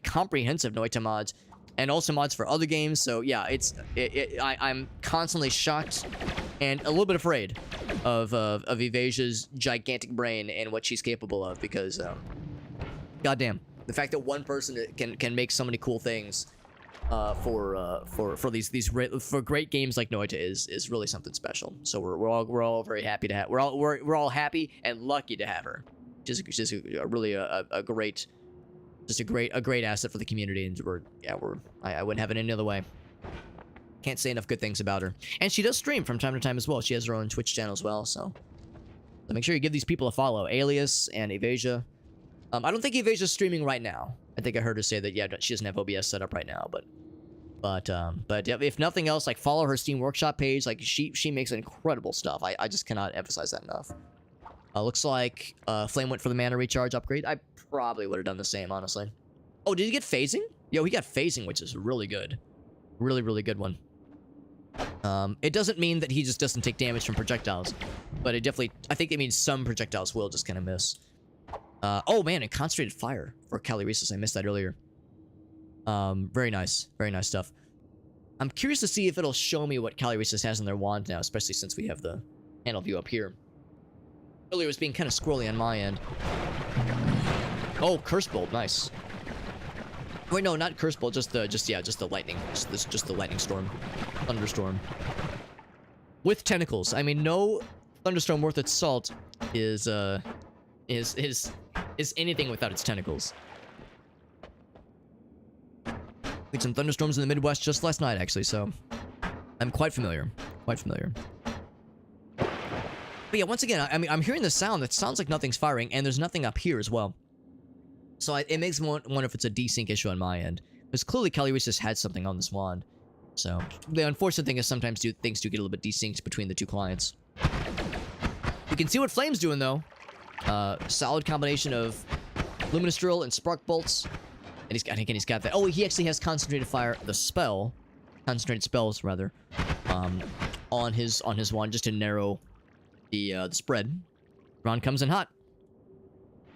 comprehensive Noita mods, and also mods for other games. So yeah, I'm constantly shocked and a little bit afraid of Evasia's gigantic brain and what she's capable of, because goddamn, the fact that one person can make so many cool things for these great games like Noita is really something special. So we're all very happy to have, we're all happy and lucky to have her. Just really a great asset for the community, and I wouldn't have it any other way. Can't say enough good things about her. And she does stream from time to time as well. She has her own Twitch channel as well, so make sure you give these people a follow, Alias and Evasia. I don't think Evasia's streaming right now. I think I heard her say that, yeah, she doesn't have OBS set up right now, but if nothing else, like, follow her Steam Workshop page. Like, she makes incredible stuff. I just cannot emphasize that enough. Looks like Flame went for the mana recharge upgrade. I probably would have done the same, honestly. Oh, did he get phasing? Yo, he got phasing, which is really good. Really, really good one. It doesn't mean that he just doesn't take damage from projectiles, but it definitely, I think it means some projectiles will just kind of miss. Oh man, and concentrated fire for Ceresis. I missed that earlier. Very nice stuff. I'm curious to see if it'll show me what Ceresis has in their wand now, especially since we have the panel view up here. Earlier it was being kind of squirrely on my end. Oh, Curse Bolt, nice. Wait, no, not Curse Bolt, just the lightning, just the lightning storm, thunderstorm, with tentacles. I mean, no thunderstorm worth its salt is anything without its tentacles. We had some thunderstorms in the Midwest just last night, actually, so I'm quite familiar. But yeah, once again, I mean, I'm hearing the sound that sounds like nothing's firing, and there's nothing up here as well. So it makes me wonder if it's a desync issue on my end, because clearly Ceresis had something on this wand. So the unfortunate thing is sometimes things do get a little bit desynced between the two clients. You can see what Flame's doing though. Solid combination of Luminous Drill and Spark Bolts. And he's got that. Oh, he actually has Concentrated Fire, the spell. Concentrated Spells, rather. On his wand, just to narrow the spread. Ron comes in hot.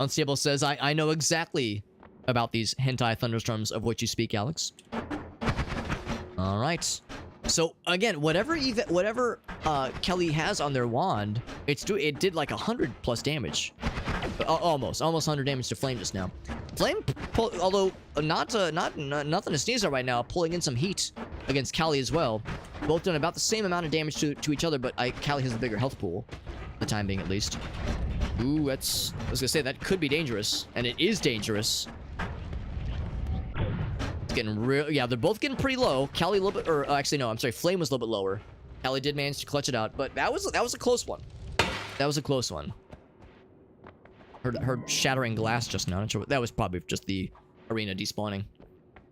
Unstable says, I know exactly about these hentai thunderstorms of which you speak, Alex. Alright. So, again, whatever Kelly has on their wand, it did like 100+ damage. Almost 100 damage to Flame just now. Flame, although nothing to sneeze at right now, pulling in some heat against Callie as well. Both done about the same amount of damage to each other, but Callie has a bigger health pool, for the time being at least. Ooh, I was gonna say, that could be dangerous, and it is dangerous. It's getting real. Yeah, they're both getting pretty low. Callie a little bit, or actually no, I'm sorry, Flame was a little bit lower. Callie did manage to clutch it out, but that was a close one. That was a close one. Heard shattering glass just now. Not sure what, that was probably just the arena despawning.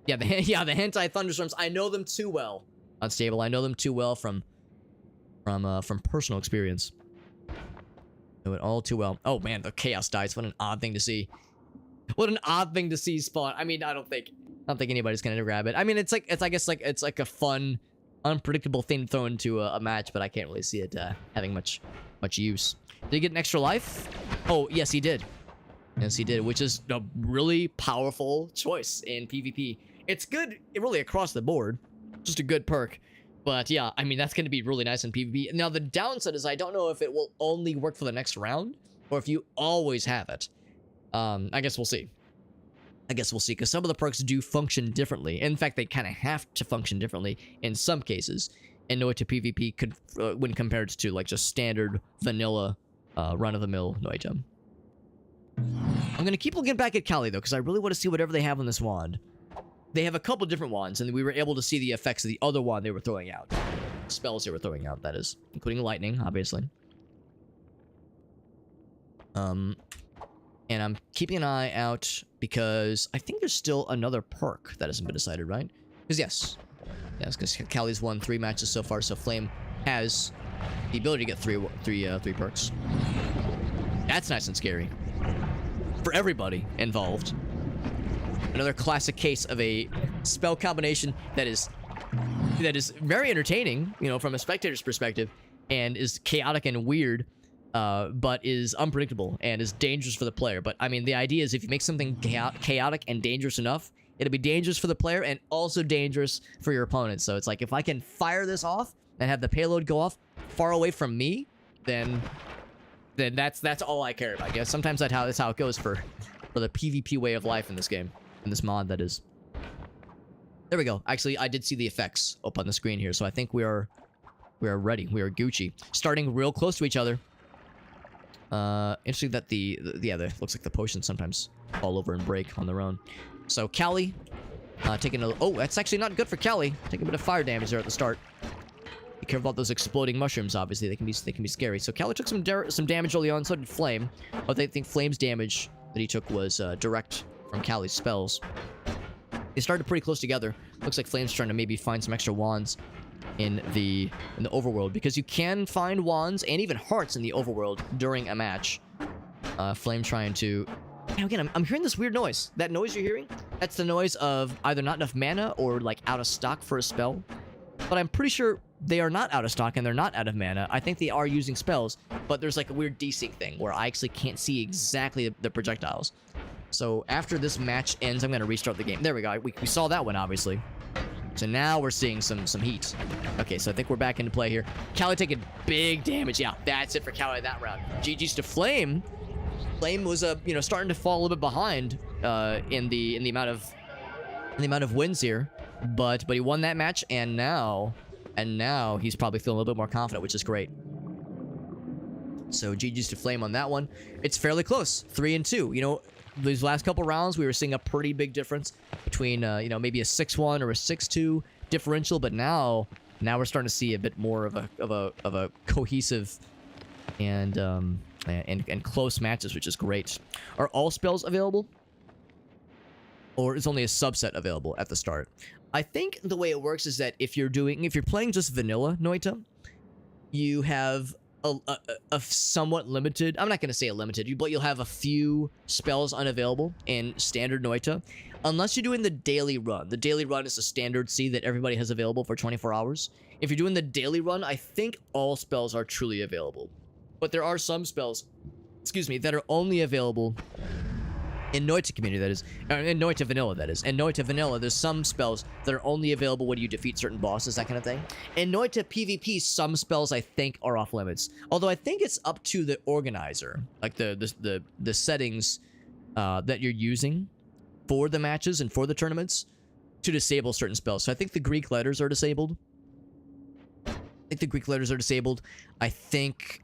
Yeah, the hentai thunderstorms. I know them too well. Unstable. I know them too well from personal experience. Know it all too well. Oh man, the chaos dice. What an odd thing to see. What an odd thing to see spawn. I mean, I don't think anybody's gonna grab it. I mean, it's like a fun, unpredictable thing to throw into a match, but I can't really see it having much use. Did he get an extra life? Oh, yes, he did. Yes, he did, which is a really powerful choice in PvP. It's good, really, across the board. Just a good perk. But yeah, I mean, that's going to be really nice in PvP. Now, the downside is I don't know if it will only work for the next round, or if you always have it. I guess we'll see. Because some of the perks do function differently. In fact, they kind of have to function differently in some cases. And Noita PvP could, when compared to, like, just standard, vanilla, run-of-the-mill Noita. I'm going to keep looking back at Callie, though, because I really want to see whatever they have on this wand. They have a couple different wands, and we were able to see the effects of the other wand they were throwing out. Spells they were throwing out, that is. Including lightning, obviously. And I'm keeping an eye out because I think there's still another perk that hasn't been decided, right? Because yes, because Callie's won 3 matches so far, so Flame has the ability to get three perks. That's nice and scary for everybody involved. Another classic case of a spell combination that is very entertaining, you know, from a spectator's perspective, and is chaotic and weird but is unpredictable and is dangerous for the player. But I mean, the idea is if you make something chaotic and dangerous enough, it'll be dangerous for the player and also dangerous for your opponent. So it's like, if I can fire this off and have the payload go off far away from me, then that's all I care about. I guess sometimes that's how it goes for the PvP way of life in this game, in this mod, that is. There we go. Actually, I did see the effects up on the screen here, so I think we are ready. We are Gucci. Starting real close to each other. Interesting that the looks like the potions sometimes fall over and break on their own. So Callie, taking a, oh, that's actually not good for Callie. Taking a bit of fire damage there at the start. Be careful about those exploding mushrooms. Obviously, they can be scary. So Callie took some damage early on. So did Flame. I think Flame's damage that he took was direct from Callie's spells. They started pretty close together. Looks like Flame's trying to maybe find some extra wands in the overworld, because you can find wands and even hearts in the overworld during a match. Flame trying to... Now again, I'm hearing this weird noise. That noise you're hearing? That's the noise of either not enough mana or like out of stock for a spell. But I'm pretty sure they are not out of stock and they're not out of mana. I think they are using spells, but there's like a weird desync thing where I actually can't see exactly the projectiles. So after this match ends, I'm going to restart the game. There we go. We saw that one, obviously. So now we're seeing some heat. Okay, so I think we're back into play here. Callie taking big damage. Yeah, that's it for Callie that round. GG's to Flame. Flame was starting to fall a little bit behind in the amount of wins here, but he won that match, and now he's probably feeling a little bit more confident, which is great. So GG's to Flame on that one. It's fairly close, 3-2. You know, these last couple rounds we were seeing a pretty big difference between maybe a 6-1 or a 6-2 differential, but now we're starting to see a bit more of a cohesive and close matches, which is great. Are all spells available, or is only a subset available at the start? I think the way it works is that if you're playing just vanilla Noita, you have a somewhat limited, I'm not going to say a limited, but you'll have a few spells unavailable in standard Noita, unless you're doing the daily run. The daily run is a standard C that everybody has available for 24 hours. If you're doing the daily run, I think all spells are truly available. But there are some spells, that are only available in Noita community, that is. In Noita vanilla, that is. In Noita vanilla, there's some spells that are only available when you defeat certain bosses, that kind of thing. In Noita PvP, some spells I think are off limits. Although I think it's up to the organizer, like the settings that you're using for the matches and for the tournaments to disable certain spells. So I think the Greek letters are disabled. I think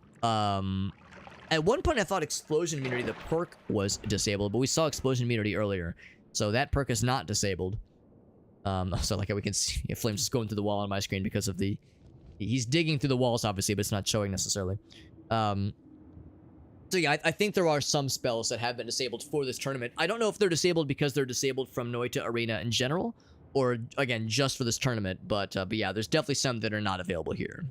at one point I thought Explosion Immunity, the perk, was disabled, but we saw Explosion Immunity earlier, so that perk is not disabled. So like we can see, Flame's just going through the wall on my screen because of he's digging through the walls, obviously, but it's not showing necessarily. So yeah, I think there are some spells that have been disabled for this tournament. I don't know if they're disabled because they're disabled from Noita Arena in general, or again, just for this tournament, but yeah, there's definitely some that are not available here.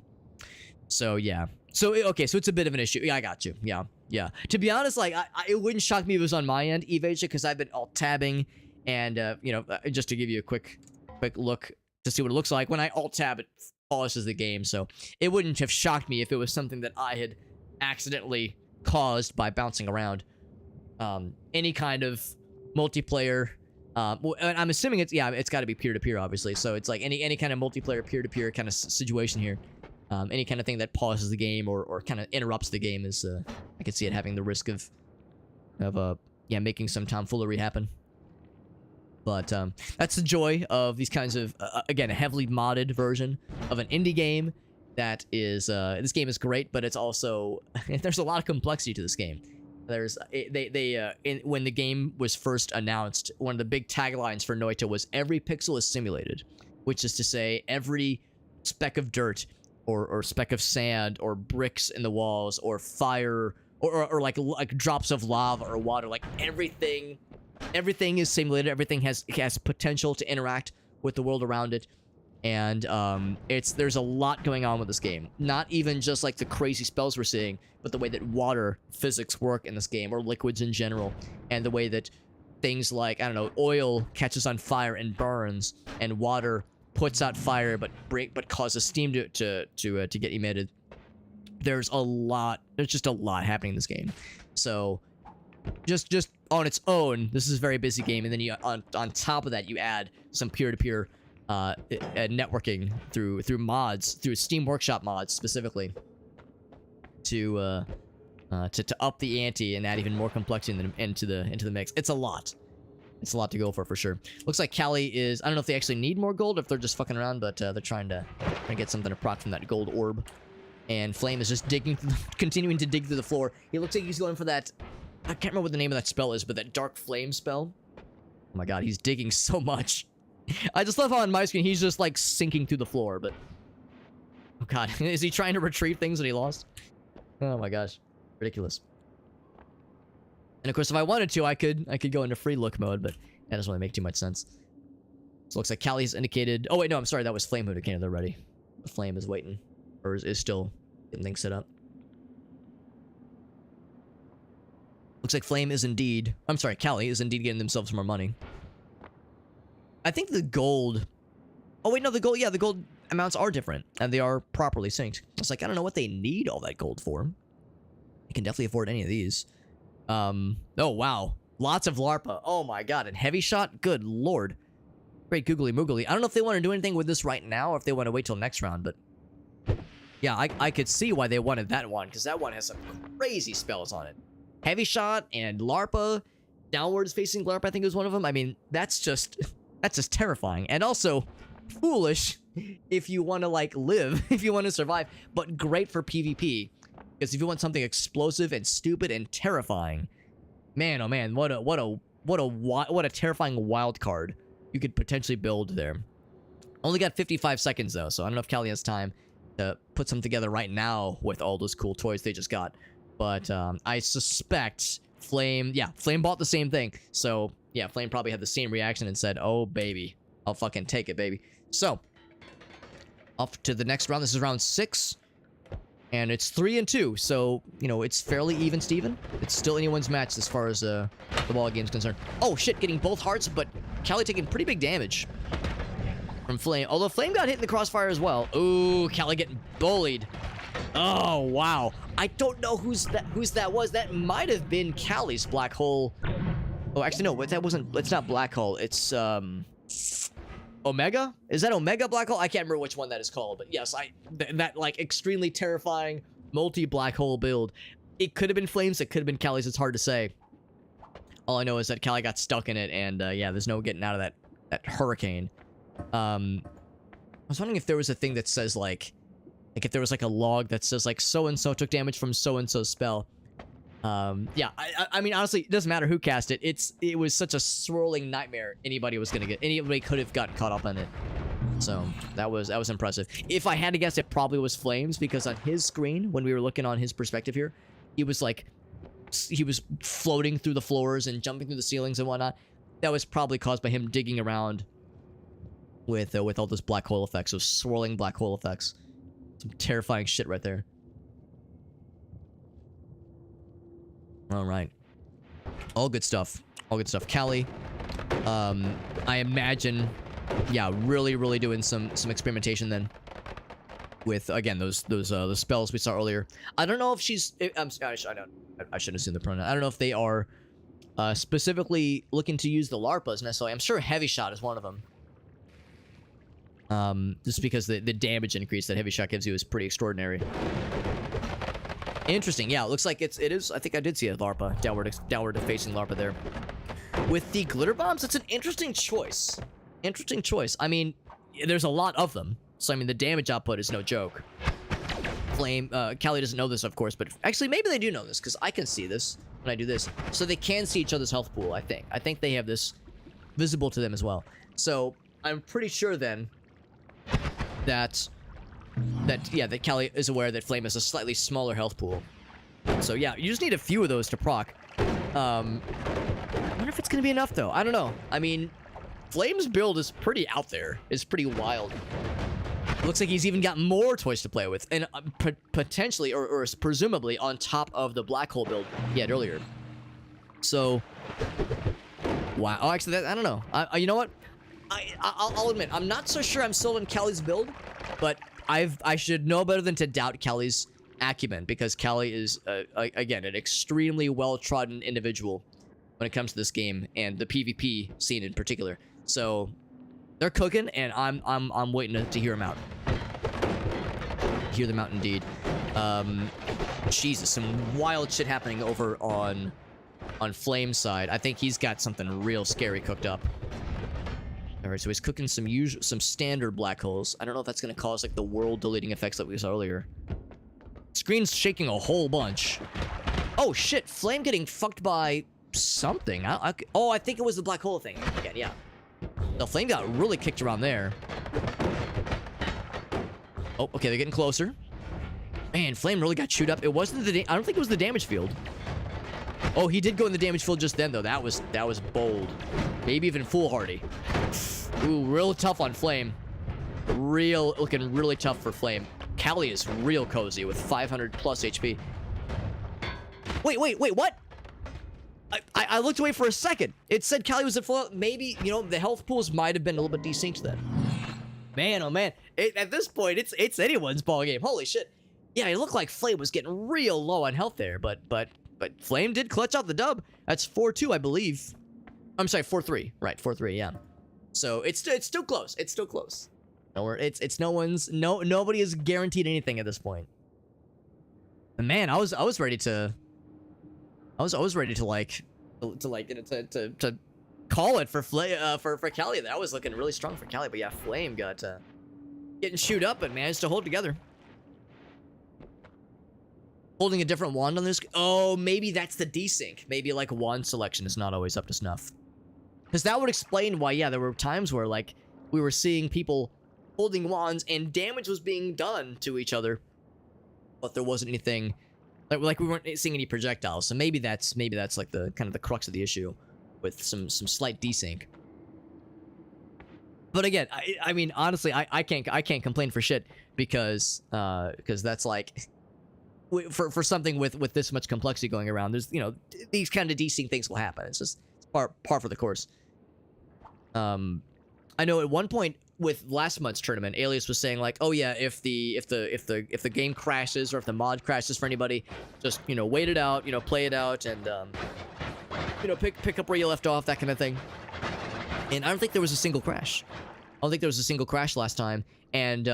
So yeah. So, okay, so it's a bit of an issue. Yeah, I got you. Yeah. To be honest, like, it wouldn't shock me if it was on my end, Evasia, because I've been alt-tabbing, and, just to give you a quick look to see what it looks like, when I alt-tab, it polishes the game, so it wouldn't have shocked me if it was something that I had accidentally caused by bouncing around. Any kind of multiplayer, and I'm assuming it's got to be peer-to-peer, obviously, so it's like any kind of multiplayer peer-to-peer kind of situation here. Any kind of thing that pauses the game or kind of interrupts the game is, I could see it having the risk of making some tomfoolery happen. But that's the joy of these kinds of, again, a heavily modded version of an indie game that is, this game is great, but it's also, there's a lot of complexity to this game. There's, when the game was first announced, one of the big taglines for Noita was every pixel is simulated, which is to say every speck of dirt or speck of sand or bricks in the walls or fire or like drops of lava or water, like everything is simulated. Everything has potential to interact with the world around it, and there's a lot going on with this game. Not even just like the crazy spells we're seeing, but the way that water physics work in this game, or liquids in general, and the way that things like, I don't know, oil catches on fire and burns, and water puts out fire but causes steam to get emitted. there's just a lot happening in this game. So just on its own, this is a very busy game, and then you on top of that you add some peer-to-peer networking through mods, through Steam Workshop mods specifically, to up the ante and add even more complexity into the mix. It's a lot. It's a lot to go for sure. Looks like Callie is, I don't know if they actually need more gold, if they're just fucking around, but they're trying to get something to proc from that gold orb. And Flame is just digging, continuing to dig through the floor. He looks like he's going for that, I can't remember what the name of that spell is, but that Dark Flame spell. Oh my god, he's digging so much. I just love how on my screen he's just like sinking through the floor, but... Oh god, is he trying to retrieve things that he lost? Oh my gosh, ridiculous. And of course, if I wanted to, I could go into free look mode, but that doesn't really make too much sense. So it looks like Callie's indicated... Oh wait, no, I'm sorry, that was Flame who indicated they're ready. The Flame is waiting, or is still getting things set up. Looks like Flame is indeed... I'm sorry, Callie is indeed getting themselves more money. I think the gold... Oh wait, no, the gold... Yeah, the gold amounts are different, and they are properly synced. It's like, I don't know what they need all that gold for. They can definitely afford any of these. Oh wow, lots of LARPA. Oh my god, and heavy shot. Good lord, great googly moogly. I don't know if they want to do anything with this right now, or if they want to wait till next round. But yeah, I could see why they wanted that one, because that one has some crazy spells on it. Heavy shot and LARPA, downwards facing LARPA, I think was one of them. I mean, that's just terrifying, and also foolish if you want to like live, if you want to survive, but great for PvP. Because if you want something explosive and stupid and terrifying, man, oh man, what a terrifying wild card you could potentially build there. Only got 55 seconds though, so I don't know if Callie has time to put something together right now with all those cool toys they just got. But I suspect Flame bought the same thing. So yeah, Flame probably had the same reaction and said, "Oh baby, I'll fucking take it, baby." So off to the next round. This is round 6. And it's 3-2, so, you know, it's fairly even, Steven. It's still anyone's match as far as the ball game's concerned. Oh, shit, getting both hearts, but Callie taking pretty big damage from Flame. Although Flame got hit in the crossfire as well. Ooh, Callie getting bullied. Oh, wow. I don't know whose that was. That might have been Callie's black hole. Oh, actually, no, it's not black hole. It's, Omega? Is that Omega black hole? I can't remember which one that is called, but yes, that like extremely terrifying multi-black hole build. It could have been Flames, it could have been Callie's, it's hard to say. All I know is that Callie got stuck in it, and yeah, there's no getting out of that hurricane. I was wondering if there was a thing that says like if there was like a log that says like so-and-so took damage from so-and-so's spell. Yeah, I mean, honestly, it doesn't matter who cast it. It was such a swirling nightmare. Anybody could have gotten caught up on it. So that was impressive. If I had to guess, it probably was Flames, because on his screen, when we were looking on his perspective here, he was floating through the floors and jumping through the ceilings and whatnot. That was probably caused by him digging around with all those black hole effects, those swirling black hole effects. Some terrifying shit right there. All right. All good stuff. All good stuff. Callie, I imagine, yeah, really doing some experimentation then with, again, those the spells we saw earlier. I don't know if she's, I shouldn't assume the pronoun. I don't know if they are specifically looking to use the LARPas necessarily. I'm sure Heavy Shot is one of them. Just because the damage increase that Heavy Shot gives you is pretty extraordinary. Interesting. Yeah, it looks like it is. I think I did see a LARPA, downward facing LARPA there. With the glitter bombs, it's an interesting choice. Interesting choice. I mean, there's a lot of them, so I mean the damage output is no joke. Flame, Callie doesn't know this, of course, but actually maybe they do know this, because I can see this when I do this. So they can see each other's health pool, I think. I think they have this visible to them as well. So I'm pretty sure then that Callie is aware that Flame has a slightly smaller health pool. So yeah, you just need a few of those to proc. I wonder if it's gonna be enough though. I don't know. I mean, Flame's build is pretty out there. It's pretty wild. Looks like he's even got more toys to play with, and potentially, or presumably, on top of the black hole build he had earlier. So, wow. Oh, actually, I don't know. You know what? I'll admit, I'm not so sure I'm sold on Callie's build, but I should know better than to doubt Callie's acumen, because Callie is, again, an extremely well-trodden individual when it comes to this game, and the PvP scene in particular. So, they're cooking, and I'm waiting to hear them out. Hear them out, indeed. Jesus, some wild shit happening over on Flame's side. I think he's got something real scary cooked up. Alright, so he's cooking some standard black holes. I don't know if that's going to cause, like, the world-deleting effects that we saw earlier. Screen's shaking a whole bunch. Oh, shit. Flame getting fucked by something. Oh, I think it was the black hole thing. Again, yeah. The Flame got really kicked around there. Oh, okay, they're getting closer. Man, Flame really got chewed up. It wasn't I don't think it was the damage field. Oh, he did go in the damage field just then, though. That was bold. Maybe even foolhardy. Ooh, real tough on Flame. Looking really tough for Flame. Callie is real cozy with 500 plus HP. Wait, what? I looked away for a second. It said Callie was at full. Maybe, you know, the health pools might have been a little bit desynced then. Man, oh man. At this point, it's anyone's ball game. Holy shit. Yeah, it looked like Flame was getting real low on health there, but Flame did clutch out the dub. That's 4-2, I believe. I'm sorry, 4-3. Right, 4-3, yeah. So it's still close. It's still close. Nobody is guaranteed anything at this point. And man, I was ready to like call it for Callie. That was looking really strong for Callie, but yeah, Flame got getting chewed up but managed to hold together. Holding a different wand on this. Oh, maybe that's the desync. Maybe like wand selection is not always up to snuff. Because that would explain why, yeah, there were times where like we were seeing people holding wands and damage was being done to each other, but there wasn't anything like we weren't seeing any projectiles. So maybe that's like the kind of the crux of the issue with some slight desync. But again, I mean honestly, I can't complain for shit because that's like for something with this much complexity going around, there's, you know, these kind of desync things will happen. It's par for the course. I know at one point with last month's tournament, Alias was saying like, oh yeah, if the game crashes or if the mod crashes for anybody, just, you know, wait it out, you know, play it out, and you know, pick up where you left off, that kind of thing. And I don't think there was a single crash. I don't think there was a single crash last time, and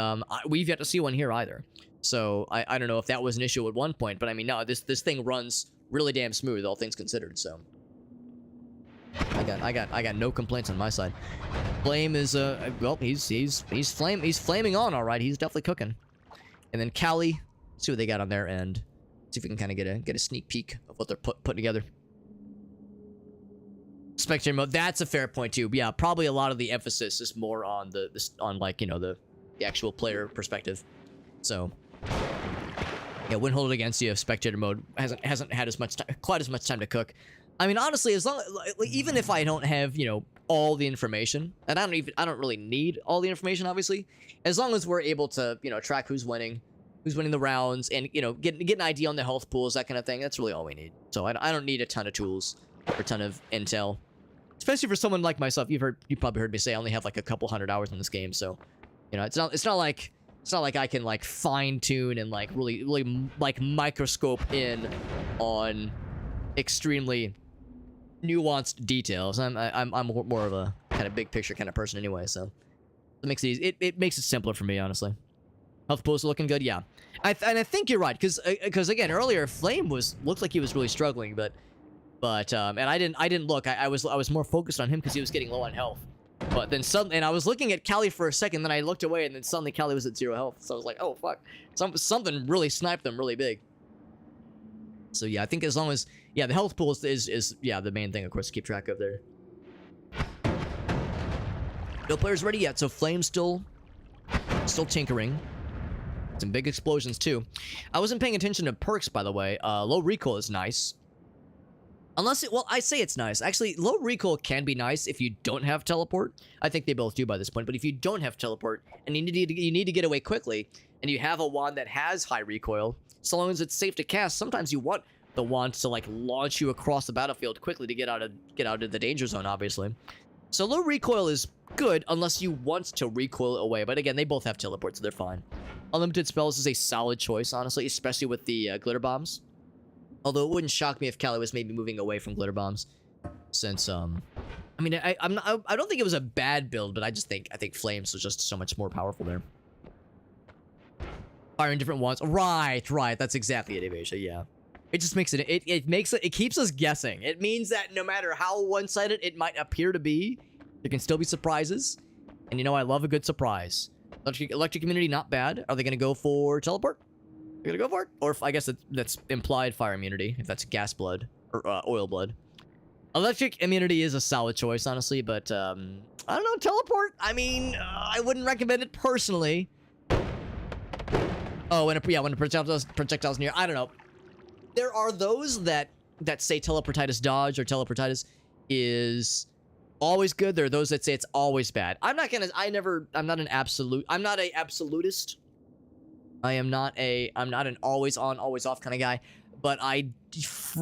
we've yet to see one here either. So I don't know if that was an issue at one point, but I mean, no, this thing runs really damn smooth, all things considered. So I got no complaints on my side. Flame is well, he's flaming on, all right. He's definitely cooking. And then Callie, see what they got on their end. See if we can kind of get a sneak peek of what they're putting together. Spectator mode, that's a fair point too. Yeah, probably a lot of the emphasis is more on on like, you know, the actual player perspective. So yeah, wouldn't hold it against you if Spectator mode hasn't had quite as much time to cook. I mean, honestly, as long even if I don't have, you know, all the information, and I don't really need all the information, obviously, as long as we're able to, you know, track who's winning the rounds, and, you know, get an idea on the health pools, that kind of thing, that's really all we need. So I don't need a ton of tools or a ton of intel, especially for someone like myself. You probably heard me say I only have like a couple 100 hours in this game, so, you know, it's not like I can like fine tune and like really like microscope in on extremely nuanced details. I'm more of a kind of big picture kind of person anyway, so it makes it easy. It makes it simpler for me, honestly. Health pools looking good, yeah. And I think you're right, because again, earlier Flame looked like he was really struggling, but and I didn't look. I was more focused on him because he was getting low on health. But then suddenly, and I was looking at Callie for a second, then I looked away, and then suddenly Callie was at 0 health. So I was like, oh fuck, something really sniped them really big. So yeah, I think as long as, yeah, the health pool is yeah, the main thing, of course, to keep track of there. No players ready yet, so Flame's still tinkering. Some big explosions too. I wasn't paying attention to perks, by the way. Low recoil is nice. Well, I say it's nice. Actually, low recoil can be nice if you don't have teleport. I think they both do by this point, but if you don't have teleport and you need to get away quickly, and you have a wand that has high recoil, so long as it's safe to cast, sometimes you want the wand to like launch you across the battlefield quickly to get out of the danger zone, obviously. So low recoil is good unless you want to recoil it away. But again, they both have teleport, so they're fine. Unlimited spells is a solid choice, honestly, especially with the glitter bombs. Although it wouldn't shock me if Callie was maybe moving away from glitter bombs, since I mean, I don't think it was a bad build, but I think Flames was just so much more powerful there. Firing different ones, right? That's exactly it, Evasia. Yeah, it just makes it. It keeps us guessing. It means that no matter how one-sided it might appear to be, there can still be surprises. And you know, I love a good surprise. Electric immunity, not bad. Are they going to go for teleport? They're going to go for it? Or if, I guess that's implied fire immunity, if that's gas blood or oil blood. Electric immunity is a solid choice, honestly, but I don't know, teleport? I mean, I wouldn't recommend it personally. Oh, when a projectile's near, I don't know. There are those that say teleportitis dodge or teleportitis is always good. There are those that say it's always bad. I'm not an absolutist. I'm not an always on, always off kind of guy, but I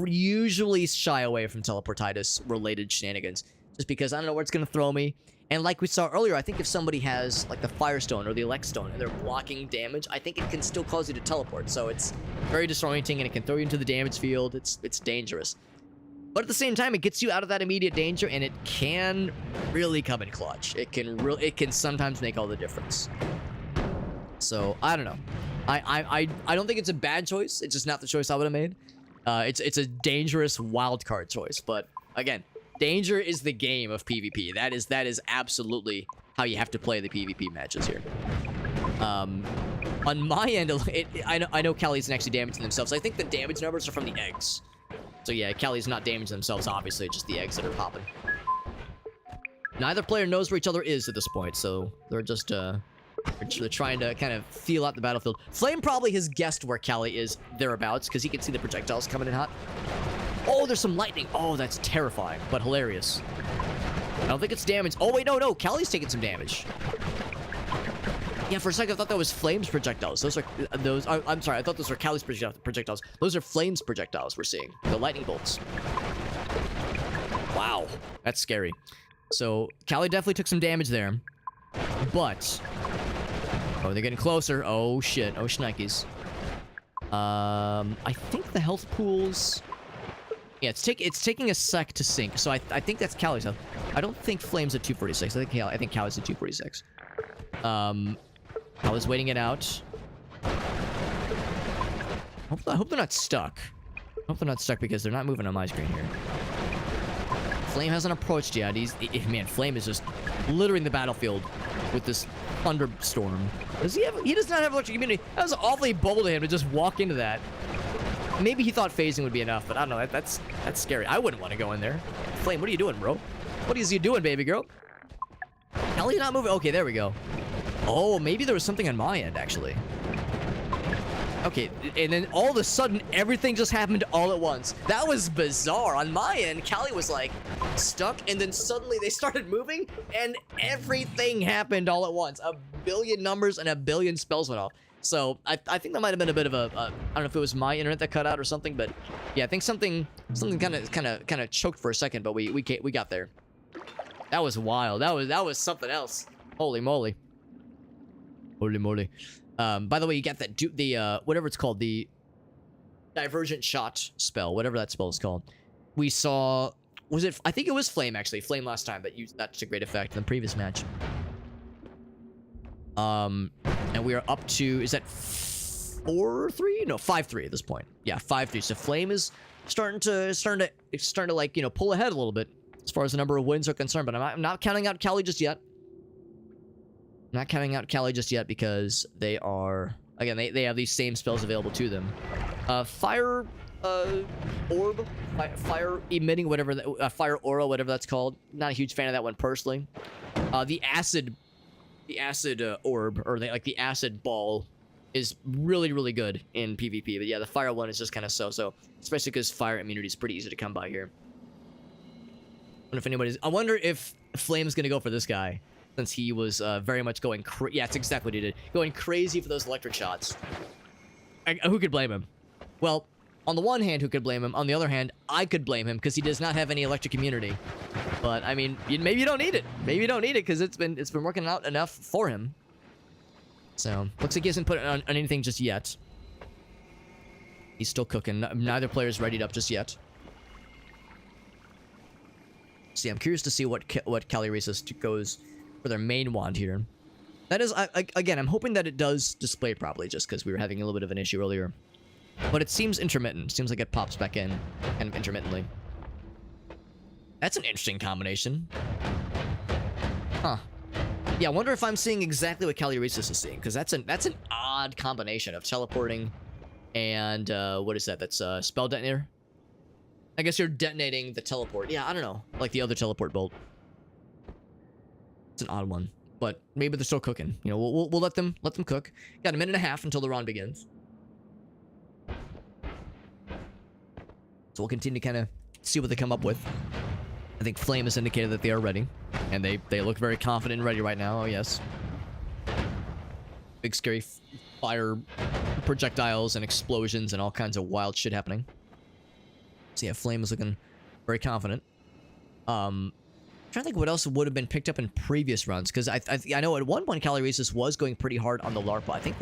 usually shy away from teleportitis related shenanigans just because I don't know where it's going to throw me. And like we saw earlier, I think if somebody has like the Firestone or the Electstone and they're blocking damage, I think it can still cause you to teleport. So it's very disorienting and it can throw you into the damage field. It's dangerous. But at the same time, it gets you out of that immediate danger, and it can really come in clutch. It can sometimes make all the difference. So I don't know. I don't think it's a bad choice. It's just not the choice I would have made. It's a dangerous wild card choice. But again, danger is the game of PvP. That is absolutely how you have to play the PvP matches here. On my end, I know Callie's actually damaging themselves. I think the damage numbers are from the eggs. So yeah, Callie's not damaging themselves, obviously, just the eggs that are popping. Neither player knows where each other is at this point, so they're just, they're trying to kind of feel out the battlefield. Flame probably has guessed where Callie is thereabouts, because he can see the projectiles coming in hot. Oh, there's some lightning. Oh, that's terrifying, but hilarious. I don't think it's damage. Oh, wait, no, Callie's taking some damage. Yeah, for a second, I thought that was Flames projectiles. I'm sorry, I thought those were Callie's projectiles. Those are Flames projectiles we're seeing. The lightning bolts. Wow, that's scary. So, Callie definitely took some damage there. But, oh, they're getting closer. Oh, shit. Oh, shnikes. I think the health pools... Yeah, it's taking a sec to sync, so I think that's Callie's health. I don't think Flame's at 246. I think Callie's at 246. I was waiting it out. I hope they're not stuck. I hope they're not stuck because they're not moving on my screen here. Flame hasn't approached yet. Man, Flame is just littering the battlefield with this thunderstorm. He does not have electric immunity. That was awfully bold of him to just walk into that. Maybe he thought phasing would be enough, but I don't know. That's scary. I wouldn't want to go in there. Flame, what are you doing, bro? What is you doing, baby girl? Hell, you're not moving. Okay, there we go. Oh, maybe there was something on my end, actually. Okay, and then all of a sudden, everything just happened all at once. That was bizarre. On my end, Callie was, like, stuck, and then suddenly they started moving, and everything happened all at once. A billion numbers and a billion spells went off. So, I think that might have been a bit of a I don't know if it was my internet that cut out or something, but yeah, I think something kind of choked for a second, but we got there. That was wild. That was something else. Holy moly. Holy moly. By the way, you got that whatever it's called, the divergent shot spell, whatever that spell is called. We saw, I think it was Flame actually, Flame last time that used that to great effect in the previous match. And we are up to, is that 4-3? No, 5-3 at this point. Yeah, 5-3. So Flame is starting to like, you know, pull ahead a little bit as far as the number of wins are concerned, but I'm not counting out Callie just yet. Not counting out Callie just yet because they are, again, they have these same spells available to them. Fire orb, fire emitting, whatever, fire aura, whatever that's called. Not a huge fan of that one personally. The acid orb, or the acid ball, is really, really good in PvP. But yeah, the fire one is just kind of so, especially because fire immunity is pretty easy to come by here. I wonder if Flame's gonna go for this guy, since he was very much going yeah, that's exactly what he did. Going crazy for those electric shots. Who could blame him? Well, on the one hand, who could blame him? On the other hand, I could blame him because he does not have any electric immunity. But I mean, maybe you don't need it. Maybe you don't need it because it's been working out enough for him. So looks like he hasn't put it on anything just yet. He's still cooking. Neither player's readied up just yet. See, I'm curious to see what Ceresis goes for their main wand here. That is, again, I'm hoping that it does display properly, just because we were having a little bit of an issue earlier. But it seems intermittent. Seems like it pops back in kind of intermittently. That's an interesting combination. Huh. Yeah, I wonder if I'm seeing exactly what Ceresis is seeing, because that's an odd combination of teleporting and what is that? That's spell detonator. I guess you're detonating the teleport. Yeah, I don't know, like the other teleport bolt. It's an odd one, but maybe they're still cooking. You know, we'll let them cook. Got a minute and a half until the round begins. So we'll continue to kind of see what they come up with. I think Flame has indicated that they are ready, and they look very confident and ready right now. Oh yes, big scary fire projectiles and explosions and all kinds of wild shit happening. So yeah, Flame is looking very confident. I'm trying to think what else would have been picked up in previous runs, because I know at one point Ceresis was going pretty hard on the LARPA. I think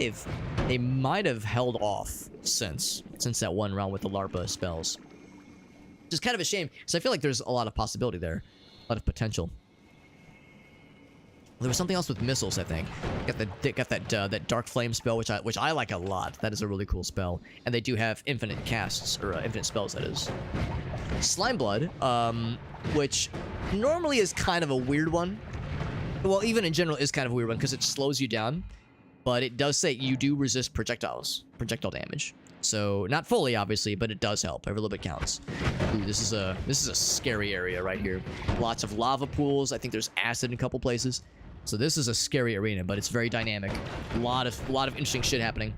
they might have held off since that one round with the LARPA spells. Which is kind of a shame, because I feel like there's a lot of possibility there, a lot of potential. There was something else with missiles, I think. Got that dark flame spell, which I like a lot. That is a really cool spell, and they do have infinite casts or infinite spells. That is Slime Blood, which normally is kind of a weird one. Well, even in general is kind of a weird one because it slows you down, but it does say you do resist projectile damage. So not fully, obviously, but it does help. Every little bit counts. Ooh, this is a scary area right here. Lots of lava pools. I think there's acid in a couple places. So this is a scary arena, but it's very dynamic. A lot of interesting shit happening.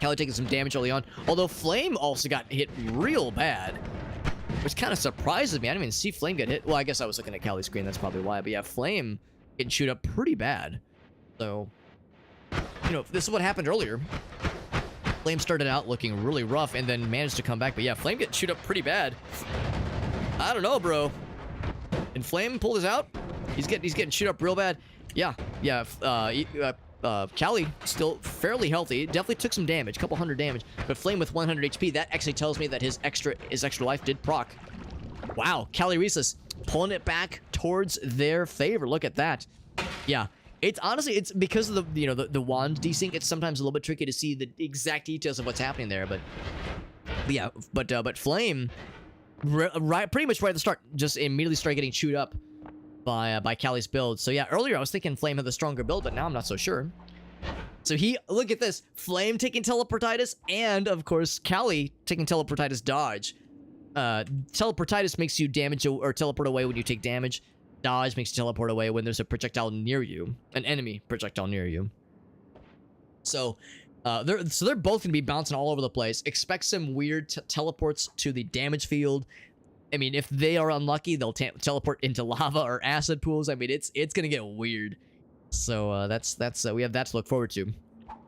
Callie taking some damage early on, although Flame also got hit real bad, which kind of surprises me. I didn't even see Flame get hit. Well, I guess I was looking at Callie's screen. That's probably why. But yeah, Flame getting chewed up pretty bad. So, you know, this is what happened earlier. Flame started out looking really rough and then managed to come back. But yeah, Flame getting chewed up pretty bad. I don't know, bro. And Flame pulled us out. He's getting chewed up real bad. Yeah. Callie still fairly healthy. Definitely took some damage, a couple hundred damage. But Flame with 100 HP, that actually tells me that his extra life did proc. Wow, Ceresis pulling it back towards their favor. Look at that. Yeah. It's honestly, it's because of the wand desync. It's sometimes a little bit tricky to see the exact details of what's happening there. But yeah, but Flame, pretty much right at the start, just immediately started getting chewed up by Callie's build. So yeah, earlier I was thinking Flame had the stronger build, but now I'm not so sure. So look at this, Flame taking teleportitis, and of course Callie taking teleportitis dodge. Teleportitis makes you damage or teleport away when you take damage. Dodge makes you teleport away when there's a projectile near you, an enemy projectile near you. So they're both gonna be bouncing all over the place. Expect some weird teleports to the damage field. I mean, if they are unlucky, they'll teleport into lava or acid pools. I mean, it's gonna get weird. So that's we have that to look forward to.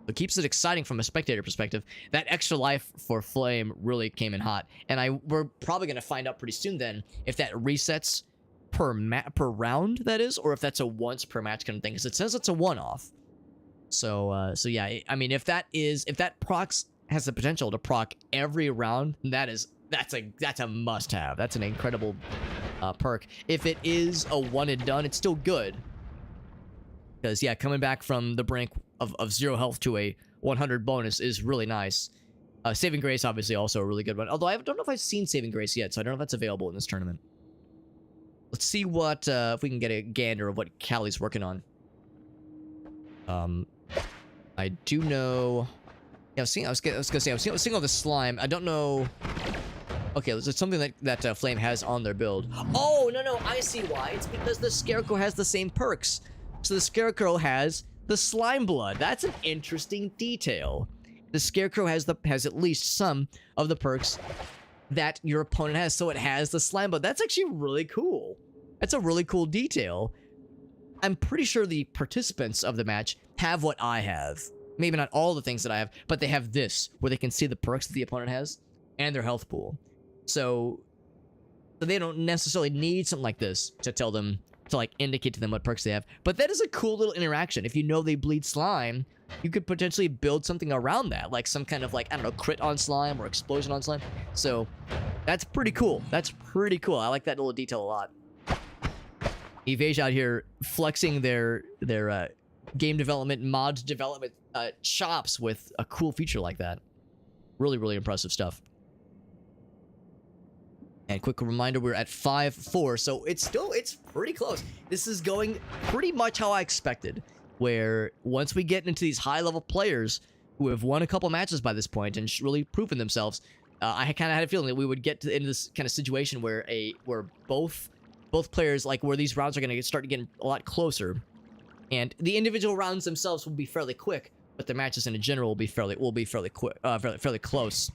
It keeps it exciting from a spectator perspective. That extra life for Flame really came in hot, and we're probably gonna find out pretty soon then if that resets per round, that is, or if that's a once per match kind of thing, because it says it's a one-off. So yeah, I mean, if that procs has the potential to proc every round, that's a must-have. That's an incredible perk. If it is a one and done, it's still good, because yeah, coming back from the brink of 0 health to a 100 bonus is really nice. Saving Grace obviously also a really good one, although I don't know if I've seen Saving Grace yet, so I don't know if that's available in this tournament. Let's see what if we can get a gander of what Callie's working on. I do know. Yeah, I was gonna say I was seeing all the slime. I don't know. Okay, there's something that Flame has on their build. Oh no, I see why. It's because the Scarecrow has the same perks. So the Scarecrow has the Slime Blood. That's an interesting detail. The Scarecrow has at least some of the perks that your opponent has, so it has the Slime Blood. That's actually really cool. That's a really cool detail. I'm pretty sure the participants of the match have what I have. Maybe not all the things that I have, but they have this, where they can see the perks that the opponent has and their health pool. So So they don't necessarily need something like this to tell them, to like indicate to them what perks they have. But that is a cool little interaction. If you know they bleed slime, you could potentially build something around that, like some kind of like, I don't know, crit on slime or explosion on slime. So that's pretty cool. That's pretty cool. I like that little detail a lot. Evasion out here flexing their game development, mod development chops with a cool feature like that. Really, really impressive stuff. And quick reminder, we're at 5-4, so it's pretty close. This is going pretty much how I expected, where once we get into these high-level players who have won a couple matches by this point and really proven themselves, I kind of had a feeling that we would get into this kind of situation where both players, like where these rounds are going to start getting a lot closer, and the individual rounds themselves will be fairly quick, but the matches in general will be fairly quick, fairly close,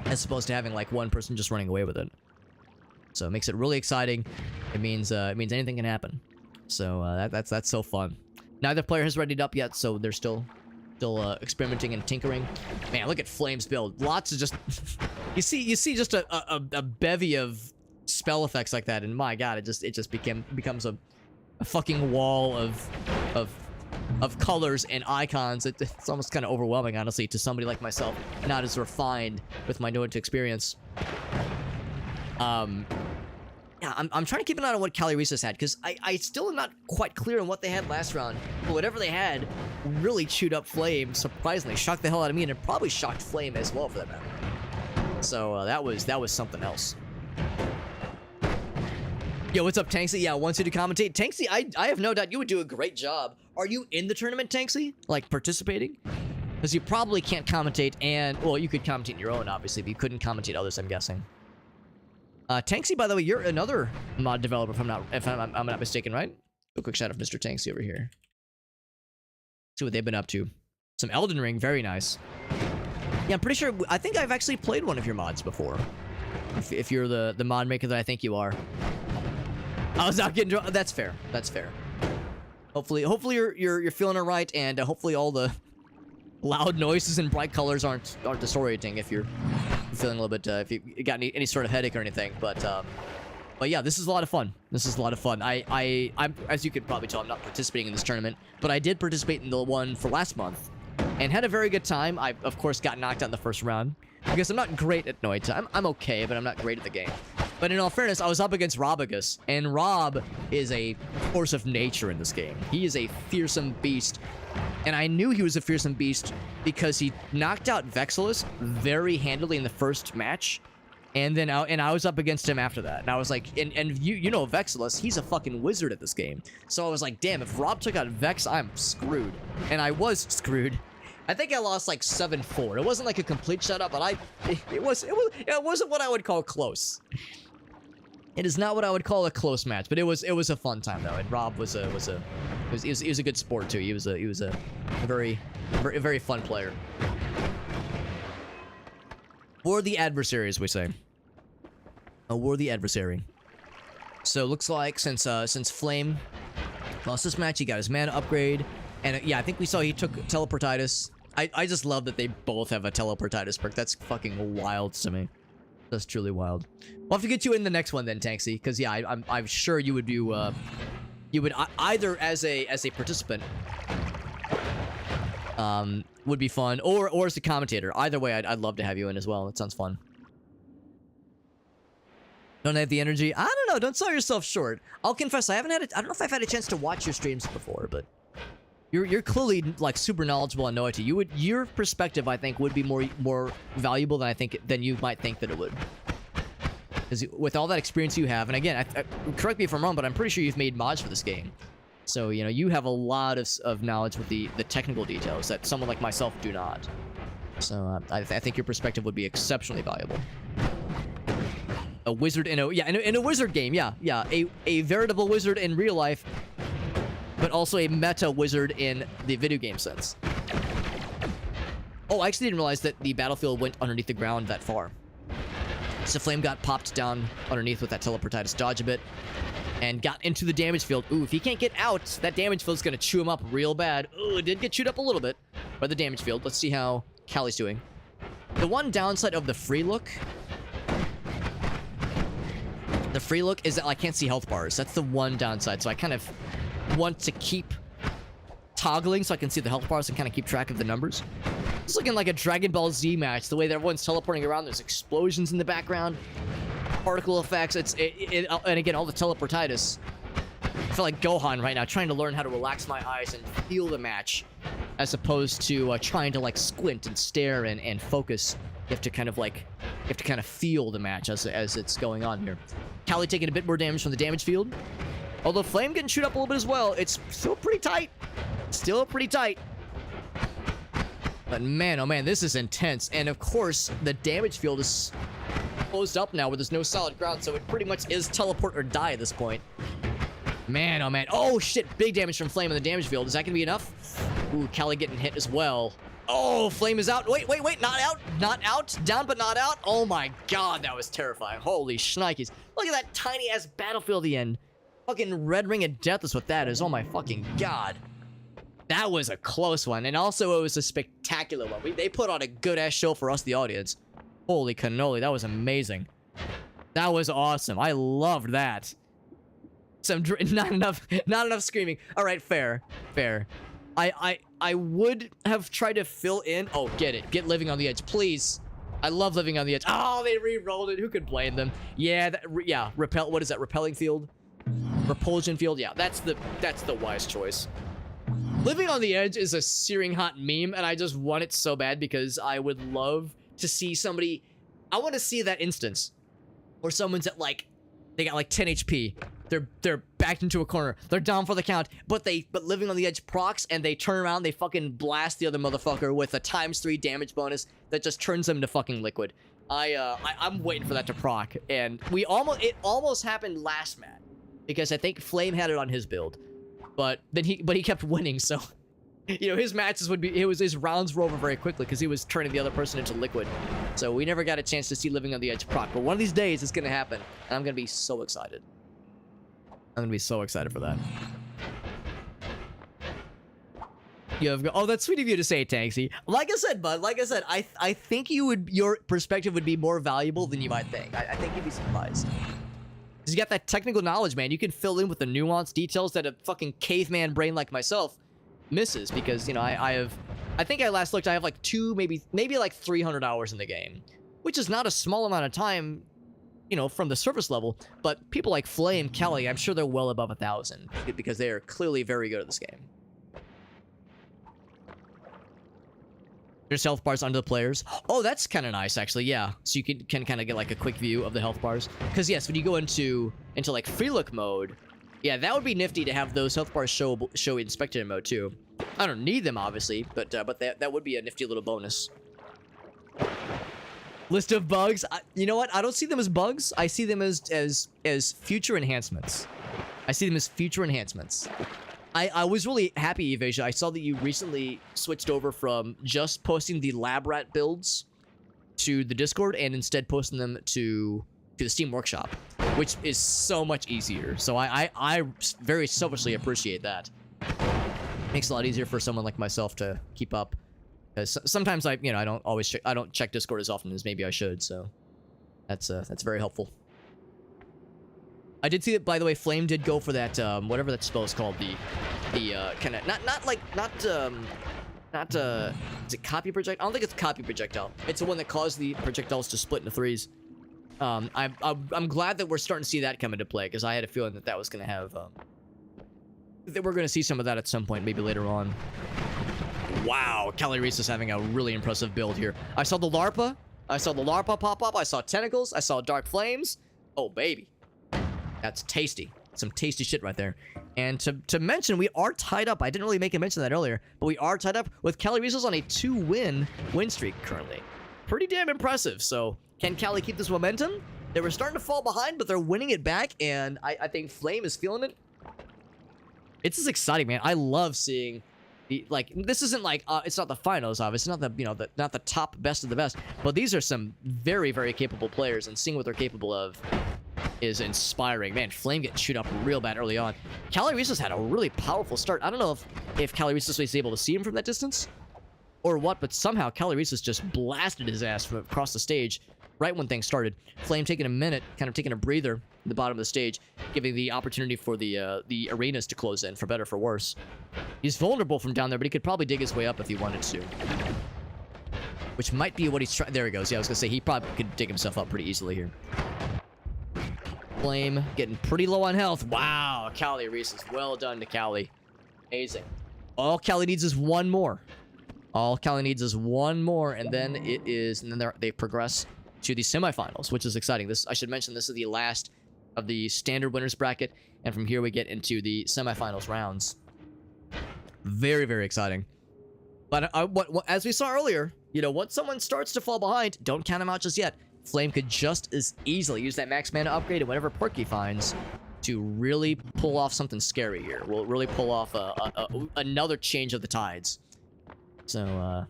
as opposed to having like one person just running away with it. So it makes it really exciting. It means anything can happen. So that's so fun. Neither player has readied up yet, so they're still experimenting and tinkering. Man, look at Flame's build. Lots of just you see just a bevy of spell effects like that, and my god, it just becomes a fucking wall of colors and icons. It's almost kind of overwhelming, honestly, to somebody like myself, not as refined with my Noita experience. Yeah, I'm trying to keep an eye on what Ceresis had, because I still am not quite clear on what they had last round. But whatever they had really chewed up Flame, surprisingly. Shocked the hell out of me, and it probably shocked Flame as well, for that matter. So that was something else. Yo, what's up, Tanksy? Yeah, wants you to commentate. Tanksy, I have no doubt you would do a great job. Are you in the tournament, Tanksy? Like, participating? Because you probably can't commentate, and... Well, you could commentate your own, obviously, but you couldn't commentate others, I'm guessing. Tanksy, by the way, you're another mod developer, if I'm not mistaken, right? A quick shout out of Mr. Tanksy over here. See what they've been up to. Some Elden Ring, very nice. Yeah, I'm pretty sure... I think I've actually played one of your mods before. If you're the mod maker that I think you are. I was not getting drunk. That's fair. That's fair. Hopefully you're feeling it right, and hopefully all the loud noises and bright colors aren't disorienting if you're feeling a little bit if you got any sort of headache or anything. But yeah, this is a lot of fun. This is a lot of fun. I'm as you could probably tell, I'm not participating in this tournament, but I did participate in the one for last month and had a very good time. I of course got knocked out in the first round because I'm not great at Noita. I'm okay, but I'm not great at the game. But in all fairness, I was up against Robagus, and Rob is a force of nature in this game. He is a fearsome beast, and I knew he was a fearsome beast because he knocked out Vexilus very handily in the first match, and then I was up against him after that, and I was like, and you know Vexilus, he's a fucking wizard at this game. So I was like, damn, if Rob took out Vex, I'm screwed, and I was screwed. I think I lost like 7-4. It wasn't like a complete shutout, but it wasn't what I would call close. It is not what I would call a close match, but it was a fun time though. And Rob was a good sport too. He was a very fun player. Worthy adversary, as we say. A worthy adversary. So looks like since Flame lost this match, he got his mana upgrade, and yeah, I think we saw he took Teleportitis. I just love that they both have a Teleportitis perk. That's fucking wild to me. That's truly wild. We'll have to get you in the next one then, Tanksy, because yeah, I'm sure you would do you would either as a participant would be fun, or as a commentator. Either way, I'd love to have you in as well. It sounds fun. Don't have the energy. I don't know. Don't sell yourself short. I'll confess, I don't know if I've had a chance to watch your streams before, but you're clearly like super knowledgeable on Noita. Your perspective, I think, would be more valuable than you might think that it would. Because with all that experience you have, and again, correct me if I'm wrong, but I'm pretty sure you've made mods for this game. So, you know, you have a lot of knowledge with the technical details that someone like myself do not. So, I think your perspective would be exceptionally valuable. A wizard in a wizard game, yeah. A veritable wizard in real life, but also a meta wizard in the video game sense. Oh, I actually didn't realize that the battlefield went underneath the ground that far. So Flame got popped down underneath with that Teleportitis dodge a bit, and got into the damage field. Ooh, if he can't get out, that damage field's gonna chew him up real bad. Ooh, it did get chewed up a little bit by the damage field. Let's see how Callie's doing. The one downside of the free look The free look is that I can't see health bars. That's the one downside. So I kind of want to keep toggling so I can see the health bars and kind of keep track of the numbers. It's looking like a Dragon Ball Z match. The way that everyone's teleporting around, there's explosions in the background, particle effects. And again, all the teleportitis. I feel like Gohan right now, trying to learn how to relax my eyes and feel the match, as opposed to trying to like squint and stare and focus. You have to kind of feel the match as it's going on here. Callie taking a bit more damage from the damage field. Although Flame getting chewed up a little bit as well. It's still pretty tight. Still pretty tight. But man, oh man, this is intense. And of course, the damage field is closed up now where there's no solid ground. So it pretty much is teleport or die at this point. Man, oh man. Oh shit, big damage from Flame in the damage field. Is that going to be enough? Ooh, Callie getting hit as well. Oh, Flame is out. Wait, not out. Not out. Down, but not out. Oh my god, that was terrifying. Holy shnikes. Look at that tiny-ass battlefield at the end. Fucking red ring of death is what that is. Oh my fucking god. That was a close one. And also, it was a spectacular one. They put on a good-ass show for us, the audience. Holy cannoli, that was amazing. That was awesome. I loved that. Not enough screaming. All right, fair. I would have tried to fill in. Oh, get Living on the Edge, please. I love Living on the Edge. Oh, they re-rolled it. Who could blame them? Yeah, repel. What is that? Repelling field, repulsion field. Yeah, that's the wise choice. Living on the Edge is a searing hot meme, and I just want it so bad because I would love to see somebody. I want to see that instance where someone's at like, they got like 10 HP. They're backed into a corner. They're down for the count, but Living on the Edge procs, and they turn around, they fucking blast the other motherfucker with a ×3 damage bonus that just turns them to fucking liquid. I'm waiting for that to proc, and it almost happened last match because I think Flame had it on his build, but he kept winning, so you know his rounds were over very quickly because he was turning the other person into liquid. So we never got a chance to see Living on the Edge proc, but one of these days it's gonna happen, and I'm gonna be so excited. I'm gonna be so excited for that. Oh, that's sweet of you to say, Tanksy. Like I said, bud. Like I said, I think your perspective would be more valuable than you might think. I think you'd be surprised. Cause you got that technical knowledge, man. You can fill in with the nuanced details that a fucking caveman brain like myself misses. Because you know, I think I last looked. I have like maybe like 300 hours in the game, which is not a small amount of time. You know, from the surface level, but people like Flame, Kelly, I'm sure they're well above 1,000 because they are clearly very good at this game. There's health bars under the players. Oh, that's kind of nice, actually. Yeah, so you can kind of get like a quick view of the health bars. Because yes, when you go into like free look mode, yeah, that would be nifty to have those health bars show in spectator mode too. I don't need them obviously, but that would be a nifty little bonus. List of bugs. You know what? I don't see them as bugs. I see them as future enhancements. I see them as future enhancements. I was really happy, Evasia. I saw that you recently switched over from just posting the lab rat builds to the Discord and instead posting them to the Steam Workshop, which is so much easier. So I very selfishly appreciate that. Makes it a lot easier for someone like myself to keep up. Sometimes I don't check Discord as often as maybe I should, so that's very helpful. I did see that, by the way, Flame did go for that whatever that spell is called, the kind of is it copy projectile? I don't think it's copy projectile. It's the one that caused the projectiles to split into threes. I'm glad that we're starting to see that come into play because I had a feeling that was gonna have that we're gonna see some of that at some point, maybe later on. Wow, Ceresis is having a really impressive build here. I saw the Larpa. I saw the Larpa pop up. I saw tentacles. I saw dark flames. Oh, baby. That's tasty. Some tasty shit right there. And to mention, we are tied up. I didn't really make a mention of that earlier, but we are tied up with Ceresis on a 2-win win streak currently. Pretty damn impressive. So, can Callie keep this momentum? They were starting to fall behind, but they're winning it back, and I think Flame is feeling it. It's just exciting, man. I love seeing... this isn't like it's not the finals, obviously, not the top best of the best, but these are some very, very capable players, and seeing what they're capable of is inspiring. Man, Flame getting chewed up real bad early on. Ceresis had a really powerful start. I don't know if Ceresis was able to see him from that distance or what, but somehow Ceresis just blasted his ass from across the stage. right when things started. Flame taking a minute, kind of taking a breather at the bottom of the stage, giving the opportunity for the arenas to close in, for better or for worse. He's vulnerable from down there, but he could probably dig his way up if he wanted to. Which might be what he's trying. There he goes. Yeah, I was going to say, he probably could dig himself up pretty easily here. Flame getting pretty low on health. Wow, Ceresis. Well done to Cali. Amazing. All Cali needs is one more. All Cali needs is one more, and then it is, and then they progress to the semifinals, which is exciting. This, I should mention, this is the last of the standard winners bracket, and from here we get into the semifinals rounds. Very, very exciting. But as we saw earlier, you know, once someone starts to fall behind, don't count them out just yet. Flame could just as easily use that max mana upgrade and whatever perk he finds to really pull off something scary here. Will really pull off another change of the tides. So,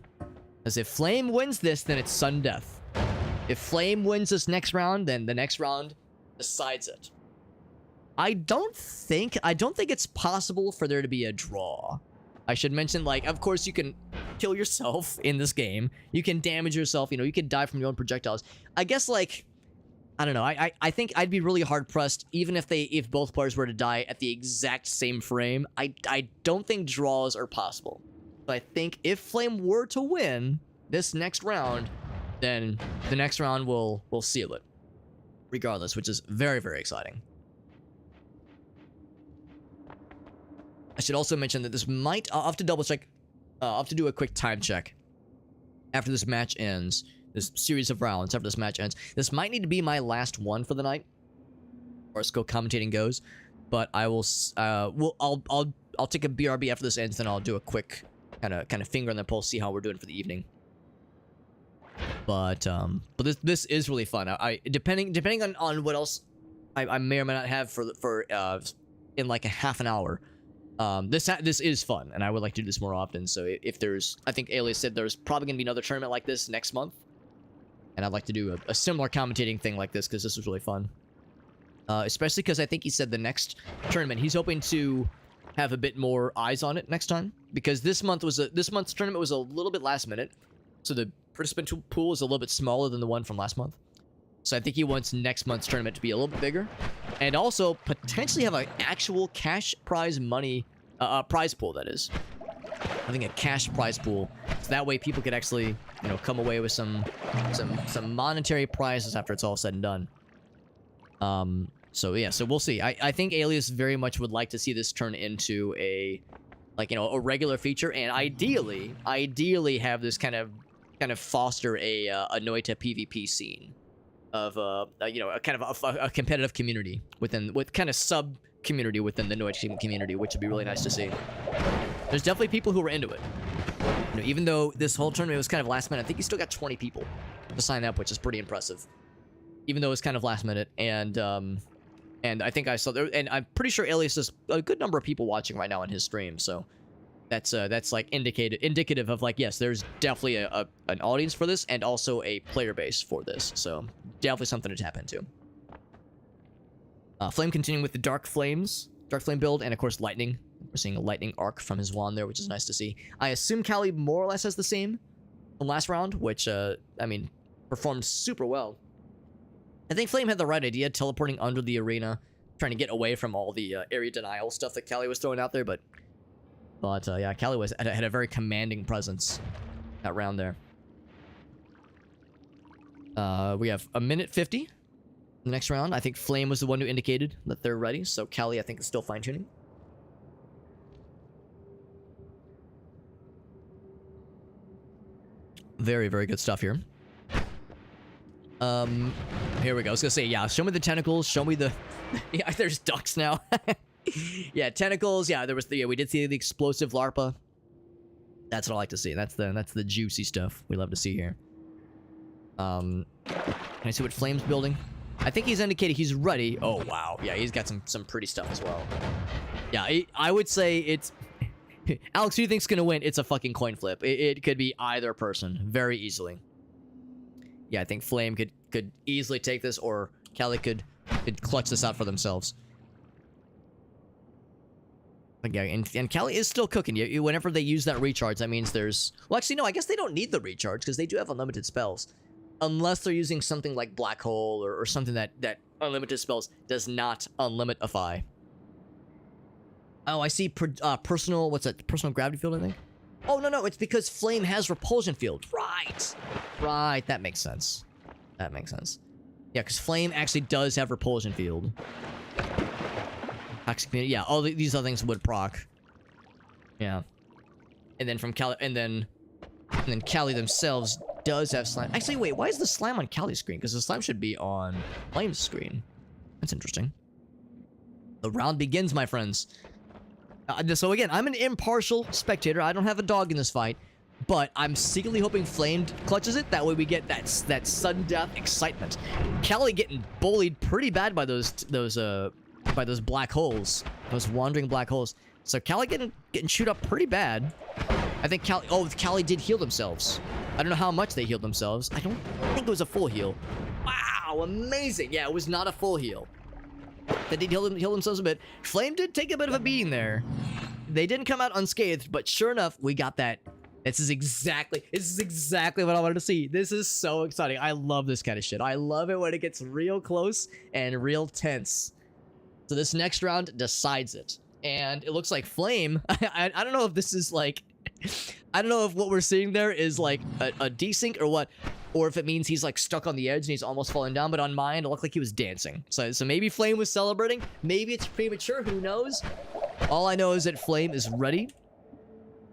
as if Flame wins this, then it's sudden death. If Flame wins this next round, then the next round decides it. I don't think it's possible for there to be a draw. I should mention, like, of course you can kill yourself in this game. You can damage yourself, you know, you can die from your own projectiles. I guess, like, I don't know. I think I'd be really hard pressed, even if both players were to die at the exact same frame. I don't think draws are possible. But I think if Flame were to win this next round, then the next round will seal it. Regardless, which is very, very exciting. I should also mention that this might, I'll have to double check, I'll have to do a quick time check after this match ends, this series of rounds after this match ends. This might need to be my last one for the night, or as commentating goes, but I will, I'll take a BRB after this ends, then I'll do a quick kind of finger on the pulse, see how we're doing for the evening. But this is really fun. I depending on what else I may or may not have for in like a half an hour. This is fun, and I would like to do this more often. So if there's, I think Alias said there's probably gonna be another tournament like this next month, and I'd like to do a similar commentating thing like this because this was really fun. Especially because I think he said the next tournament he's hoping to have a bit more eyes on it next time, because this month's tournament was a little bit last minute, so the participant pool is a little bit smaller than the one from last month. So I think he wants next month's tournament to be a little bit bigger, and also potentially have an actual cash prize money prize pool. That is, I think a cash prize pool, so that way people could actually, you know, come away with some monetary prizes after it's all said and done. So yeah, so we'll see. I think Alias very much would like to see this turn into a, like, you know, a regular feature, and ideally have this kind of foster a Noita PvP scene of you know, a kind of a competitive community with kind of sub community within the Noita community, which would be really nice to see. There's definitely people who are into it. You know, even though this whole tournament was kind of last minute, I think he still got 20 people to sign up, which is pretty impressive. Even though it was kind of last minute, and I think I saw there, and I'm pretty sure Alias has a good number of people watching right now on his stream, so that's like indicative of, like, yes, there's definitely an audience for this, and also a player base for this, so definitely something to tap into. Flame continuing with the Dark Flame build, and of course Lightning. We're seeing a Lightning arc from his wand there, which is nice to see. I assume Cali more or less has the same from last round, which, I mean, performed super well. I think Flame had the right idea, teleporting under the arena, trying to get away from all the area denial stuff that Cali was throwing out there, but yeah, Cali had a very commanding presence that round there. We have a minute 50 the next round. I think Flame was the one who indicated that they're ready, so Cali, I think, is still fine-tuning. Very, very good stuff here. Here we go. I was gonna say, yeah, show me the tentacles, show me the... yeah, there's ducks now. Yeah, tentacles, yeah, there was the... yeah, we did see the explosive larpa. That's what I like to see. That's the juicy stuff we love to see here. Can I see what Flame's building? I think he's indicated he's ready. Oh, wow. Yeah, he's got some pretty stuff as well. Yeah, I would say it's... Alex, who do you think's gonna win? It's a fucking coin flip. It could be either person very easily. Yeah, I think Flame could easily take this, or Cali could clutch this out for themselves. But yeah, and Cali is still cooking. Whenever they use that recharge, that means there's... well, actually, no, I guess they don't need the recharge, because they do have unlimited spells. unless they're using something like Black Hole or something that unlimited spells does not unlimitify. Oh, I see personal, what's that? Personal gravity field, I think? Oh, no, it's because Flame has repulsion field. Right, that makes sense. Yeah, because Flame actually does have repulsion field. Toxic Community, yeah, all these other things would proc. Yeah. And then from Cali, and then Cali themselves does have slime. Actually, wait, why is the slime on Cali's screen? Because the slime should be on Flame's screen. That's interesting. The round begins, my friends. So again, I'm an impartial spectator. I don't have a dog in this fight, but I'm secretly hoping Flame clutches it. That way we get that sudden death excitement. Cali getting bullied pretty bad by those black holes, those wandering black holes. So Cali getting chewed up pretty bad. I think Cali did heal themselves. I don't know how much they healed themselves. I don't think it was a full heal. Wow, amazing. Yeah, it was not a full heal. They did heal themselves a bit. Flame did take a bit of a beating there. They didn't come out unscathed, but sure enough, we got that. This is exactly what I wanted to see. This is so exciting. I love this kind of shit. I love it when it gets real close and real tense. So this next round decides it. And it looks like Flame, I don't know if this is like, I don't know if what we're seeing there is like a desync or what, or if it means he's like stuck on the edge and he's almost falling down, but on mine, it looked like he was dancing. So maybe Flame was celebrating. Maybe it's premature, who knows? All I know is that Flame is ready.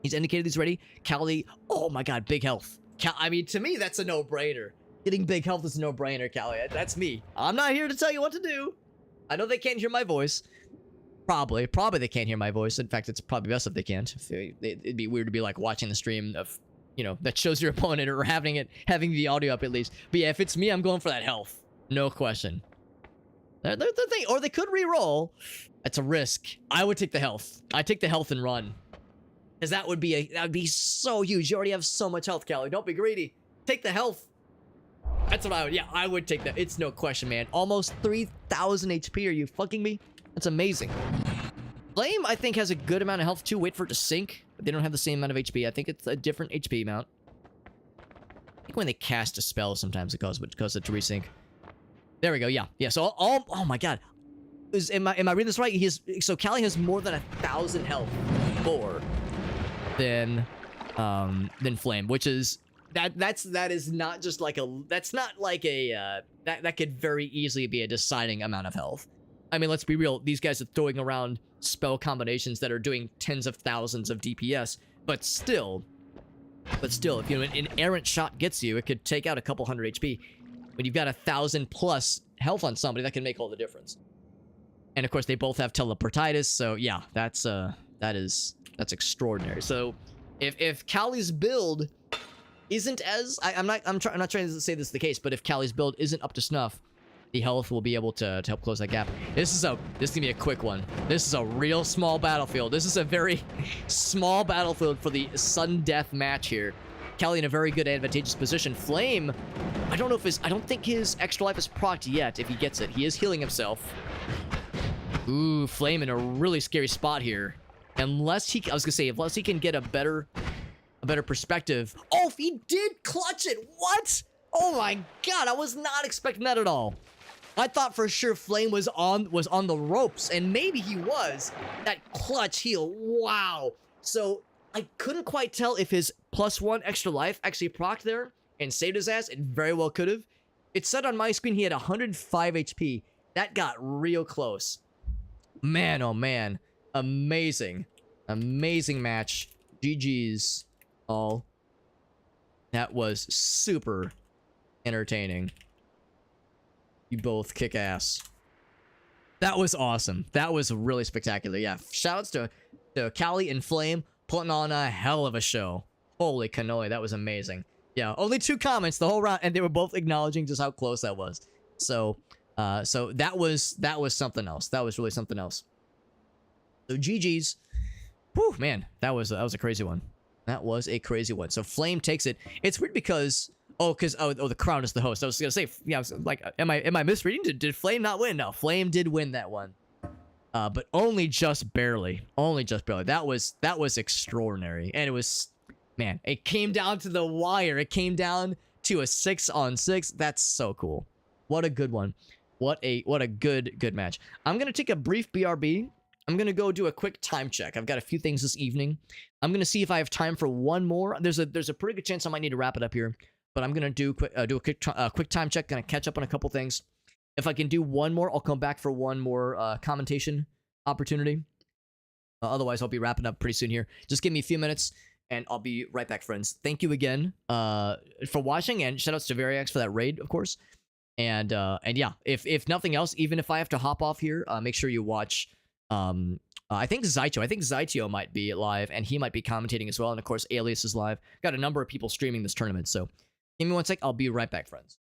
He's indicated he's ready. Cali, oh my god, big health. I mean, to me, that's a no-brainer. Getting big health is a no-brainer, Cali. That's me. I'm not here to tell you what to do. I know they can't hear my voice. Probably they can't hear my voice. In fact, it's probably best if they can't. It'd be weird to be like watching the stream of, you know, that shows your opponent or having the audio up at least. But yeah, if it's me, I'm going for that health. No question. They're the thing, or they could re-roll. That's a risk. I would take the health. I'd take the health and run. Because that would be so huge. You already have so much health, Cali. Don't be greedy. Take the health. That's what I would, yeah, I would take that. It's no question, man. Almost 3,000 HP. Are you fucking me? That's amazing. Flame, I think, has a good amount of health too. Wait for it to sync. But they don't have the same amount of HP. I think it's a different HP amount. I think when they cast a spell, sometimes it causes it to resync. There we go. Yeah. So oh my god. Am I reading this right? So Cali has more than 1,000 health more than Flame, which is that is not just like that could very easily be a deciding amount of health. I mean, let's be real. These guys are throwing around spell combinations that are doing tens of thousands of DPS, but still, if you know an errant shot gets you, it could take out a couple hundred HP. When you've got 1,000 plus health on somebody, that can make all the difference. And of course, they both have teleportitis, so yeah, that's extraordinary. So, if Cali's build isn't as I'm not trying to say this is the case, but if Cali's build isn't up to snuff, the health will be able to help close that gap. This is gonna be a quick one. This is a real small battlefield. This is a very small battlefield for the sudden death match here. Cali in a very good advantageous position. Flame, I don't think his extra life is procced yet. If he gets it, he is healing himself. Ooh, Flame in a really scary spot here. Unless he can get a better perspective. Oh, if he did clutch it, what? Oh my god, I was not expecting that at all. I thought for sure Flame was on the ropes, and maybe he was. That clutch heal, wow. So I couldn't quite tell if his +1 extra life actually procced there and saved his ass. It very well could have. It said on my screen he had 105 HP. That got real close. Man, oh man. Amazing. Amazing match. GG's all. That was super entertaining. You both kick ass. That was awesome. That was really spectacular. Yeah, shoutouts to Cali and Flame putting on a hell of a show. Holy cannoli, that was amazing. Yeah, only 2 comments the whole round, and they were both acknowledging just how close that was. So that was something else. That was really something else. So GG's. Whew, man, that was a crazy one. That was a crazy one. So Flame takes it. It's weird because the crown is the host. I was gonna say, yeah, I was like, am I misreading? Did Flame not win? No, Flame did win that one. But only just barely. Only just barely. That was extraordinary. And it was, man, it came down to the wire. It came down to a 6-on-6. That's so cool. What a good one. What a good match. I'm gonna take a brief BRB. I'm gonna go do a quick time check. I've got a few things this evening. I'm gonna see if I have time for one more. There's a pretty good chance I might need to wrap it up here, but I'm gonna do a quick time check. Gonna catch up on a couple things. If I can do one more, I'll come back for one more commentation opportunity. Otherwise, I'll be wrapping up pretty soon here. Just give me a few minutes, and I'll be right back, friends. Thank you again for watching, and shoutouts to Variax for that raid, of course. And yeah, if nothing else, even if I have to hop off here, make sure you watch. I think Zytio might be live, and he might be commentating as well. And of course, Alias is live. Got a number of people streaming this tournament. So give me one sec. I'll be right back, friends.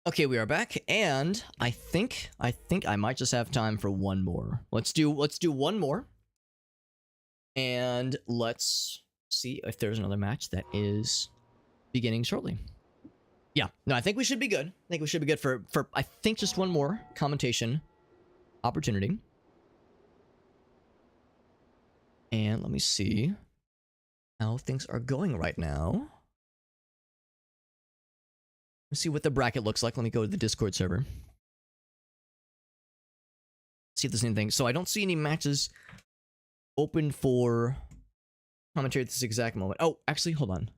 Okay, we are back, and I think I might just have time for one more. Let's do one more, and let's see if there's another match that is beginning shortly. Yeah, no, I think we should be good. I think we should be good for I think just one more commentation opportunity. And let me see how things are going right now. Let's see what the bracket looks like. Let me go to the Discord server. See if there's anything. So I don't see any matches open for commentary at this exact moment. Oh, actually, hold on.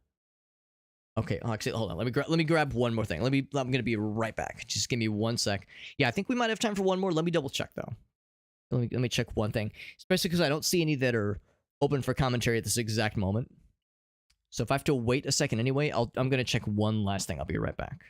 Okay, actually, hold on. Let me grab one more thing. I'm gonna be right back. Just give me one sec. Yeah, I think we might have time for one more. Let me double check though. Let me check one thing, especially because I don't see any that are open for commentary at this exact moment. So if I have to wait a second anyway, I'm gonna check one last thing. I'll be right back.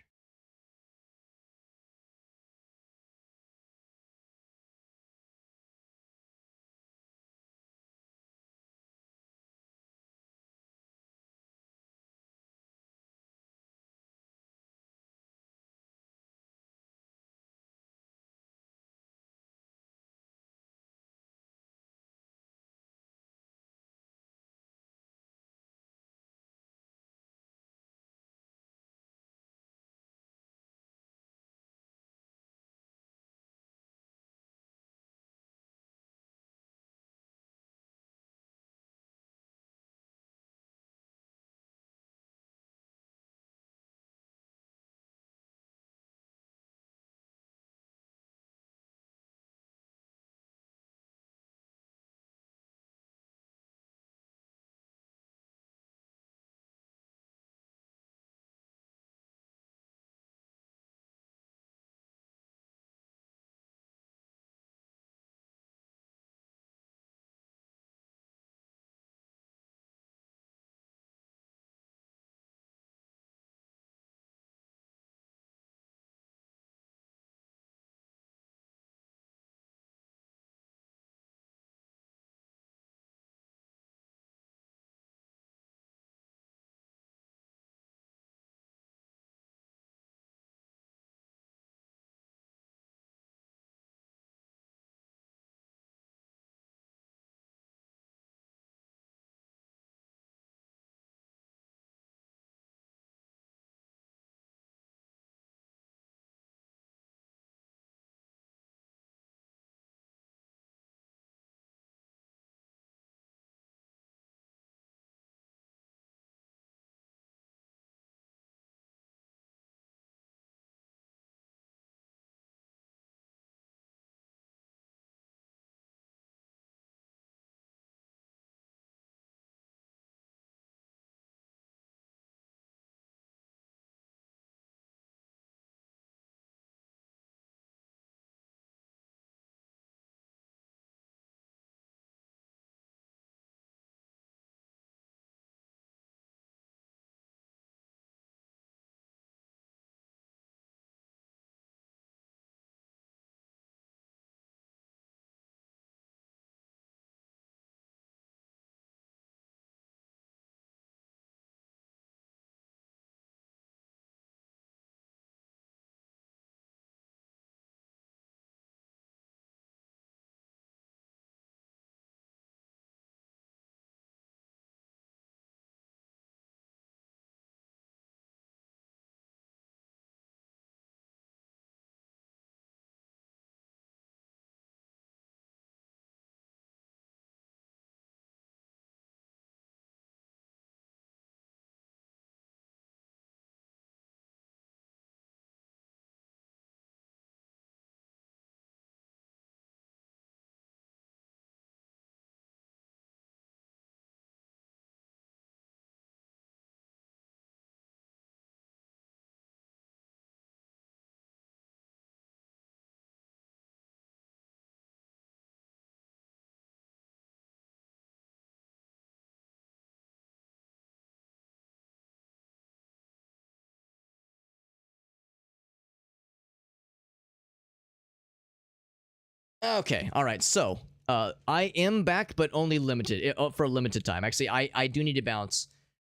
Okay, all right. So, I am back, but only limited for a limited time. Actually, I do need to bounce.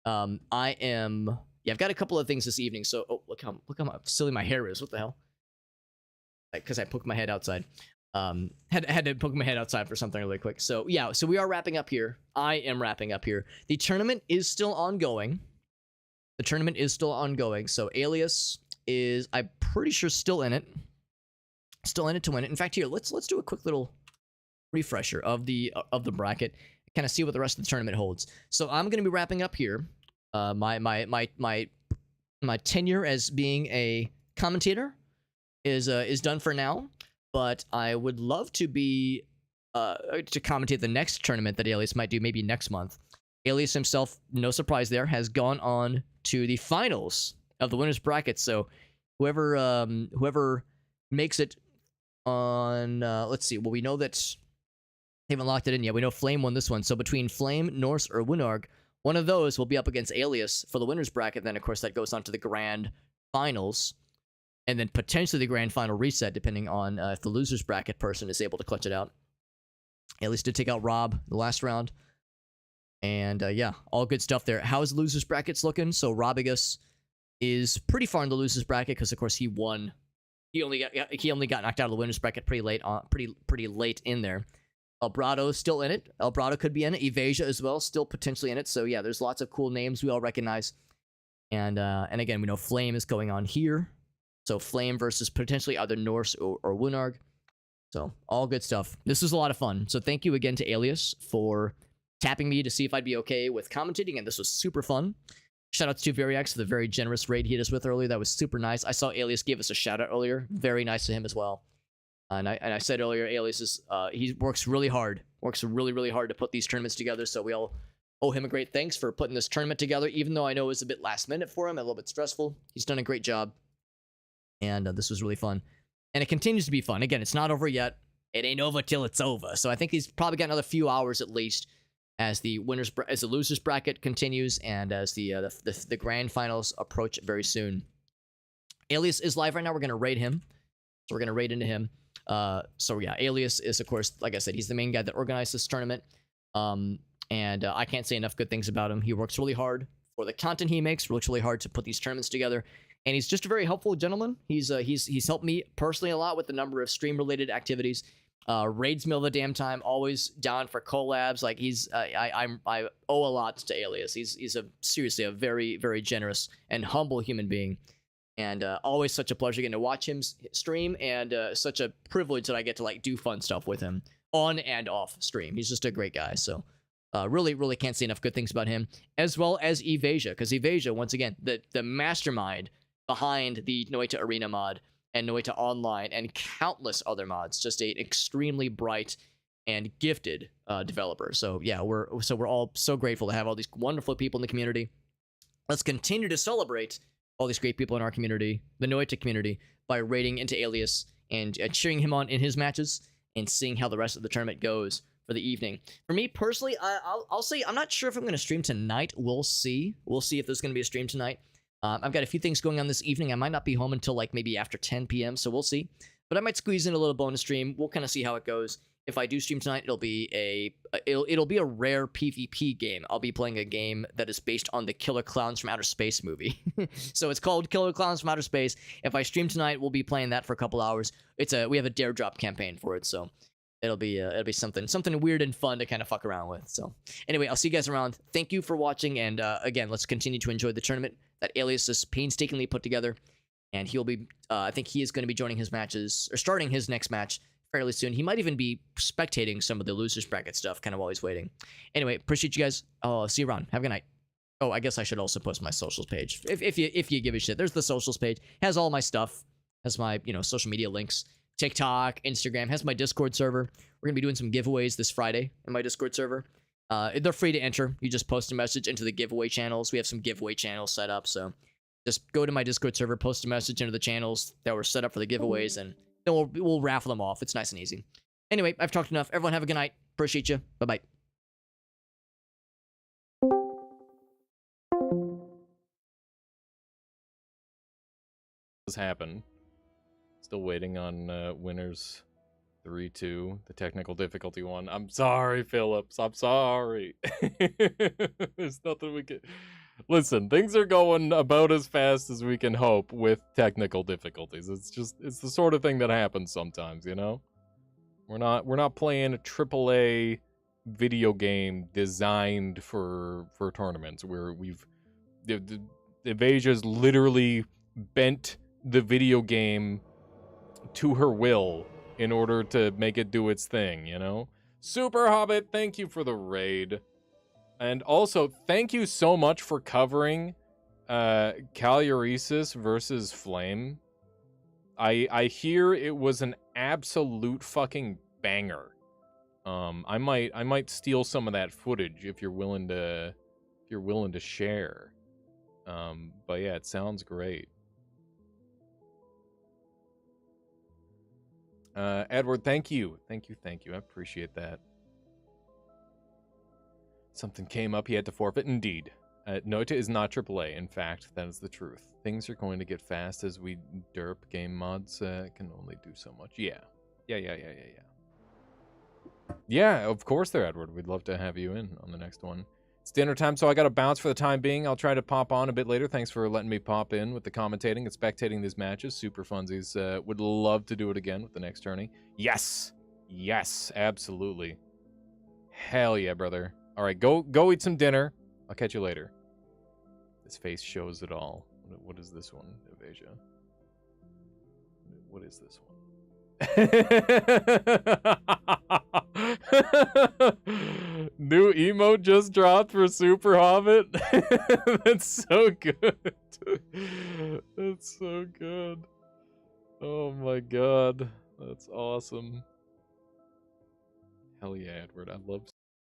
I am. Yeah, I've got a couple of things this evening. So, oh, look how silly my hair is. What the hell? Because I poked my head outside. Had to poke my head outside for something really quick. So yeah, so we are wrapping up here. I am wrapping up here. The tournament is still ongoing. The tournament is still ongoing. So Alias is, I'm pretty sure, still in it. Still in it to win it. In fact, here let's do a quick little refresher of the bracket. Kind of see what the rest of the tournament holds. So I'm gonna be wrapping up here. My tenure as being a commentator is done for now. But I would love to be to commentate the next tournament that Alias might do maybe next month. Alias himself, no surprise there, has gone on to the finals of the winners bracket. So whoever makes it on let's see. Well, we know that they haven't locked it in yet. We know Flame won this one. So between Flame, Norse, or Winarg, one of those will be up against Alias for the winners bracket. Then of course that goes on to the grand finals. And then potentially the grand final reset, depending on if the losers bracket person is able to clutch it out. Alias did take out Rob the last round. And yeah, all good stuff there. How is the losers brackets looking? So Robigus is pretty far in the losers bracket because of course he won. He only got knocked out of the winners bracket pretty late in there. Elbrado still in it. Elbrado could be in it. Evasia as well, still potentially in it. So yeah, there's lots of cool names we all recognize. And again, we know Flame is going on here. So Flame versus potentially either Norse or Winarg. So all good stuff. This was a lot of fun. So thank you again to Alias for tapping me to see if I'd be okay with commentating, and this was super fun. Shout out to Variax for the very generous raid he hit us with earlier. That was super nice. I saw Alias give us a shout out earlier. Very nice to him as well. And I said earlier, Alias is he works really hard. Works really hard to put these tournaments together. So we all owe him a great thanks for putting this tournament together, even though I know it was a bit last minute for him, a little bit stressful. He's done a great job. And this was really fun. And it continues to be fun. Again, it's not over yet. It ain't over till it's over. So I think he's probably got another few hours at least as the losers bracket continues and as the grand finals approach very soon. Alias is live right now. We're going to raid him. So we're going to raid into him. So yeah, Alias is, of course, like I said, he's the main guy that organized this tournament. And I can't say enough good things about him. He works really hard for the content he makes, works really hard to put these tournaments together. And he's just a very helpful gentleman. He's helped me personally a lot with the number of stream-related activities. Raids me all the damn time. Always down for collabs. Like I owe a lot to Alias. He's seriously a very, very generous and humble human being. And always such a pleasure getting to watch him stream, and such a privilege that I get to like do fun stuff with him on and off stream. He's just a great guy. So really can't say enough good things about him, as well as Evasia, because Evasia, once again, the mastermind behind the Noita Arena mod and Noita Online and countless other mods. Just an extremely bright and gifted developer. So yeah, we're all so grateful to have all these wonderful people in the community. Let's continue to celebrate all these great people in our community, the Noita community, by raiding into Alias and cheering him on in his matches and seeing how the rest of the tournament goes for the evening. For me personally, I'll say I'm not sure if I'm going to stream tonight. We'll see. We'll see if there's going to be a stream tonight. I've got a few things going on this evening. I might not be home until like maybe after 10 p.m., so we'll see. But I might squeeze in a little bonus stream. We'll kind of see how it goes. If I do stream tonight, it'll be a rare PvP game. I'll be playing a game that is based on the Killer Clowns from Outer Space movie. So it's called Killer Clowns from Outer Space. If I stream tonight, we'll be playing that for a couple hours. We have a dare drop campaign for it, so it'll be something weird and fun to kind of fuck around with. So anyway, I'll see you guys around. Thank you for watching, and again, let's continue to enjoy the tournament that Alias has painstakingly put together. And he'll be, I think he is going to be joining his matches, or starting his next match fairly soon. He might even be spectating some of the losers bracket stuff, kind of while he's waiting. Anyway, appreciate you guys. Oh, see you around. Have a good night. Oh, I guess I should also post my socials page. If you give a shit, there's the socials page. Has all my stuff. Has my, social media links. TikTok, Instagram. Has my Discord server. We're going to be doing some giveaways this Friday in my Discord server. They're free to enter. You just post a message into the giveaway channels. We have some giveaway channels set up, so just go to my Discord server, post a message into the channels that were set up for the giveaways, and then we'll raffle them off. It's nice and easy. Anyway, I've talked enough. Everyone have a good night. Appreciate you. Bye-bye. This happened. Still waiting on winners 3-2, the technical difficulty one. I'm sorry, Phillips. I'm sorry. There's nothing we can... Listen, things are going about as fast as we can hope with technical difficulties. It's the sort of thing that happens sometimes, you know? We're not playing a AAA video game designed for tournaments where Evasia's literally bent the video game to her will in order to make it do its thing, you know? Super Hobbit, thank you for the raid. And also, thank you so much for covering Ceresis versus Flame. I hear it was an absolute fucking banger. I might steal some of that footage if you're willing to share. But yeah, it sounds great. Edward, thank you. Thank you. I appreciate that. Something came up, he had to forfeit. Indeed. Noita is not AAA. In fact, that is the truth. Things are going to get fast as we derp. Game mods can only do so much. Yeah. Yeah, of course there, Edward. We'd love to have you in on the next one. It's dinner time, so I got to bounce for the time being. I'll try to pop on a bit later. Thanks for letting me pop in with the commentating and spectating these matches. Super funsies. Would love to do it again with the next tourney. Yes, absolutely. Hell yeah, brother. All right, go eat some dinner. I'll catch you later. This face shows it all. What is this one, Evasia? What is this one? New emote just dropped for Super Hobbit. That's so good. That's so good. Oh my god. That's awesome. Hell yeah, Edward. I love